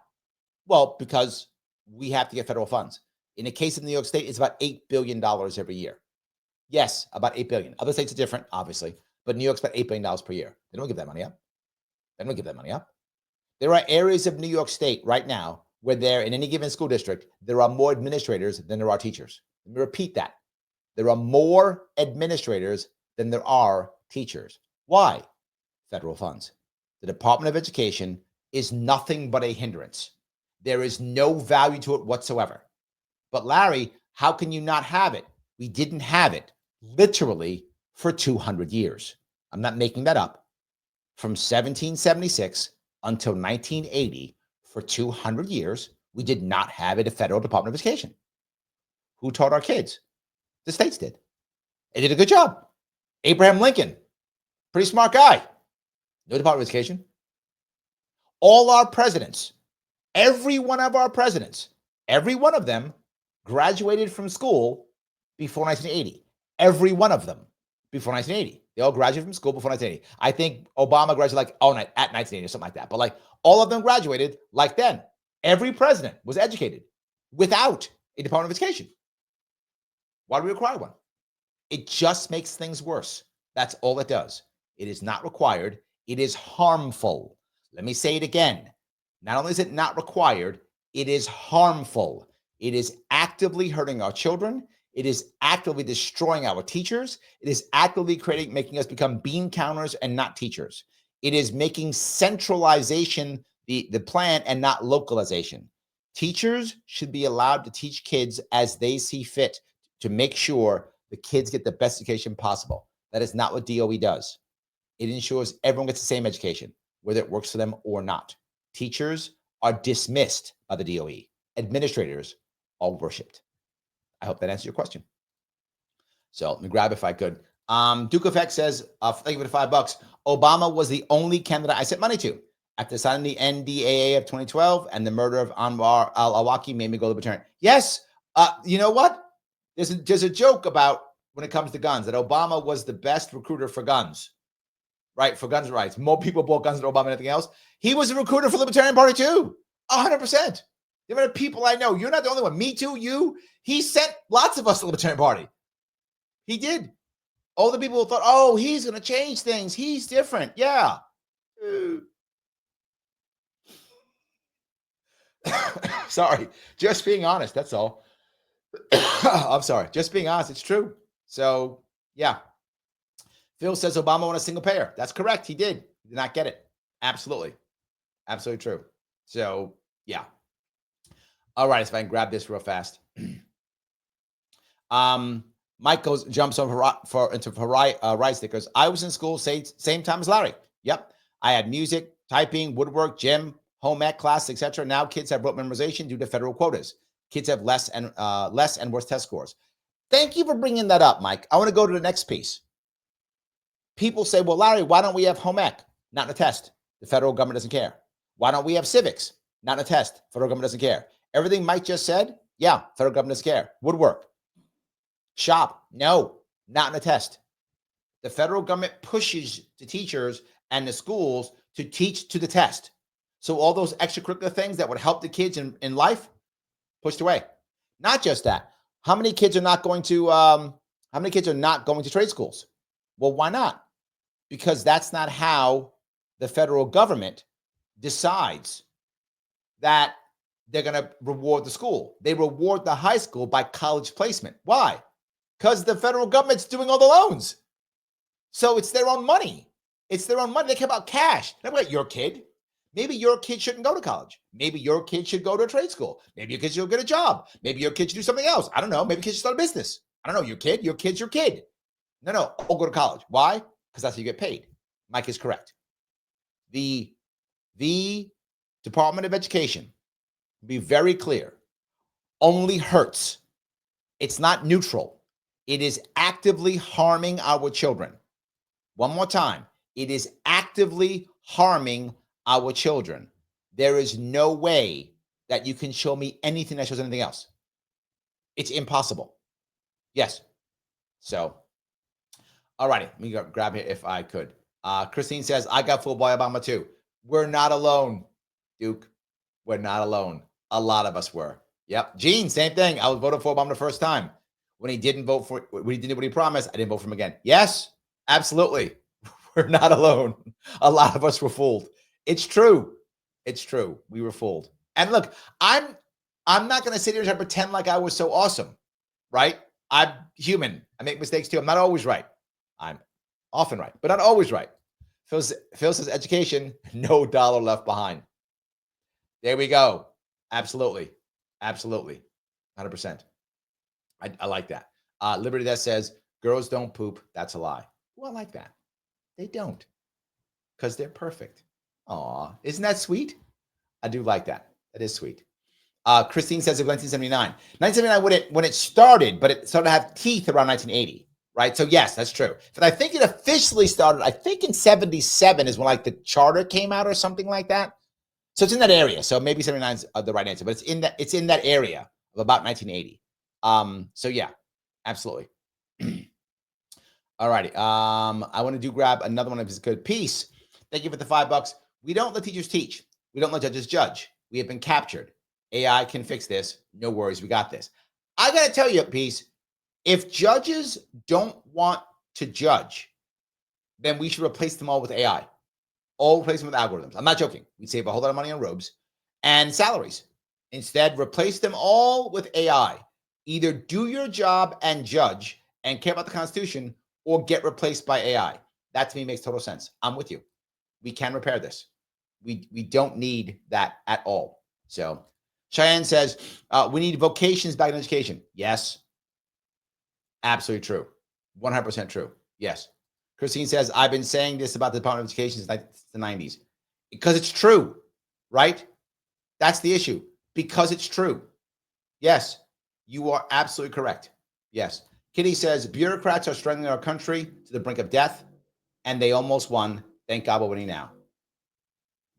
Well, because we have to get federal funds. In the case of New York State, it's about $8 billion every year. Yes, about $8 billion. Other states are different, obviously, but New York's about $8 billion per year. They don't give that money up. There are areas of New York State right now where there, in any given school district, there are more administrators than there are teachers. Let me repeat that. There are more administrators than there are teachers. Why? Federal funds. The Department of Education is nothing but a hindrance. There is no value to it whatsoever. But Larry, how can you not have it? We didn't have it literally for 200 years. I'm not making that up. From 1776 until 1980, for 200 years, we did not have a federal Department of Education. Who taught our kids? The states did. They did a good job. Abraham Lincoln, pretty smart guy. No Department of Education. All our presidents, every one of our presidents, every one of them graduated from school before 1980. Every one of them before 1980. They all graduated from school before 1980. I think Obama graduated at 1980 or something like that. But all of them graduated like then. Every president was educated without a Department of Education. Why do we require one? It just makes things worse. That's all it does. It is not required. It is harmful. Let me say it again. Not only is it not required, it is harmful. It is actively hurting our children. It is actively destroying our teachers. It is actively making us become bean counters and not teachers. It is making centralization the plan and not localization. Teachers should be allowed to teach kids as they see fit to make sure the kids get the best education possible. That is not what DOE does. It ensures everyone gets the same education, whether it works for them or not. Teachers are dismissed by the DOE. Administrators are worshipped. I hope that answers your question. So let me grab if I could. Duke Effect says, thank you for the $5. Obama was the only candidate I sent money to. After signing the NDAA of 2012 and the murder of Anwar al-Awlaki made me go libertarian. Yes, you know what? There's a joke about when it comes to guns that Obama was the best recruiter for guns, right? For guns rights. More people bought guns than Obama and anything else. He was a recruiter for the Libertarian Party too, 100%. The amount of people I know, you're not the only one. Me too, you. He sent lots of us to the Libertarian Party. He did. All the people who thought, oh, he's going to change things. He's different. Yeah. Sorry. Just being honest. That's all. I'm sorry. Just being honest. It's true. So, yeah. Phil says Obama won a single payer. That's correct. He did. He did not get it. Absolutely. Absolutely true. So, yeah. All right. So if I can grab this real fast. Mike jumps into Rye stickers. I was in school same time as Larry. Yep. I had music, typing, woodwork, gym, home ec class, etc. Now kids have rote memorization due to federal quotas. Kids have less and worse test scores. Thank you for bringing that up, Mike. I want to go to the next piece. People say, well, Larry, why don't we have home ec? Not in a test. The federal government doesn't care. Why don't we have civics? Not in a test. Federal government doesn't care. Everything Mike just said, yeah, federal government doesn't care. Woodwork. Shop, no, not in a test. The federal government pushes the teachers and the schools to teach to the test. So all those extracurricular things that would help the kids in life, pushed away. Not just that. How many kids are not going to trade schools? Well, why not? Because that's not how the federal government decides that they're going to reward the school. They reward the high school by college placement. Why? Because the federal government's doing all the loans. So it's their own money. It's their own money. They care about cash. Not about your kid. Maybe your kid shouldn't go to college. Maybe your kid should go to a trade school. Maybe your kid should get a job. Maybe your kid should do something else. I don't know. Maybe your kid should start a business. I don't know. Your kid's your kid. No, all go to college. Why? Because that's how you get paid. Mike is correct. The Department of Education, be very clear, only hurts. It's not neutral. It is actively harming our children. One more time. It is actively harming our children. There is no way that you can show me anything that shows anything else. It's impossible. Yes. So, all righty. Let me go grab it if I could. Christine says, I got fooled by Obama too. We're not alone, Duke. We're not alone. A lot of us were. Yep. Gene, same thing. I was voting for Obama the first time. When he didn't vote for, when he did what he promised, I didn't vote for him again. Yes, absolutely. We're not alone. A lot of us were fooled. It's true. It's true. We were fooled. And look, I'm not going to sit here and pretend like I was so awesome, right? I'm human. I make mistakes too. I'm not always right. I'm often right, but not always right. Phil says education, no dollar left behind. There we go. Absolutely. Absolutely. 100%. I like that. Liberty that says girls don't poop. That's a lie. Well, I like that. They don't, because they're perfect. Aw, isn't that sweet? I do like that. That is sweet. Christine says of 1979. 1979 when it started, but it started to have teeth around 1980, right? So yes, that's true. But I think it officially started, I think in 77 is when like the charter came out or something like that. So it's in that area. So maybe 79 is the right answer, but it's in that area of about 1980. So yeah, absolutely. All righty. I want to grab another one of his good. Peace. Thank you for the $5. We don't let teachers teach. We don't let judges judge. We have been captured. AI can fix this. No worries. We got this. I got to tell you, Peace, if judges don't want to judge, then we should replace them all with AI. All replace them with algorithms. I'm not joking. We'd save a whole lot of money on robes and salaries. Instead, replace them all with AI. Either do your job and judge and care about the Constitution, or get replaced by AI. That to me makes total sense. I'm with you. We can repair this. We don't need that at all. So Cheyenne says, we need vocations back in education. Yes. Absolutely true. 100% true. Yes. Christine says, I've been saying this about the Department of Education since the 90s. Because it's true, right? That's the issue. Because it's true. Yes, you are absolutely correct. Yes. Kitty says, bureaucrats are strangling our country to the brink of death, and they almost won. Thank God we're winning now.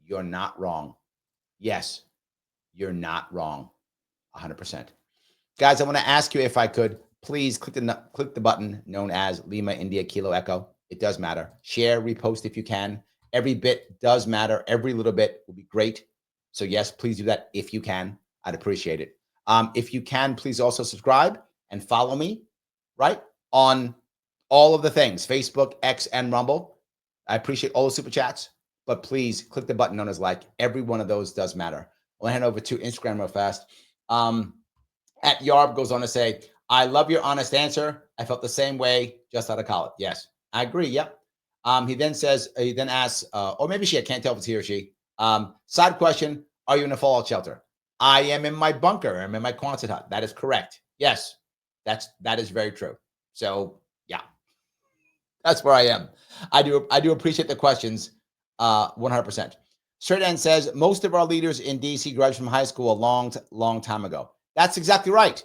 You're not wrong. Yes, you're not wrong. 100%. Guys, I want to ask you, if I could, please click the button known as Lima India Kilo Echo. It does matter. Share, repost if you can. Every bit does matter. Every little bit will be great. So yes, please do that if you can. I'd appreciate it. If you can, please also subscribe and follow me, right, on all of the things, Facebook, X, and Rumble. I appreciate all the super chats, but please click the button known as like. Every one of those does matter. I'll hand over to Instagram real fast. At Yarb goes on to say, I love your honest answer. I felt the same way just out of college. Yes, I agree. Yep. He then asks, or maybe she, I can't tell if it's he or she. Side question, are you in a fallout shelter? I am in my bunker. I'm in my Quonset hut. That is correct. Yes, that is very true. So yeah, that's where I am. I do appreciate the questions, 100%. Straight End says, most of our leaders in DC graduated from high school a long time ago. That's exactly right.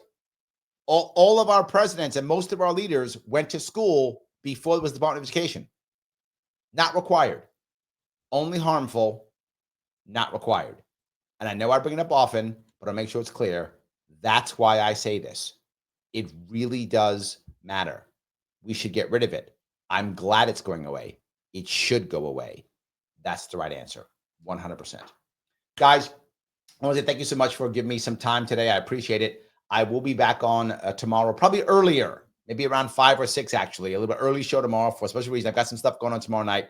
All of our presidents and most of our leaders went to school before it was the Department of Education. Not required. Only harmful, not required. And I know I bring it up often, but I'll make sure it's clear. That's why I say this. It really does matter. We should get rid of it. I'm glad it's going away. It should go away. That's the right answer. 100%. Guys, I want to say thank you so much for giving me some time today. I appreciate it. I will be back on tomorrow, probably earlier, maybe around 5 or 6, actually. A little bit early show tomorrow for a special reason. I've got some stuff going on tomorrow night.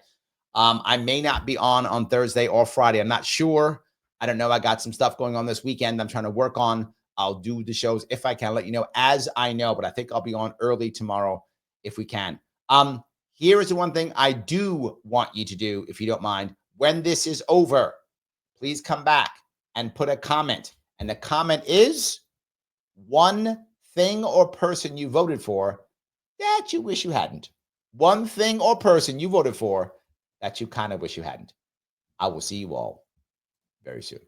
I may not be on Thursday or Friday. I'm not sure. I don't know. I got some stuff going on this weekend I'm trying to work on. I'll do the shows if I can, let you know as I know, but I think I'll be on early tomorrow if we can. Here is the one thing I do want you to do, if you don't mind. When this is over, please come back and put a comment. And the comment is one thing or person you voted for that you wish you hadn't. One thing or person you voted for that you kind of wish you hadn't. I will see you all very soon.